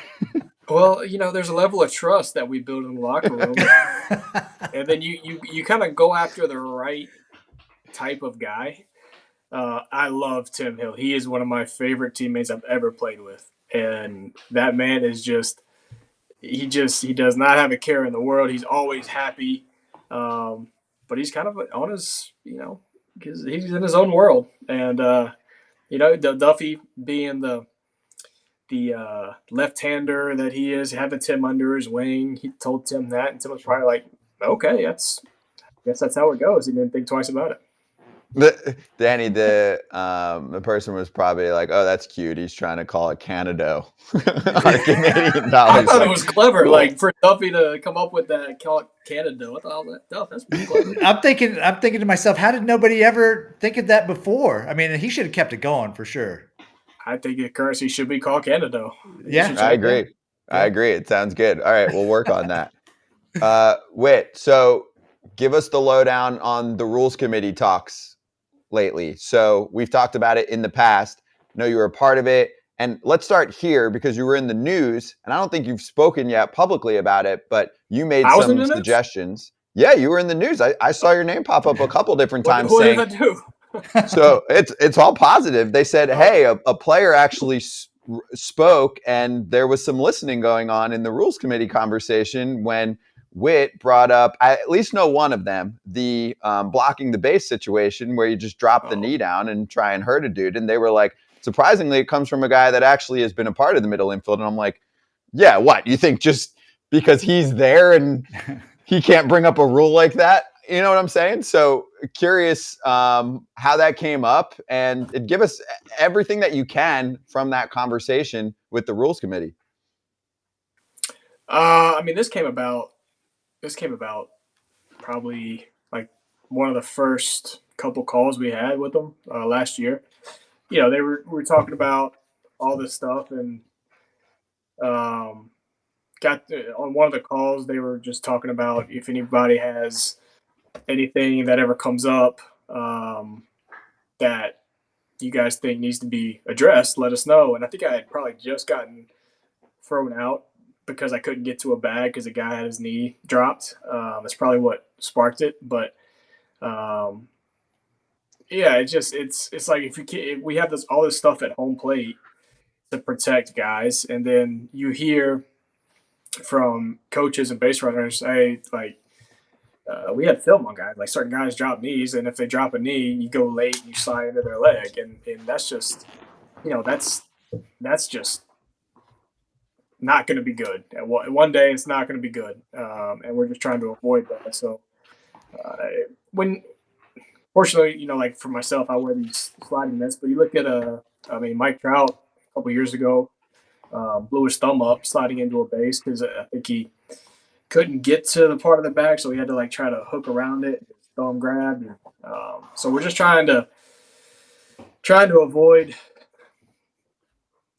Well, there's a level of trust that we build in the locker room. And then you kind of go after the right type of guy. I love Tim Hill. He is one of my favorite teammates I've ever played with. And that man is he does not have a care in the world. He's always happy. But he's kind of on his, because he's in his own world. And, Duffy being the left-hander that he is, having Tim under his wing, he told Tim that. And Tim was probably like, okay, I guess that's how it goes. He didn't think twice about it. Danny, the person was probably like, "Oh, that's cute. He's trying to call it Canado." Canadian dollars. I thought it was clever, cool. Like for Duffy to come up with that, call it Canado. I thought that's pretty clever. I'm thinking to myself, how did nobody ever think of that before? I mean, he should have kept it going for sure. I think the currency should be called Canado. Yeah, I agree. I agree. It sounds good. All right, we'll work on that. Whit, so give us the lowdown on the rules committee talks lately. So we've talked about it in the past. I know you were a part of it. And let's start here because you were in the news, and I don't think you've spoken yet publicly about it, but you made some suggestions. Yeah, you were in the news. I saw your name pop up a couple different times. What did I do? So it's all positive. They said, hey, a player actually spoke, and there was some listening going on in the rules committee conversation when Whit brought up, I at least know one of them, the blocking the base situation where you just drop the knee down and try and hurt a dude. And they were like, surprisingly, it comes from a guy that actually has been a part of the middle infield. And I'm like, yeah, what? You think just because he's there and he can't bring up a rule like that? You know what I'm saying? So curious how that came up, and give us everything that you can from that conversation with the rules committee. I mean, this came about probably like one of the first couple calls we had with them last year. We were talking about all this stuff, and got on one of the calls, they were just talking about if anybody has anything that ever comes up that you guys think needs to be addressed, let us know. And I think I had probably just gotten thrown out because I couldn't get to a bag because the guy had his knee dropped. That's probably what sparked it. But it's like if we have all this stuff at home plate to protect guys, and then you hear from coaches and base runners, hey, like we had film on guys, like certain guys drop knees, and if they drop a knee, you go late and you slide into their leg, and that's just, that's just not going to be good. One day it's not going to be good, and we're just trying to avoid that. So fortunately, like for myself, I wear these sliding mitts, but you look at Mike Trout a couple years ago blew his thumb up sliding into a base because I think he couldn't get to the part of the bag, so he had to try to hook around it, his thumb grabbed. And, so we're just trying to avoid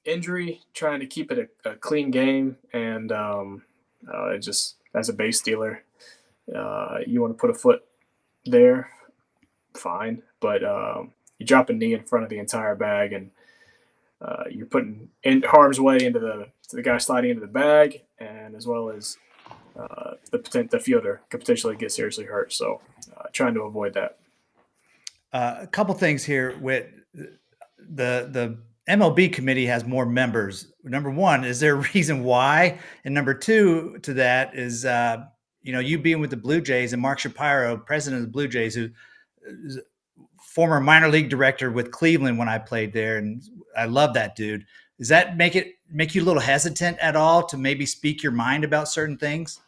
injury, trying to keep it a clean game, and it just as a base stealer, you want to put a foot there, fine, but you drop a knee in front of the entire bag, and you're putting in harm's way into the guy sliding into the bag, and as well as the fielder could potentially get seriously hurt. So trying to avoid that. A couple things here with the MLB committee has more members. Number one, is there a reason why? And number two to that is, you being with the Blue Jays and Mark Shapiro, president of the Blue Jays, who is former minor league director with Cleveland when I played there. And I love that dude. Does that make you a little hesitant at all to maybe speak your mind about certain things?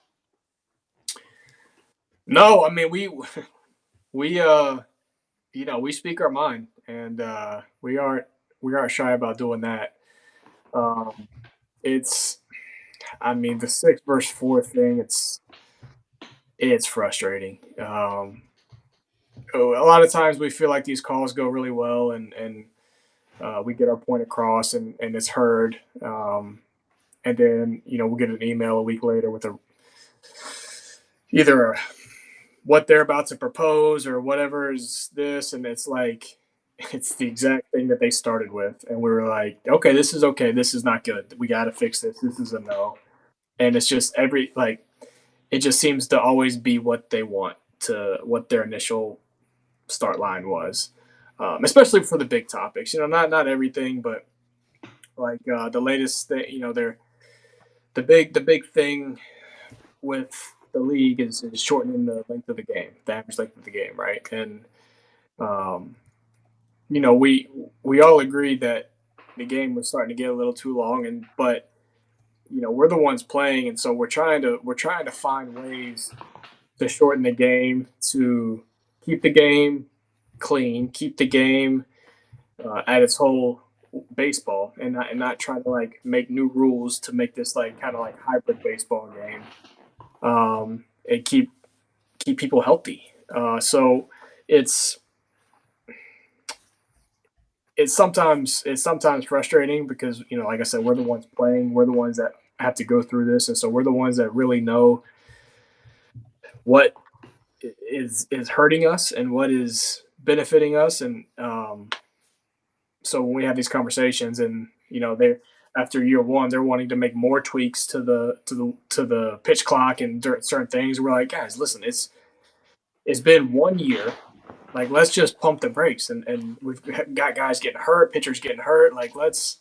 No, I mean, we speak our mind, and we aren't shy about doing that. It's, I mean, the 6 versus 4 thing. It's frustrating. A lot of times we feel like these calls go really well, and we get our point across, and it's heard. And then we'll get an email a week later with either what they're about to propose or whatever is this, and it's like it's the exact thing that they started with, and we were like, okay, this is not good, we got to fix this is a no. And it's just it just seems to always be what they want, to what their initial start line was, especially for the big topics, not everything, but like the latest thing, the big thing with the league is shortening the length of the game, the average length of the game, right? And we all agreed that the game was starting to get a little too long, but we're the ones playing, and so we're trying to find ways to shorten the game, to keep the game clean, keep the game at its whole baseball, and not try to make new rules to make this kind of hybrid baseball game. And keep people healthy. So it's sometimes frustrating because like I said, we're the ones playing, we're the ones that have to go through this, and so we're the ones that really know what is hurting us and what is benefiting us, and so when we have these conversations, and they're after year one, they're wanting to make more tweaks to the pitch clock and certain things. We're like, guys, listen, it's been 1 year. Let's just pump the brakes, and we've got guys getting hurt, pitchers getting hurt. Let's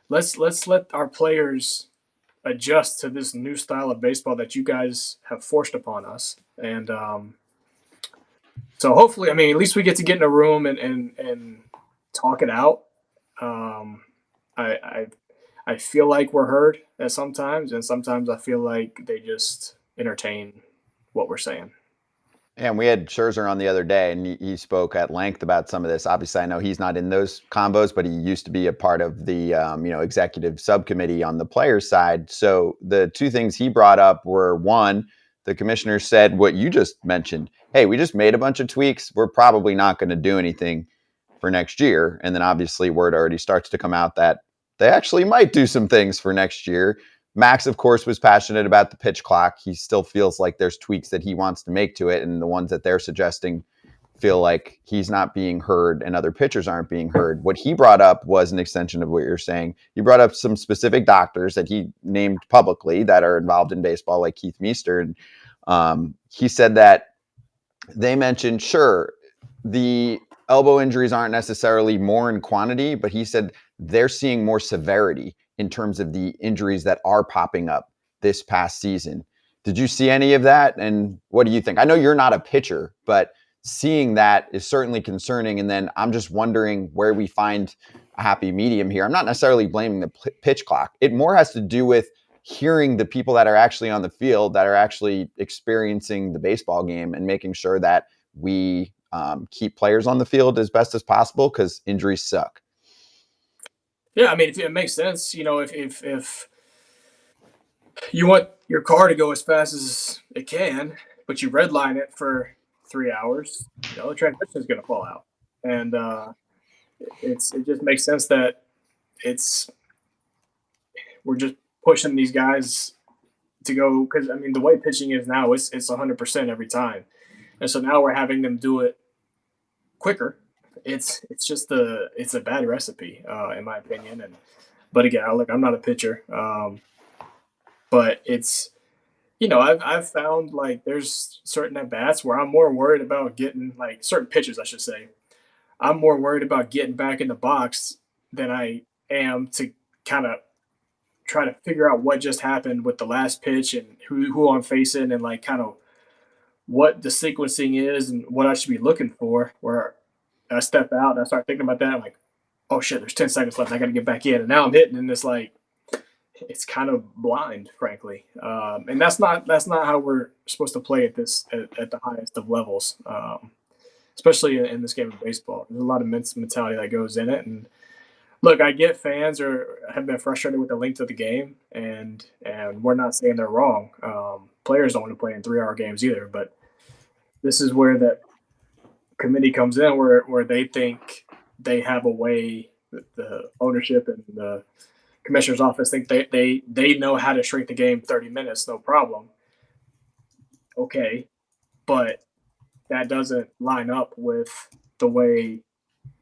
let our players adjust to this new style of baseball that you guys have forced upon us. And so hopefully, I mean, at least we get to get in a room and talk it out. I feel like we're heard at sometimes, and sometimes I feel like they just entertain what we're saying. And we had Scherzer on the other day, and he spoke at length about some of this. Obviously, I know he's not in those combos, but he used to be a part of the executive subcommittee on the players' side. So the two things he brought up were, one, the commissioner said what you just mentioned. Hey, we just made a bunch of tweaks. We're probably not going to do anything for next year. And then obviously word already starts to come out that they actually might do some things for next year. Max, of course, was passionate about the pitch clock. He still feels like there's tweaks that he wants to make to it, and the ones that they're suggesting feel like he's not being heard and other pitchers aren't being heard. What he brought up was an extension of what you're saying. He brought up some specific doctors that he named publicly that are involved in baseball, like Keith Meester. And he said that they mentioned, sure, the elbow injuries aren't necessarily more in quantity, but he said they're seeing more severity in terms of the injuries that are popping up this past season. Did you see any of that? And what do you think? I know you're not a pitcher, but seeing that is certainly concerning. And then I'm just wondering where we find a happy medium here. I'm not necessarily blaming the pitch clock. It more has to do with hearing the people that are actually on the field, that are actually experiencing the baseball game, and making sure that we keep players on the field as best as possible, because injuries suck. Yeah, I mean, if it makes sense, if you want your car to go as fast as it can, but you redline it for 3 hours, the transmission is going to fall out. And it just makes sense that it's we're just pushing these guys to go, because I mean the way pitching is now, it's 100% every time, and so now we're having them do it quicker. It's a bad recipe in my opinion. And but again, look, I'm not a pitcher, but it's, I've found like there's certain at bats where I'm more worried about getting, like, certain pitches, I should say. I'm more worried about getting back in the box than I am to kind of try to figure out what just happened with the last pitch and who I'm facing, and like kind of what the sequencing is and what I should be looking for. Where I step out and I start thinking about that, I'm like, oh shit, there's 10 seconds left. I got to get back in. And now I'm hitting, and it's like, it's kind of blind, frankly. And that's not how we're supposed to play at the highest of levels, especially in this game of baseball. There's a lot of mentality that goes in it. And look, I get fans have been frustrated with the length of the game, and we're not saying they're wrong. Players don't want to play in 3-hour games either, but this is where that committee comes in, where they think they have a way, the ownership and the commissioner's office think they know how to shrink the game 30 minutes, no problem. Okay, but that doesn't line up with the way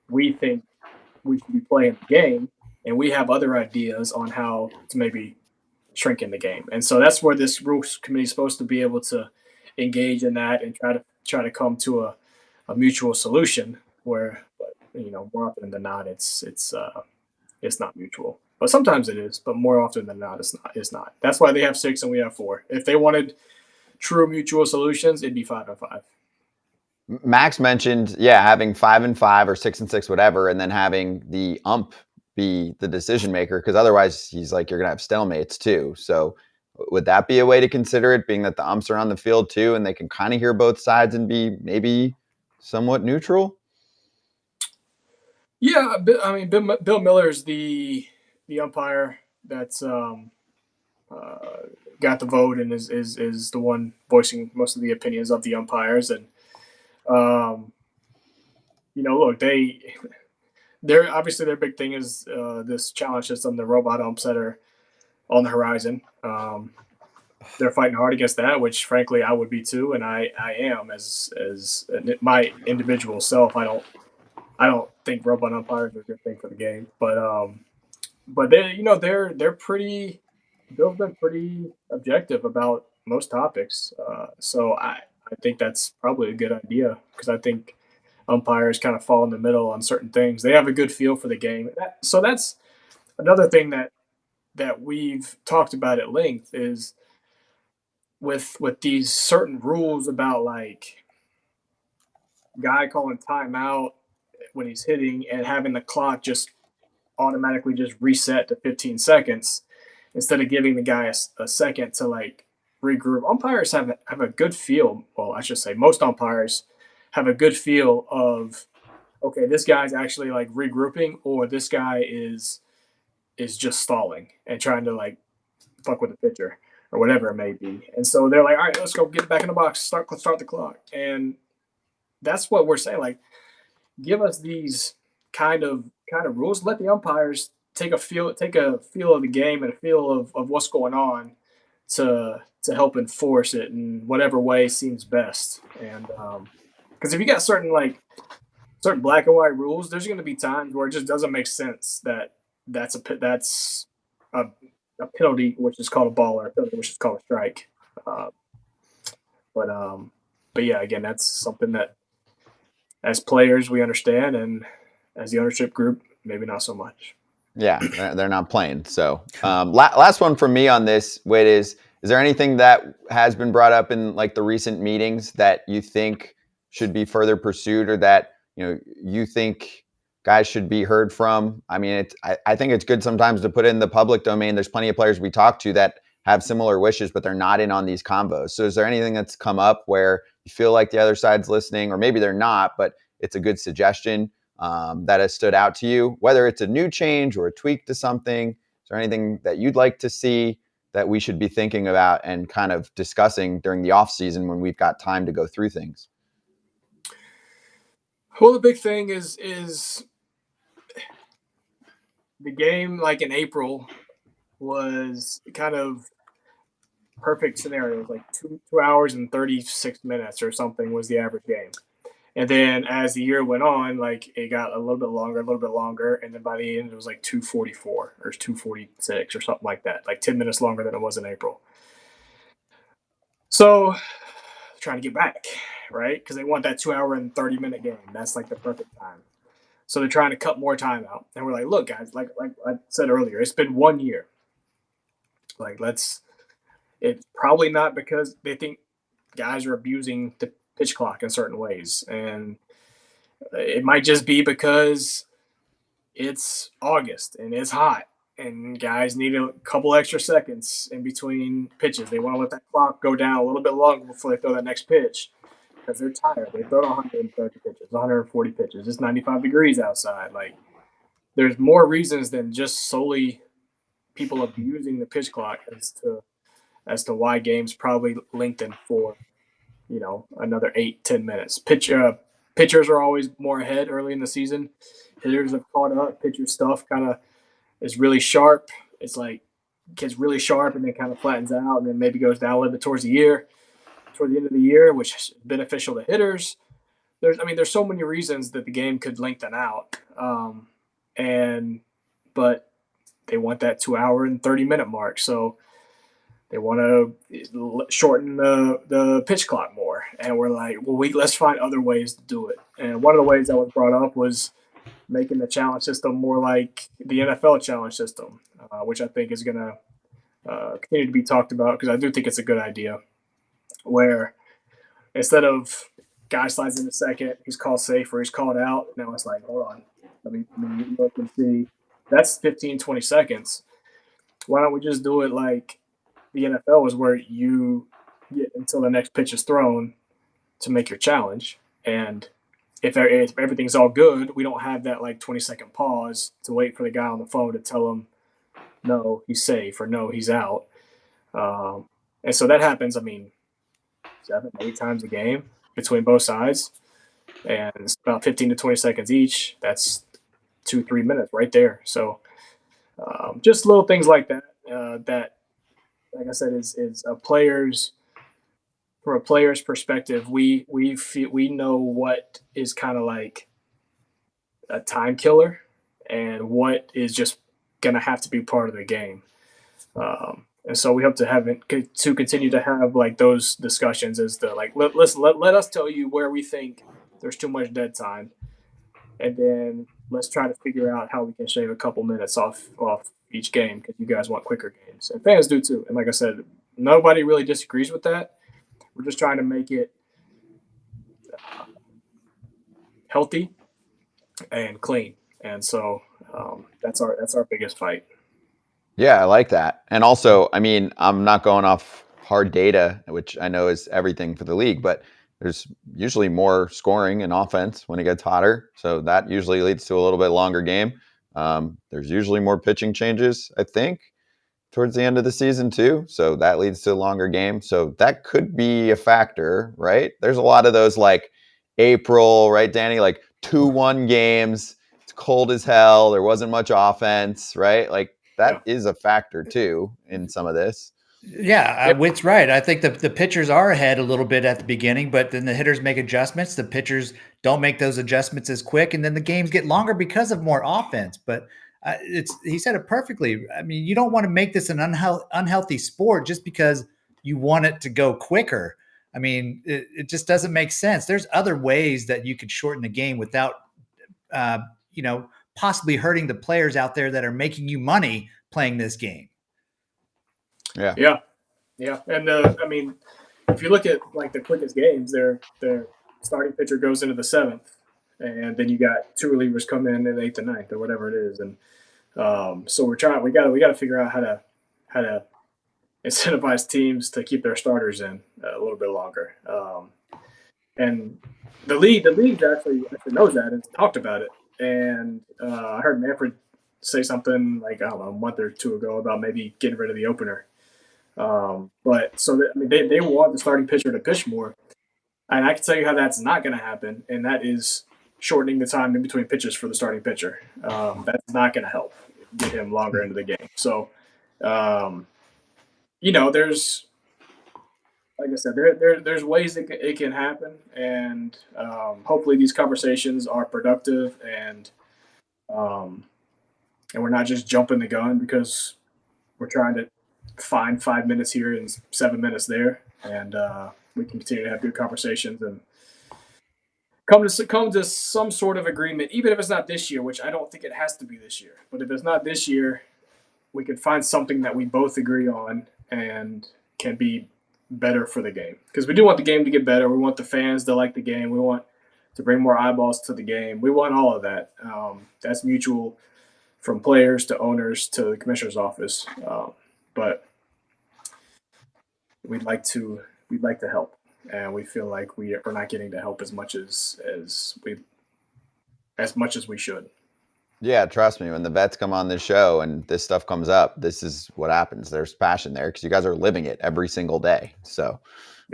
we think we should be playing the game, and we have other ideas on how to maybe shrink in the game. And so that's where this rules committee is supposed to be able to engage in that and try to come to a mutual solution. Where, more often than not, it's not mutual. But sometimes it is, but more often than not, it's not. That's why they have 6 and we have 4. If they wanted true mutual solutions, it'd be 5 and 5. Max mentioned, having 5 and 5 or 6 and 6, whatever, and then having the ump be the decision maker, because otherwise he's like, you're gonna have stalemates too. So would that be a way to consider it, being that the umps are on the field too, and they can kind of hear both sides and be maybe somewhat neutral? Yeah, I mean, Bill Miller's the umpire that's got the vote and is the one voicing most of the opinions of the umpires. And look, they're obviously their big thing is this challenge system, the robot umps that are on the horizon. They're fighting hard against that, which frankly I would be too, and I am as my individual self. I don't think robot umpires are a good thing for the game, but they're pretty. Bill's been pretty objective about most topics, so I think that's probably a good idea, because I think umpires kind of fall in the middle on certain things. They have a good feel for the game, so that's another thing that we've talked about at length is with these certain rules about, like, guy calling timeout when he's hitting and having the clock just automatically just reset to 15 seconds instead of giving the guy a second to, like, regroup. Umpires have a good feel. Well, I should say most umpires have a good feel of, okay, this guy's actually, like, regrouping, or this guy is just stalling and trying to, like, fuck with the pitcher or whatever it may be. And so they're like, all right, let's go get back in the box, start the clock. And that's what we're saying. Like, give us these kind of rules. Let the umpires take a feel of the game and a feel of what's going on to help enforce it in whatever way seems best. And because if you got certain black and white rules, there's going to be times where it just doesn't make sense that's a penalty, which is called a ball, or a penalty, which is called a strike. But yeah, again, that's something that as players we understand, and as the ownership group, maybe not so much. Yeah, they're not playing. So last one from me on this, Whit, is there anything that has been brought up in, like, the recent meetings that you think should be further pursued, or that you think guys should be heard from? I mean, I think it's good sometimes to put it in the public domain. There's plenty of players we talk to that have similar wishes, but they're not in on these combos. So is there anything that's come up where you feel like the other side's listening, or maybe they're not, but it's a good suggestion that has stood out to you, whether it's a new change or a tweak to something? Is there anything that you'd like to see that we should be thinking about and kind of discussing during the off season when we've got time to go through things? Well, the big thing is the game, like in April, was kind of perfect scenario. It was like 2 hours and 36 minutes or something was the average game. And then as the year went on, like it got a little bit longer, and then by the end it was like 2:44 or 2:46 or something like that, like 10 minutes longer than it was in April. So trying to get back, right? Because they want that 2 hour and 30-minute game. That's like the perfect time. So they're trying to cut more time out. And we're like, look, guys, like I said earlier, it's been 1 year. Like, it's probably not because they think guys are abusing the pitch clock in certain ways. And it might just be because it's August and it's hot and guys need a couple extra seconds in between pitches. They want to let that clock go down a little bit longer before they throw that next pitch because they're tired. They throw 130 pitches, 140 pitches. It's 95 degrees outside. Like, there's more reasons than just solely people abusing the pitch clock as to why games probably lengthen for, another 8-10 minutes. Pitchers are always more ahead early in the season. Hitters have caught up. Pitcher stuff kind of is really sharp. It's like gets really sharp and then kind of flattens out and then maybe goes down a little bit toward the end of the year, which is beneficial to hitters. There's so many reasons that the game could lengthen out. But they want that 2 hour and 30-minute mark. So they want to shorten the pitch clock more. And we're like, well, let's find other ways to do it. And one of the ways that was brought up was making the challenge system more like the NFL challenge system, which I think is going to continue to be talked about because I do think it's a good idea, where instead of guy slides in a second, he's called safe or he's called out, now it's like, hold on, let me look and see. That's 15, 20 seconds. Why don't we just do it like the NFL is, where you get until the next pitch is thrown to make your challenge, and if everything's all good, we don't have that like 20-second pause to wait for the guy on the phone to tell him, no, he's safe or no, he's out. And so that happens, 7-8 times a game between both sides. And it's about 15 to 20 seconds each. That's 2-3 minutes right there. So just little things like that, that, like I said, is a player's, from a player's perspective, we know what is kind of like a time killer and what is just going to have to be part of the game. And so we hope to continue to have like those discussions as to like, let us tell you where we think there's too much dead time. And then let's try to figure out how we can shave a couple minutes off each game, because you guys want quicker games and fans do too. And like I said, nobody really disagrees with that. We're just trying to make it healthy and clean. And so that's our biggest fight. Yeah, I like that. And also, I'm not going off hard data, which I know is everything for the league, but there's usually more scoring and offense when it gets hotter. So that usually leads to a little bit longer game. There's usually more pitching changes, I think, towards the end of the season too. So that leads to a longer game. So that could be a factor, right? There's a lot of those like April, right, Danny? Like 2-1 games. It's cold as hell. There wasn't much offense, right? Like that is a factor too in some of this. Yeah, Whit's right. I think the pitchers are ahead a little bit at the beginning, but then the hitters make adjustments. The pitchers don't make those adjustments as quick, and then the games get longer because of more offense. But he said it perfectly. You don't want to make this an unhealthy sport just because you want it to go quicker. It just doesn't make sense. There's other ways that you could shorten the game without, possibly hurting the players out there that are making you money playing this game. Yeah. And if you look at like the quickest games, their starting pitcher goes into the 7th, and then you got 2 relievers come in 8th and 9th or whatever it is. And so we got to figure out how to incentivize teams to keep their starters in a little bit longer. And the league actually knows that and talked about it. And I heard Manfred say something like, I don't know, a month or 2 ago about maybe getting rid of the opener. But so they want the starting pitcher to pitch more, and I can tell you how that's not going to happen, and that is shortening the time in between pitches for the starting pitcher. That's not going to help get him longer into the game. So There's, like I said, there's ways it can happen, and hopefully these conversations are productive, and we're not just jumping the gun because we're trying to find 5 minutes here and 7 minutes there, and we can continue to have good conversations and come to some sort of agreement, even if it's not this year, which I don't think it has to be this year. But if it's not this year, we can find something that we both agree on and can be better for the game. Because we do want the game to get better. We want the fans to like the game. We want to bring more eyeballs to the game. We want all of that. That's mutual, from players to owners to the commissioner's office. But we'd like to help, and we feel like we're not getting the help as much as we should. Yeah, trust me, when the vets come on this show and this stuff comes up, this is what happens. There's passion there because you guys are living it every single day. So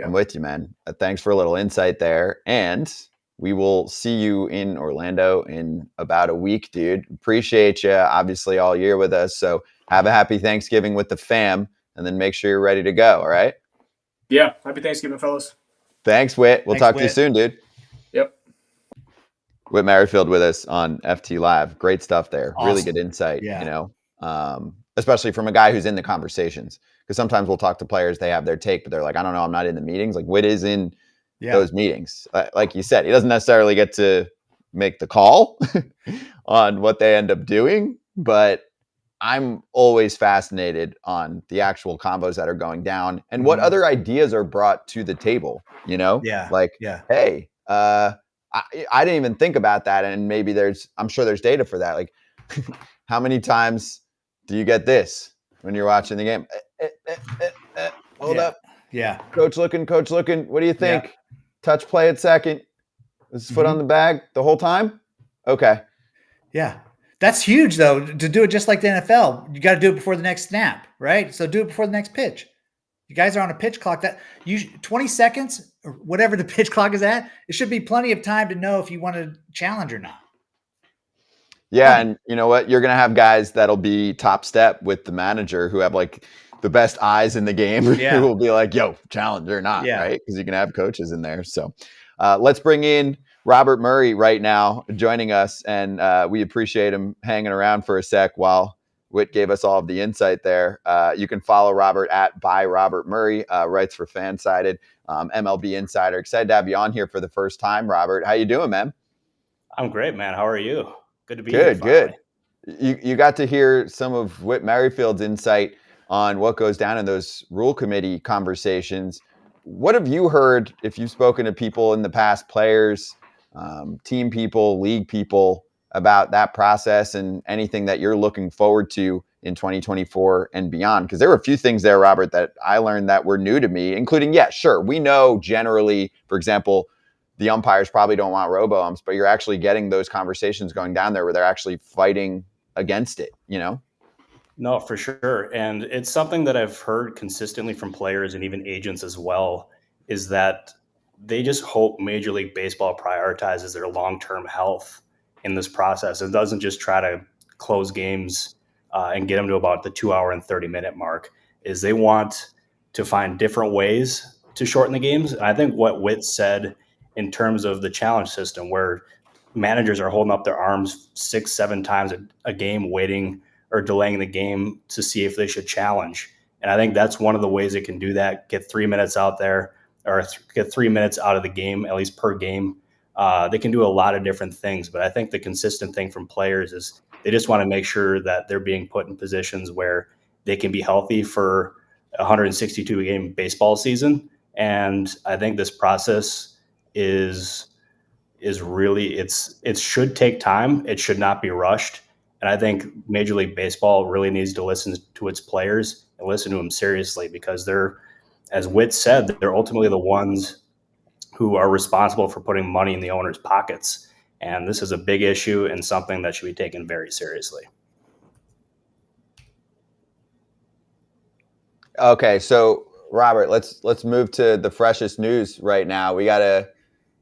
I'm with you, man. Thanks for a little insight there. And we will see you in Orlando in about a week, dude. Appreciate you, obviously, all year with us. So have a happy Thanksgiving with the fam, and then make sure you're ready to go, all right? Yeah, happy Thanksgiving, fellas. Thanks, Whit. We'll talk to you soon, dude. Yep. Whit Merrifield with us on FTLIVE. Great stuff there. Awesome. Really good insight, especially from a guy who's in the conversations. Because sometimes we'll talk to players, they have their take, but they're like, I don't know, I'm not in the meetings. Like Whit is in those meetings. Like you said, he doesn't necessarily get to make the call on what they end up doing, but I'm always fascinated on the actual combos that are going down and what other ideas are brought to the table, hey, I didn't even think about that. And maybe I'm sure there's data for that. Like how many times do you get this when you're watching the game? Hold up. Yeah. Coach looking. What do you think? Touch play at second. His foot on the bag the whole time? Okay. Yeah. That's huge, though, to do it just like the NFL. You got to do it before the next snap, right? So do it before the next pitch. You guys are on a pitch clock that 20 seconds or whatever the pitch clock is at. It should be plenty of time to know if you want to challenge or not. Yeah. And you know what? You're going to have guys that'll be top step with the manager who have like the best eyes in the game who will be like, yo, challenge or not, right? Because you can have coaches in there. So let's bring in Robert Murray right now joining us. And we appreciate him hanging around for a sec while Whit gave us all of the insight there. You can follow Robert at by Robert Murray, writes for Fansided, MLB Insider. Excited to have you on here for the first time, Robert. How you doing, man? I'm great, man. How are you? Good to be here. Good. You got to hear some of Whit Merrifield's insight on what goes down in those rule committee conversations. What have you heard, if you've spoken to people in the past, players, team people, league people, about that process and anything that you're looking forward to in 2024 and beyond? Because there were a few things there, Robert, that I learned that were new to me, including, we know generally, for example, the umpires probably don't want robo-umps, but you're actually getting those conversations going down there where they're actually fighting against it, No, for sure. And it's something that I've heard consistently from players and even agents as well, is that they just hope Major League Baseball prioritizes their long-term health in this process. It doesn't just try to close games and get them to about the 2 hour and 30-minute mark. Is they want to find different ways to shorten the games. And I think what Whit said in terms of the challenge system, where managers are holding up their arms 6-7 times a game, waiting or delaying the game to see if they should challenge. And I think that's one of the ways it can do that, get 3 minutes out there, or get 3 minutes out of the game, at least per game. They can do a lot of different things, but I think the consistent thing from players is they just want to make sure that they're being put in positions where they can be healthy for a 162-game baseball season. And I think this process is really, it should take time. It should not be rushed. And I think Major League Baseball really needs to listen to its players and listen to them seriously, because they're, as Whit said, they're ultimately the ones who are responsible for putting money in the owners' pockets. And this is a big issue and something that should be taken very seriously. Okay, so Robert, let's move to the freshest news right now. We got a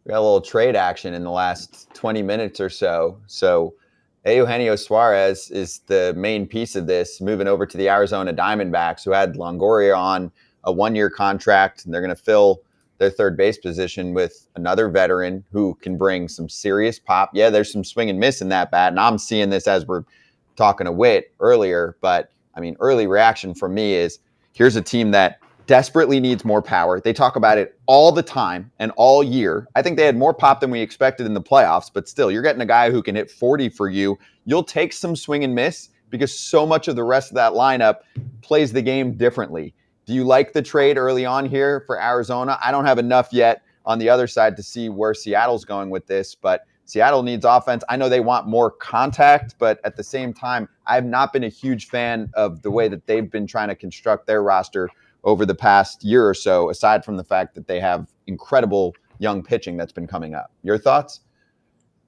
little trade action in the last 20 minutes or so. So Eugenio Suarez is the main piece of this, moving over to the Arizona Diamondbacks, who had Longoria on a 1-year contract, and they're going to fill their third base position with another veteran who can bring some serious pop. Yeah, there's some swing and miss in that bat, and I'm seeing this as we're talking to Whit earlier, but I mean, early reaction from me is here's a team that desperately needs more power. They talk about it all the time and all year. I think they had more pop than we expected in the playoffs, but still, you're getting a guy who can hit 40 for you. You'll take some swing and miss because so much of the rest of that lineup plays the game differently. Do you like the trade early on here for Arizona? I don't have enough yet on the other side to see where Seattle's going with this, but Seattle needs offense. I know they want more contact, but at the same time, I have not been a huge fan of the way that they've been trying to construct their roster over the past year or so, aside from the fact that they have incredible young pitching that's been coming up. Your thoughts?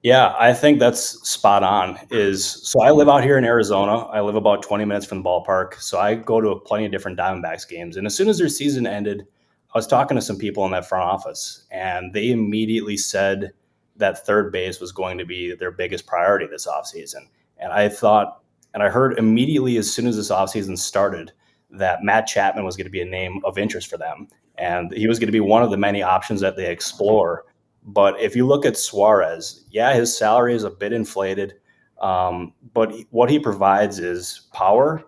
Yeah, I think that's spot on. So I live out here in Arizona. I live about 20 minutes from the ballpark. So I go to plenty of different Diamondbacks games. And as soon as their season ended, I was talking to some people in that front office, and they immediately said that third base was going to be their biggest priority this offseason. And I thought, and I heard immediately as soon as this offseason started that Matt Chapman was going to be a name of interest for them. And he was going to be one of the many options that they explore. But if you look at Suarez, yeah, his salary is a bit inflated. But what he provides is power.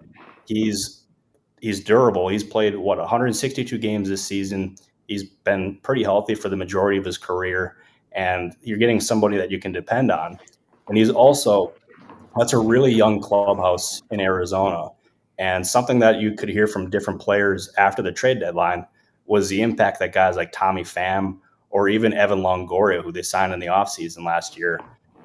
He's durable. He's played, 162 games this season. He's been pretty healthy for the majority of his career. And you're getting somebody that you can depend on. And he's also, that's a really young clubhouse in Arizona. And something that you could hear from different players after the trade deadline was the impact that guys like Tommy Pham or even Evan Longoria, who they signed in the offseason last year,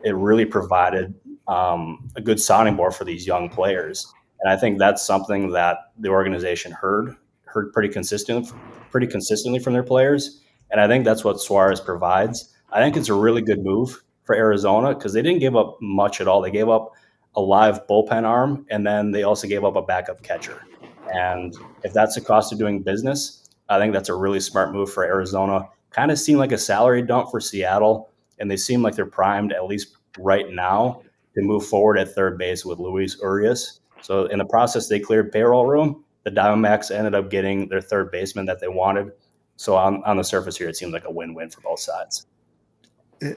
it really provided a good sounding board for these young players. And I think that's something that the organization heard pretty consistently from their players. And I think that's what Suarez provides. I think it's a really good move for Arizona because they didn't give up much at all. They gave up a live bullpen arm, and then they also gave up a backup catcher. And if that's the cost of doing business, I think that's a really smart move for Arizona. Kind of seemed like a salary dump for Seattle, and they seem like they're primed, at least right now, to move forward at third base with Luis Urias. So in the process, they cleared payroll room. The Diamondbacks ended up getting their third baseman that they wanted. So on the surface here, it seems like a win-win for both sides.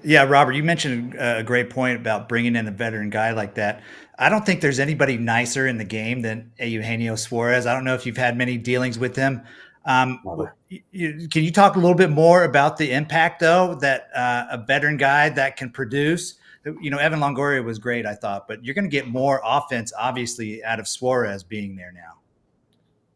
Yeah, Robert, you mentioned a great point about bringing in a veteran guy like that. I don't think there's anybody nicer in the game than Eugenio Suarez. I don't know if you've had many dealings with him. Can you talk a little bit more about the impact, though, that a veteran guy that can produce? Evan Longoria was great, I thought, but you're going to get more offense, obviously, out of Suarez being there now.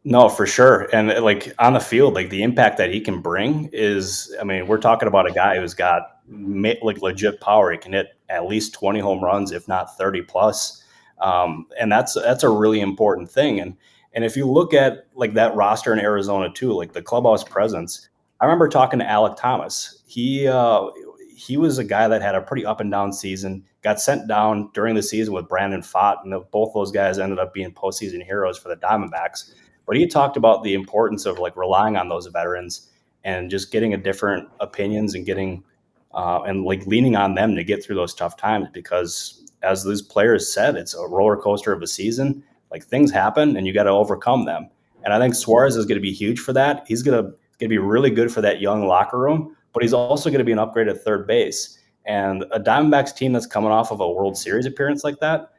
No, for sure. And like on the field, like the impact that he can bring is, I mean, we're talking about a guy who's got like legit power. He can hit at least 20 home runs, if not 30 plus. And that's a really important thing. And if you look at like that roster in Arizona too, like the clubhouse presence, I remember talking to Alec Thomas. He was a guy that had a pretty up and down season, got sent down during the season with Brandon Pfaadt, and both those guys ended up being postseason heroes for the Diamondbacks. But he talked about the importance of like relying on those veterans and just getting a different opinions and getting and like leaning on them to get through those tough times, because as these players said, it's a roller coaster of a season. Like things happen and you got to overcome them. And I think Suarez is going to be huge for that. He's going to be really good for that young locker room, but he's also going to be an upgrade at third base. And a Diamondbacks team that's coming off of a World Series appearance like that,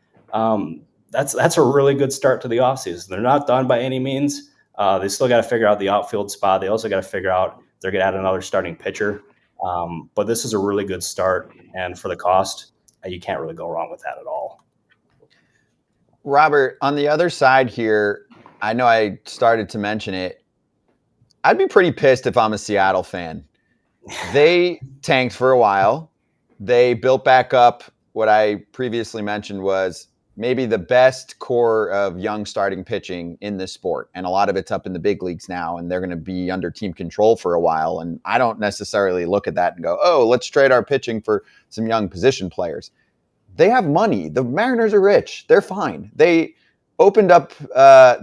that's a really good start to the offseason. They're not done by any means. They still got to figure out the outfield spot. They also got to figure out if they're going to add another starting pitcher. But this is a really good start. And for the cost, you can't really go wrong with that at all. Robert, on the other side here, I know I started to mention it. I'd be pretty pissed if I'm a Seattle fan. They tanked for a while. They built back up. What I previously mentioned was maybe the best core of young starting pitching in this sport. And a lot of it's up in the big leagues now, and they're going to be under team control for a while. And I don't necessarily look at that and go, oh, let's trade our pitching for some young position players. They have money. The Mariners are rich. They're fine. They opened up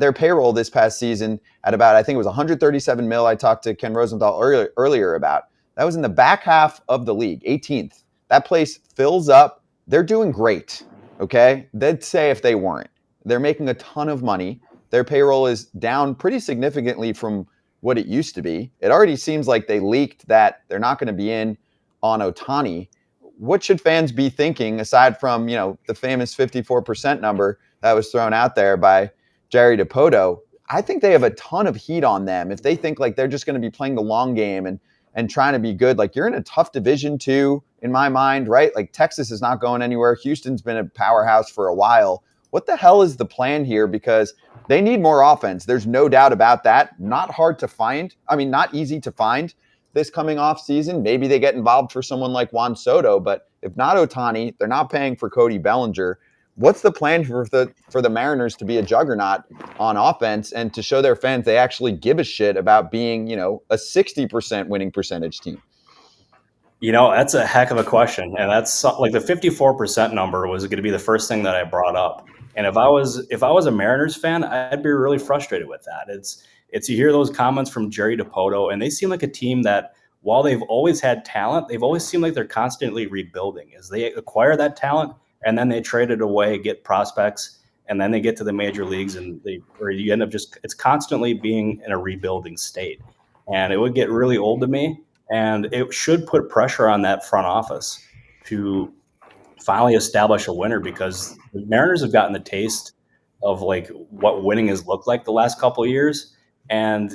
their payroll this past season at about, I think it was 137 mil. I talked to Ken Rosenthal earlier about. That was in the back half of the league, 18th. That place fills up. They're doing great. okay? They'd say if they weren't. They're making a ton of money. Their payroll is down pretty significantly from what it used to be. It already seems like they leaked that they're not going to be in on Ohtani. What should fans be thinking aside from, the famous 54% number that was thrown out there by Jerry Dipoto? I think they have a ton of heat on them if they think like they're just going to be playing the long game and trying to be good. Like, you're in a tough division too, in my mind, right? Like, Texas is not going anywhere. Houston's been a powerhouse for a while. What the hell is the plan here? Because they need more offense. There's no doubt about that. Not hard to find. I mean, not easy to find this coming off season. Maybe they get involved for someone like Juan Soto, but if not Ohtani, they're not paying for Cody Bellinger. What's the plan for the Mariners to be a juggernaut on offense and to show their fans they actually give a shit about being, a 60% winning percentage team? That's a heck of a question. And that's like the 54% number was going to be the first thing that I brought up. And if I was a Mariners fan, I'd be really frustrated with that. It's you hear those comments from Jerry Dipoto, and they seem like a team that, while they've always had talent, they've always seemed like they're constantly rebuilding. As they acquire that talent, and then they trade it away, get prospects, and then they get to the major leagues, and you end up it's constantly being in a rebuilding state. And it would get really old to me, and it should put pressure on that front office to finally establish a winner, because the Mariners have gotten the taste of like what winning has looked like the last couple of years. And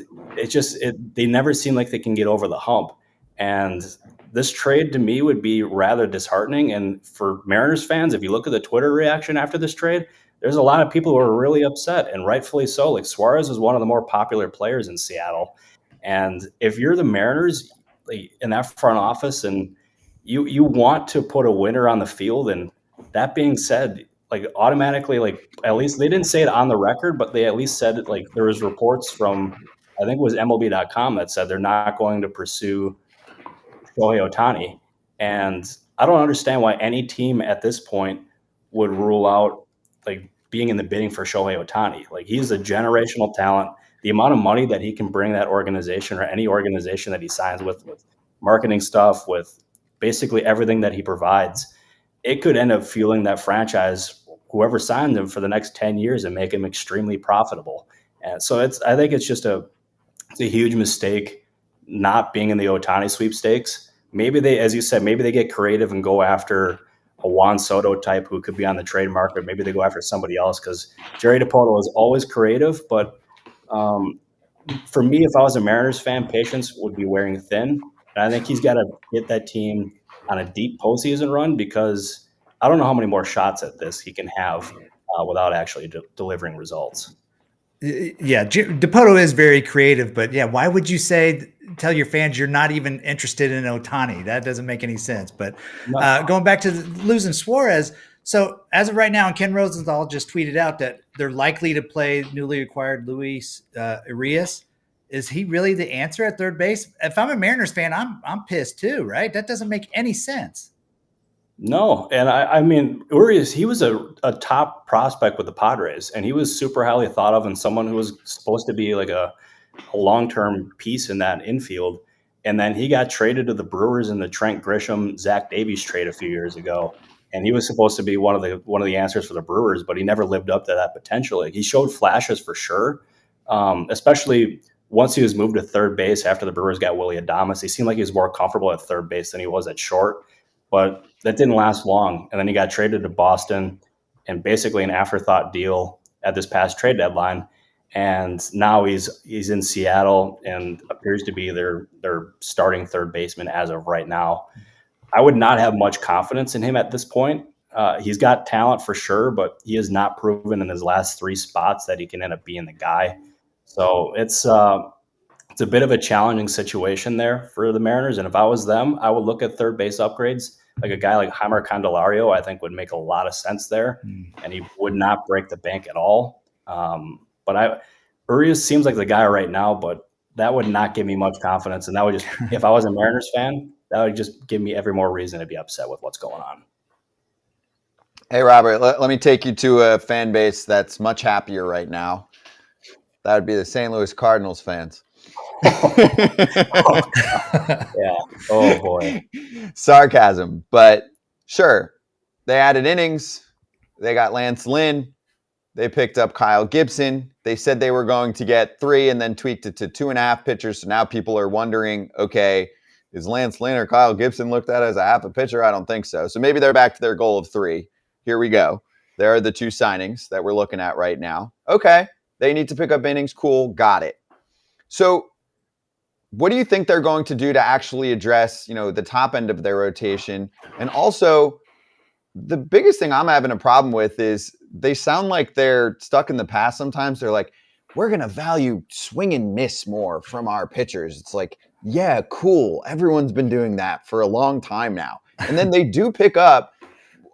they never seem like they can get over the hump. And this trade to me would be rather disheartening. And for Mariners fans, if you look at the Twitter reaction after this trade, there's a lot of people who are really upset, and rightfully so. Like, Suarez is one of the more popular players in Seattle. And if you're the Mariners, like, in that front office, and you want to put a winner on the field, and that being said, like, automatically, like, at least they didn't say it on the record, but they at least said it, like, there was reports from, I think it was MLB.com, that said they're not going to pursue Shohei Ohtani. And I don't understand why any team at this point would rule out, like, being in the bidding for Shohei Ohtani. Like, he's a generational talent. The amount of money that he can bring that organization, or any organization that he signs with marketing stuff, with basically everything that he provides, it could end up fueling that franchise, whoever signed him, for the next 10 years and make him extremely profitable. And so I think it's just a huge mistake not being in the Ohtani sweepstakes. Maybe they, as you said, maybe they get creative and go after a Juan Soto type who could be on the trade market. Maybe they go after somebody else, because Jerry Dipoto is always creative. But for me, if I was a Mariners fan, patience would be wearing thin. And I think he's got to get that team on a deep postseason run, because I don't know how many more shots at this he can have without actually delivering results. Yeah, Dipoto is very creative, but yeah, why would you tell your fans you're not even interested in Ohtani? That doesn't make any sense. But going back to losing Suarez, so as of right now, and Ken Rosenthal just tweeted out that they're likely to play newly acquired Luis Urias. Is he really the answer at third base? If I'm a Mariners fan, I'm pissed too, right? That doesn't make any sense. No, and I mean, Urias, he was a top prospect with the Padres, and he was super highly thought of, and someone who was supposed to be like a long-term piece in that infield. And then he got traded to the Brewers in the Trent Grisham, Zach Davies trade a few years ago, and he was supposed to be one of the answers for the Brewers, but he never lived up to that potential. Like, he showed flashes for sure, especially once he was moved to third base after the Brewers got Willy Adames. He seemed like he was more comfortable at third base than he was at short. But that didn't last long. And then he got traded to Boston, and basically an afterthought deal at this past trade deadline. And now he's in Seattle and appears to be their starting third baseman as of right now. I would not have much confidence in him at this point. He's got talent for sure, but he has not proven in his last 3 spots that he can end up being the guy. So it's a bit of a challenging situation there for the Mariners. And if I was them, I would look at third base upgrades. Like a guy like Heimer Candelario, I think would make a lot of sense there, and he would not break the bank at all. But Urias seems like the guy right now, but that would not give me much confidence. And that would just, if I was a Mariners fan, that would just give me every more reason to be upset with what's going on. Hey, Robert, let me take you to a fan base that's much happier right now. That would be the St. Louis Cardinals fans. Yeah. Oh boy. Sarcasm, but sure, they added innings. they got Lance Lynn. They picked up Kyle Gibson. They said they were going to get 3 and then tweaked it to 2.5 pitchers. So now people are wondering, okay, is Lance Lynn or Kyle Gibson looked at as a half a pitcher? I don't think so. So maybe they're back to their goal of 3. Here we go. There are the 2 signings that we're looking at right now. Okay, they need to pick up innings. Cool, got it. So what do you think they're going to do to actually address, the top end of their rotation? And also, the biggest thing I'm having a problem with is they sound like they're stuck in the past sometimes. They're like, we're going to value swing and miss more from our pitchers. It's like, yeah, cool. Everyone's been doing that for a long time now. And then they do pick up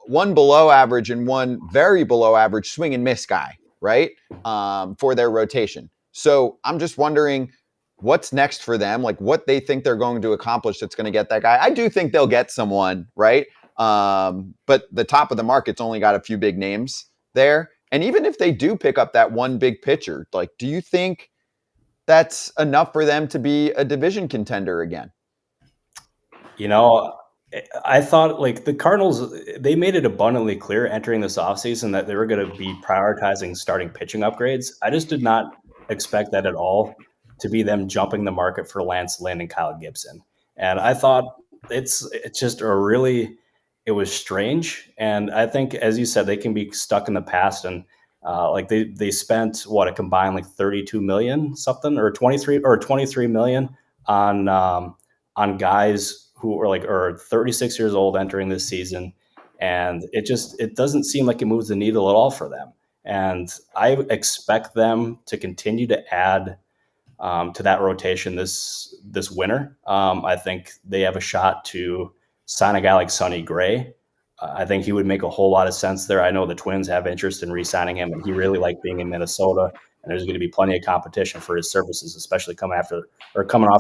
one below average and one very below average swing and miss guy, right? For their rotation. So I'm just wondering what's next for them, like what they think they're going to accomplish that's going to get that guy. I do think they'll get someone, right? But the top of the market's only got a few big names there. And even if they do pick up that one big pitcher, like, do you think that's enough for them to be a division contender again? I thought like the Cardinals, they made it abundantly clear entering this offseason that they were going to be prioritizing starting pitching upgrades. I just did not expect that at all to be them jumping the market for Lance Lynn and Kyle Gibson. And I thought it's just it was strange. And I think, as you said, they can be stuck in the past. And they spent a combined like 32 million something or 23 million on guys who are 36 years old entering this season. And it doesn't seem like it moves the needle at all for them. And I expect them to continue to add to that rotation this winter. I think they have a shot to sign a guy like Sonny Gray. I think he would make a whole lot of sense there. I know the Twins have interest in re-signing him, and he really liked being in Minnesota. And there's going to be plenty of competition for his services, especially coming off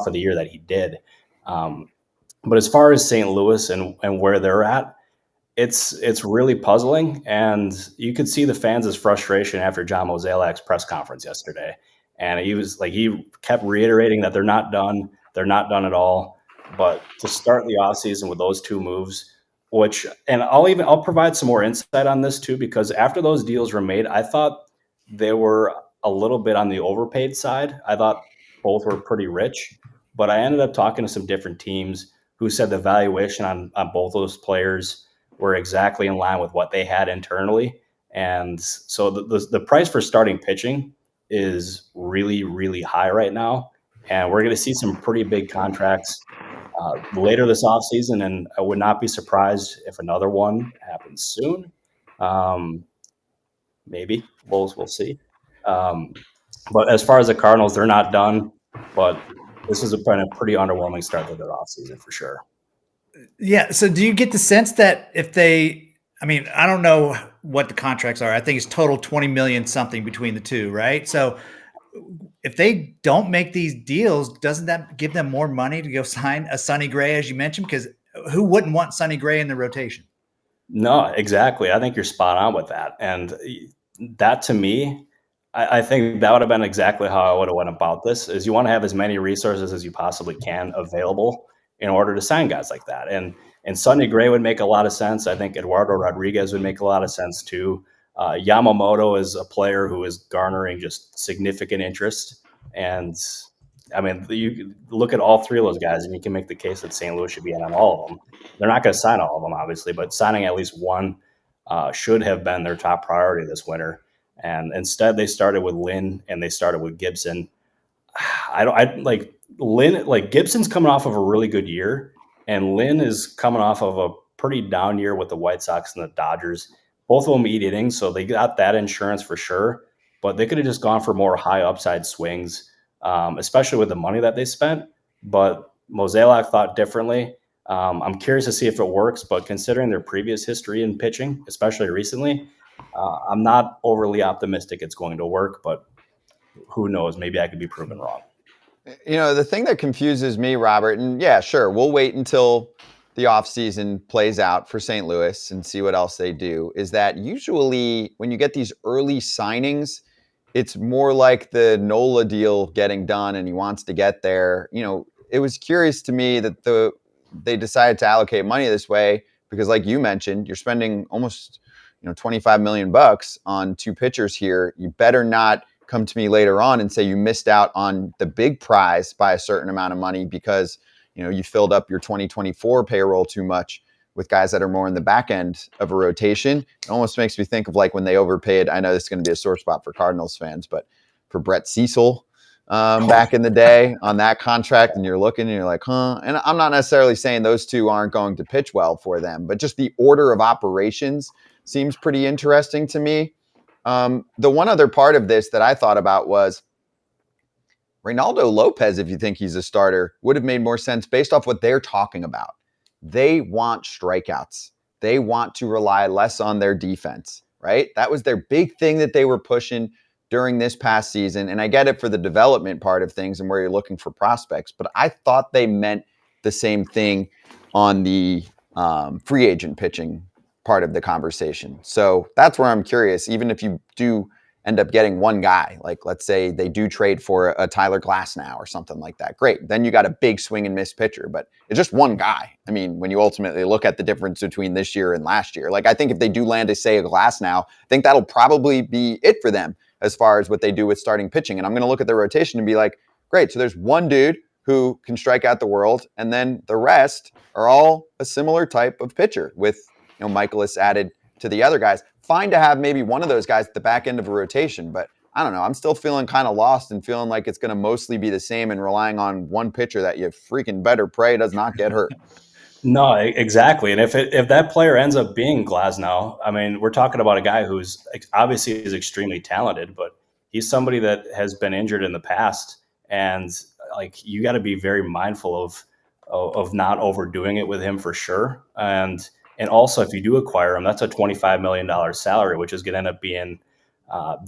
of the year that he did. But as far as St. Louis and where they're at, it's really puzzling. And you could see the fans' frustration after John Mozeliak's press conference yesterday. And he kept reiterating that they're not done. They're not done at all. But to start the offseason with those 2 moves, I'll provide some more insight on this too, because after those deals were made, I thought they were a little bit on the overpaid side. I thought both were pretty rich, but I ended up talking to some different teams who said the valuation on both those players were exactly in line with what they had internally. And so the price for starting pitching is really, really high right now. And we're going to see some pretty big contracts later this offseason, and I would not be surprised if another one happens soon. Maybe we'll see. But as far as the Cardinals, they're not done. But this has been a pretty underwhelming start to their offseason for sure. Yeah. So do you get the sense that I don't know what the contracts are. I think it's total 20 million something between the 2, right? So if they don't make these deals, doesn't that give them more money to go sign a Sonny Gray, as you mentioned? Because who wouldn't want Sonny Gray in the rotation? No, exactly. I think you're spot on with that. And that, to me, I think that would have been exactly how I would have went about this, is you want to have as many resources as you possibly can available in order to sign guys like that. And Sonny Gray would make a lot of sense. I think Eduardo Rodriguez would make a lot of sense too. Yamamoto is a player who is garnering just significant interest. And I mean, you look at all 3 of those guys and you can make the case that St. Louis should be in on all of them. They're not going to sign all of them, obviously, but signing at least one should have been their top priority this winter. And instead they started with Lynn and they started with Gibson. Gibson's coming off of a really good year, and Lynn is coming off of a pretty down year with the White Sox and the Dodgers. Both of them eat innings, so they got that insurance for sure. But they could have just gone for more high upside swings, especially with the money that they spent. But Mozeliak thought differently. I'm curious to see if it works, but considering their previous history in pitching, especially recently, I'm not overly optimistic it's going to work, but who knows? Maybe I could be proven wrong. The thing that confuses me, Robert, and yeah, sure, we'll wait until the offseason plays out for St. Louis and see what else they do, is that usually when you get these early signings, it's more like the Nola deal getting done and he wants to get there. It was curious to me that they decided to allocate money this way because, like you mentioned, you're spending almost $25 million bucks on 2 pitchers here, you better not come to me later on and say you missed out on the big prize by a certain amount of money because, you filled up your 2024 payroll too much with guys that are more in the back end of a rotation. It almost makes me think of like when they overpaid. I know this is going to be a sore spot for Cardinals fans, but for Brett Cecil back in the day on that contract, and you're looking and you're like, huh? And I'm not necessarily saying those two aren't going to pitch well for them, but just the order of operations seems pretty interesting to me. The one other part of this that I thought about was Reynaldo Lopez, if you think he's a starter, would have made more sense based off what they're talking about. They want strikeouts. They want to rely less on their defense, right? That was their big thing that they were pushing during this past season. And I get it for the development part of things and where you're looking for prospects, but I thought they meant the same thing on the free agent pitching part of the conversation. So that's where I'm curious, even if you do end up getting one guy, like let's say they do trade for a Tyler Glasnow or something like that. Great. Then you got a big swing and miss pitcher, but it's just one guy. I mean, when you ultimately look at the difference between this year and last year, like I think if they do land a Glasnow, I think that'll probably be it for them as far as what they do with starting pitching. And I'm going to look at their rotation and be like, great. So there's one dude who can strike out the world, and then the rest are all a similar type of pitcher with, Michaelis added to the other guys. Fine to have maybe one of those guys at the back end of a rotation, but I don't know. I'm still feeling kind of lost and feeling like it's going to mostly be the same and relying on one pitcher that you freaking better pray does not get hurt. No, exactly. And if that player ends up being Glasnow, I mean, we're talking about a guy who's obviously is extremely talented, but he's somebody that has been injured in the past, and like you got to be very mindful of not overdoing it with him for sure. And also, if you do acquire him, that's a $25 million salary, which is going to end up being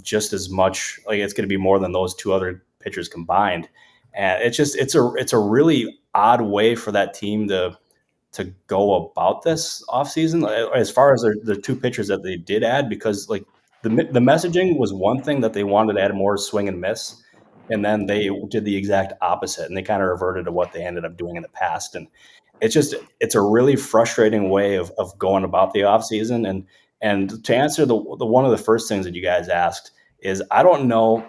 just as much. Like it's going to be more than those two other pitchers combined. And it's a really odd way for that team to go about this offseason as far as the two pitchers that they did add, because like the messaging was one thing that they wanted to add more swing and miss, and then they did the exact opposite, and they kind of reverted to what they ended up doing in the past. And it's a really frustrating way of going about the offseason. And to answer the one of the first things that you guys asked is, I don't know.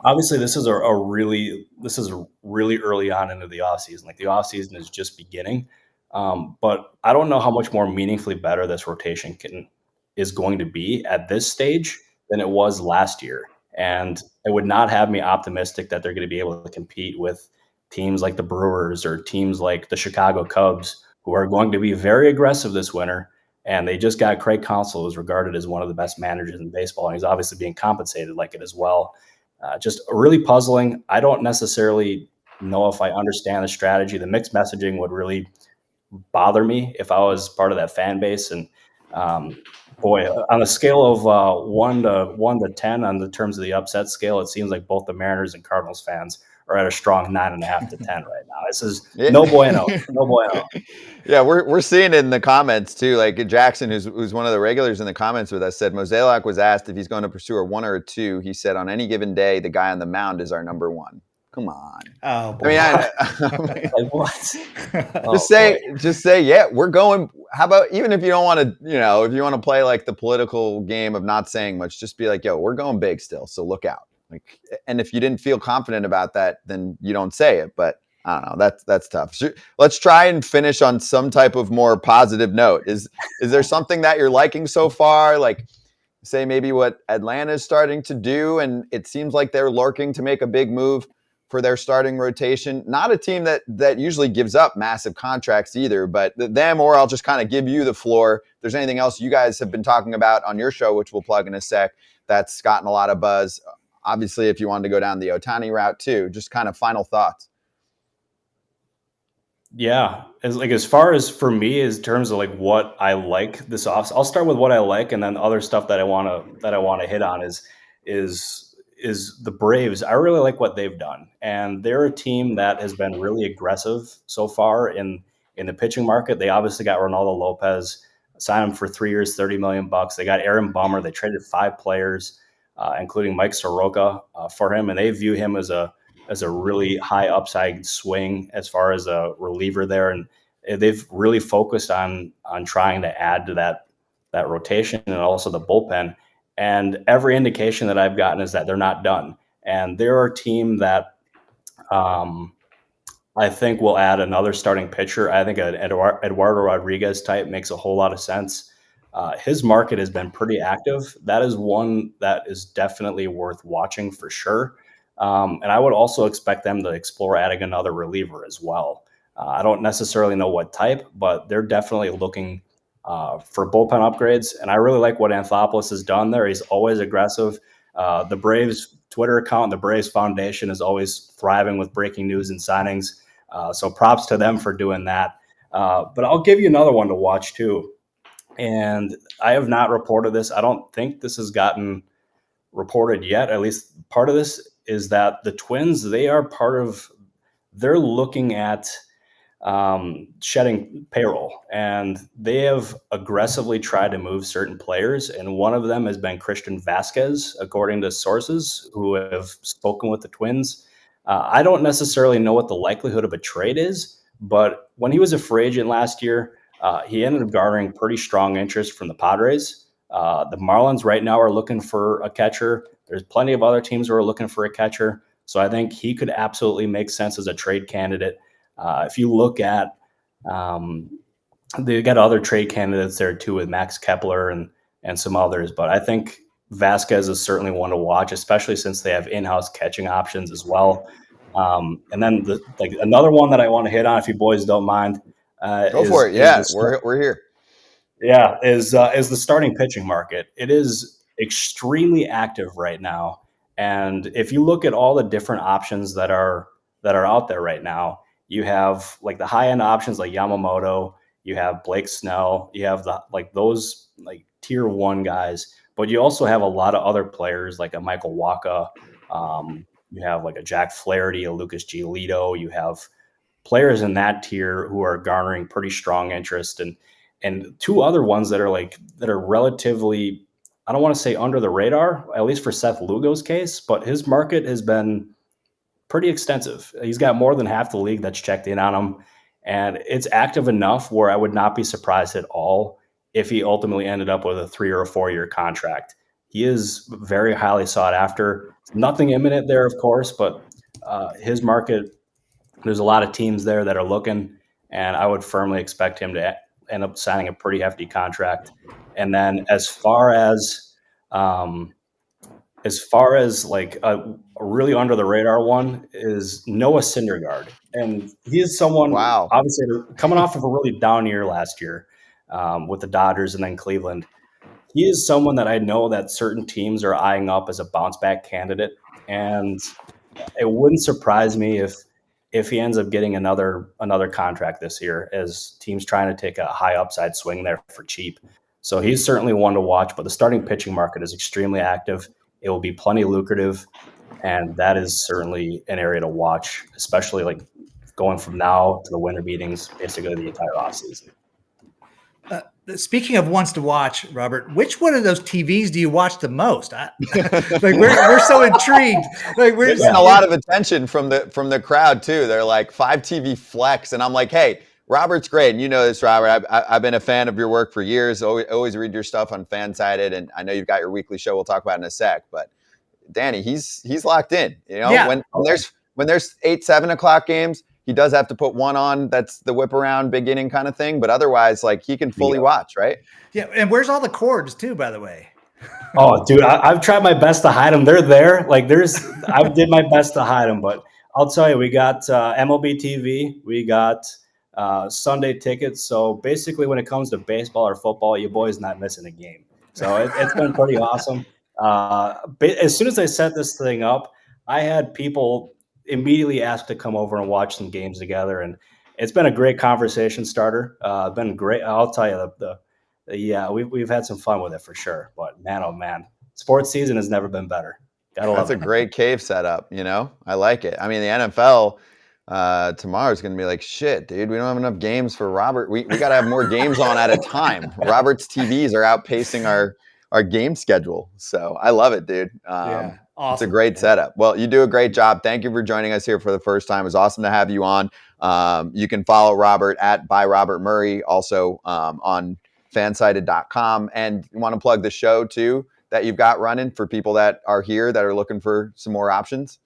Obviously, this is really early on into the offseason. Like the offseason is just beginning. But I don't know how much more meaningfully better this rotation is going to be at this stage than it was last year. And it would not have me optimistic that they're going to be able to compete with teams like the Brewers or teams like the Chicago Cubs, who are going to be very aggressive this winter. And they just got Craig Counsell, who's regarded as one of the best managers in baseball, and he's obviously being compensated like it as well. Just really puzzling. I don't necessarily know if I understand the strategy. The mixed messaging would really bother me if I was part of that fan base. And boy, on a scale of 1 to 10 on the terms of the upset scale, it seems like both the Mariners and Cardinals fans are at a strong 9.5 to 10 right now. This is no bueno, no bueno. Yeah, we're seeing it in the comments too. Like Jackson, who's one of the regulars in the comments with us, said Mozeliak was asked if he's going to pursue a 1 or a 2. He said on any given day, the guy on the mound is our number 1. Come on. Oh, boy. I mean, like what? Just say, yeah, we're going. How about even if you don't want to, if you want to play like the political game of not saying much, just be like, yo, we're going big still. So look out. Like, and if you didn't feel confident about that, then you don't say it. But I don't know. That's tough. So let's try and finish on some type of more positive note. Is there something that you're liking so far? Like, say maybe what Atlanta is starting to do, and it seems like they're lurking to make a big move for their starting rotation. Not a team that usually gives up massive contracts either, but them, or I'll just kind of give you the floor. If there's anything else you guys have been talking about on your show, which we'll plug in a sec, that's gotten a lot of buzz. Obviously, if you wanted to go down the Ohtani route too, just kind of final thoughts. Yeah, as far as for me, in terms of like what I like this off, I'll start with what I like, and then other stuff that I want to hit on is the Braves. I really like what they've done, and they're a team that has been really aggressive so far in the pitching market. They obviously got Reynaldo Lopez, signed him for 3 years, $30 million. They got Aaron Bummer. They traded 5 players, including Mike Soroka, for him, and they view him as a really high upside swing as far as a reliever there. And they've really focused on trying to add to rotation and also the bullpen. And every indication that I've gotten is that they're not done. And they're a team that I think will add another starting pitcher. I think an Eduardo Rodriguez type makes a whole lot of sense. His market has been pretty active. That is one that is definitely worth watching for sure. And I would also expect them to explore adding another reliever as well. I don't necessarily know what type, but they're definitely looking for bullpen upgrades. And I really like what Anthopoulos has done there. He's always aggressive. The Braves Twitter account, the Braves Foundation, is always thriving with breaking news and signings. So props to them for doing that. But I'll give you another one to watch too. And I have not reported this. I don't think this has gotten reported yet. At least part of this is that the Twins, they're looking at shedding payroll, and they have aggressively tried to move certain players. And one of them has been Christian Vasquez, according to sources who have spoken with the Twins. I don't necessarily know what the likelihood of a trade is, but when he was a free agent last year, he ended up garnering pretty strong interest from the Padres. The Marlins right now are looking for a catcher. There's plenty of other teams who are looking for a catcher. So I think he could absolutely make sense as a trade candidate. If you look at, they got other trade candidates there too with Max Kepler and some others, but I think Vasquez is certainly one to watch, especially since they have in-house catching options as well. And then another one that I want to hit on, if you boys don't mind. Go for it. Yeah, we're here. Yeah, is the starting pitching market. It is extremely active right now. And if you look at all the different options that are out there right now, you have like the high end options like Yamamoto, you have Blake Snell, you have those tier one guys, but you also have a lot of other players like a Michael Wacha. You have like a Jack Flaherty, a Lucas Giolito. You have players in that tier who are garnering pretty strong interest, and two other ones that are relatively, I don't want to say under the radar, at least for Seth Lugo's case, but his market has been pretty extensive. He's got more than half the league that's checked in on him, and it's active enough where I would not be surprised at all if he ultimately ended up with a 3 or a 4 year contract. He is very highly sought after. Nothing imminent there, of course, but his market, there's a lot of teams there that are looking, and I would firmly expect him to end up signing a pretty hefty contract. And then as far as like a really under the radar one is Noah Syndergaard. And he is someone, obviously coming off of a really down year last year with the Dodgers and then Cleveland. He is someone that I know that certain teams are eyeing up as a bounce back candidate. And it wouldn't surprise me if he ends up getting another contract this year, as teams trying to take a high upside swing there for cheap. So he's certainly one to watch, but the starting pitching market is extremely active. It will be plenty lucrative, and that is certainly an area to watch, especially like going from now to the winter meetings, basically the entire offseason. Speaking of ones to watch, Robert, which one of those TVs do you watch the most? We're so intrigued. We're getting a lot of attention from the crowd too. They're like 5 TV flex, and I'm like, hey, Robert's great, and you know this, Robert. I've been a fan of your work for years. Always read your stuff on Fansided, and I know you've got your weekly show. We'll talk about it in a sec. But Danny, he's locked in. You know, when there's 8-7 o'clock games, he does have to put one on. That's the whip around big inning kind of thing. But otherwise, like, he can fully watch, right? Yeah, and where's all the cords too, by the way? Oh, dude, I've tried my best to hide them. They're there. I did my best to hide them, but I'll tell you, we got MLB TV, we got Sunday tickets. So basically, when it comes to baseball or football, you boys not missing a game. So it's been pretty awesome. As soon as I set this thing up, I had people immediately asked to come over and watch some games together, and it's been a great conversation starter. Been great. I'll tell you, we've had some fun with it for sure. But man, oh man, sports season has never been better. That's a great cave setup. You know, I like it. I mean, the NFL tomorrow is going to be like, shit, dude. We don't have enough games for Robert. We got to have more games on at a time. Robert's TVs are outpacing our game schedule. So I love it, dude. Awesome. It's a great setup. Well, you do a great job. Thank you for joining us here for the first time. It was awesome to have you on. You can follow Robert at by Robert Murray, also on fansided.com. And you want to plug the show too that you've got running for people that are here that are looking for some more options?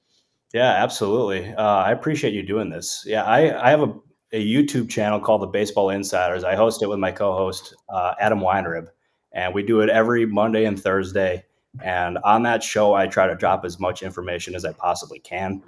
Yeah, absolutely. I appreciate you doing this. Yeah, I have a YouTube channel called The Baseball Insiders. I host it with my co-host, Adam Weinrib, and we do it every Monday and Thursday. And on that show, I try to drop as much information as I possibly can.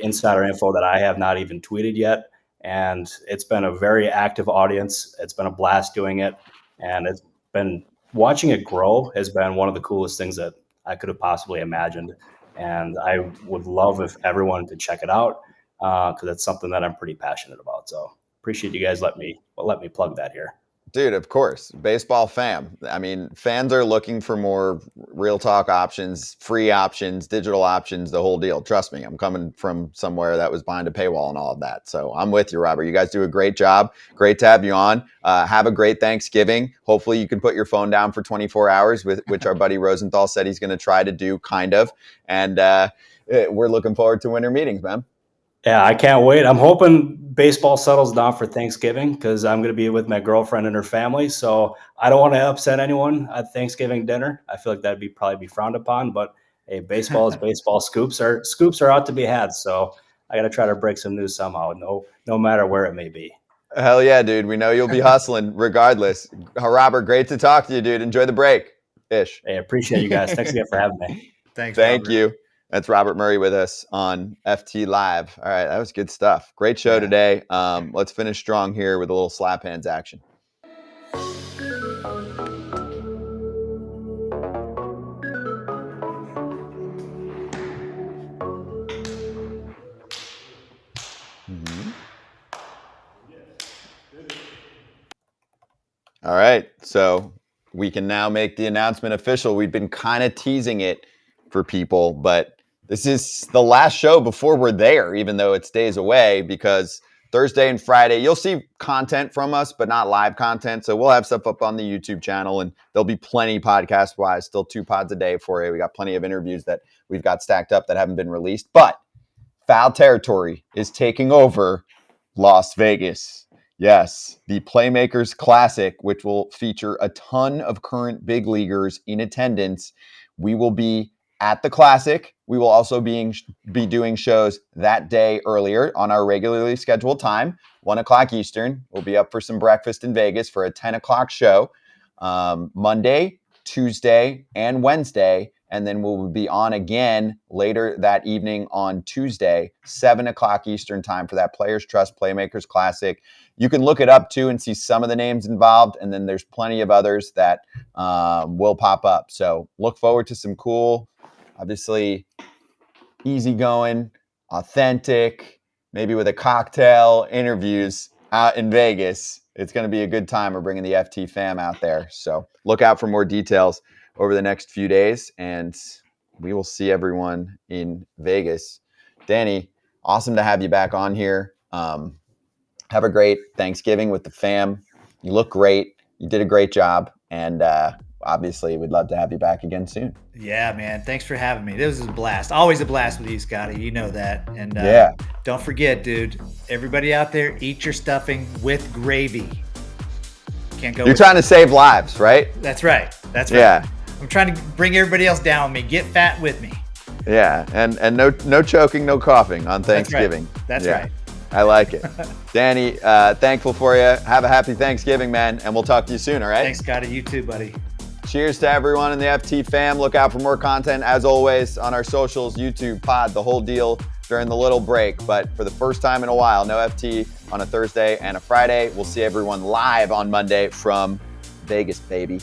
Insider info that I have not even tweeted yet. And it's been a very active audience. It's been a blast doing it. And it's been watching it grow has been one of the coolest things that I could have possibly imagined. And I would love if everyone could check it out because it's something that I'm pretty passionate about. So appreciate you guys let me plug that here. Dude, of course. Baseball fam. I mean, fans are looking for more real talk options, free options, digital options, the whole deal. Trust me, I'm coming from somewhere that was behind a paywall and all of that. So I'm with you, Robert. You guys do a great job. Great to have you on. Have a great Thanksgiving. Hopefully you can put your phone down for 24 hours, which our buddy Rosenthal said he's going to try to do, kind of. And we're looking forward to winter meetings, man. Yeah, I can't wait. I'm hoping baseball settles down for Thanksgiving because I'm going to be with my girlfriend and her family. So I don't want to upset anyone at Thanksgiving dinner. I feel like that'd probably be frowned upon. But hey, baseball is baseball. Scoops are out to be had. So I got to try to break some news somehow. No matter where it may be. Hell yeah, dude. We know you'll be hustling regardless. Robert, great to talk to you, dude. Enjoy the break. Ish. Hey, appreciate you guys. Thanks again for having me. Thank you. That's Robert Murray with us on FTLIVE. All right, that was good stuff. Great show today. Let's finish strong here with a little slap hands action. All right, so we can now make the announcement official. We've been kind of teasing it for people, but this is the last show before we're there, even though it's days away, because Thursday and Friday, you'll see content from us, but not live content. So we'll have stuff up on the YouTube channel, and there'll be plenty podcast-wise, still 2 pods a day for you. We got plenty of interviews that we've got stacked up that haven't been released. But Foul Territory is taking over Las Vegas. Yes, the Playmakers Classic, which will feature a ton of current big leaguers in attendance. We will be at the Classic. We will also be doing shows that day earlier on our regularly scheduled time, 1 o'clock Eastern. We'll be up for some breakfast in Vegas for a 10 o'clock show, Monday, Tuesday, and Wednesday. And then we'll be on again later that evening on Tuesday, 7 o'clock Eastern time for that Players Trust Playmakers Classic. You can look it up too and see some of the names involved. And then there's plenty of others that will pop up. So look forward to some cool, obviously easygoing, authentic, maybe with a cocktail interviews out in Vegas. It's going to be a good time. We're bringing the FT fam out there. So look out for more details over the next few days, and we will see everyone in Vegas. Danny, awesome to have you back on here. Have a great Thanksgiving with the fam. You look great. You did a great job, and obviously we'd love to have you back again soon. Yeah, man. Thanks for having me. This was a blast. Always a blast with you, Scotty. You know that. And don't forget, dude, everybody out there, eat your stuffing with gravy. Can't go. You're trying to save lives, right? That's right. That's right. Yeah. I'm trying to bring everybody else down with me. Get fat with me. Yeah, and no choking, no coughing on Thanksgiving. That's right. I like it. Danny, thankful for you. Have a happy Thanksgiving, man, and we'll talk to you soon, all right? Thanks, Scotty. You too, buddy. Cheers to everyone in the FT fam. Look out for more content, as always, on our socials, YouTube, pod, the whole deal during the little break. But for the first time in a while, no FT on a Thursday and a Friday. We'll see everyone live on Monday from Vegas, baby.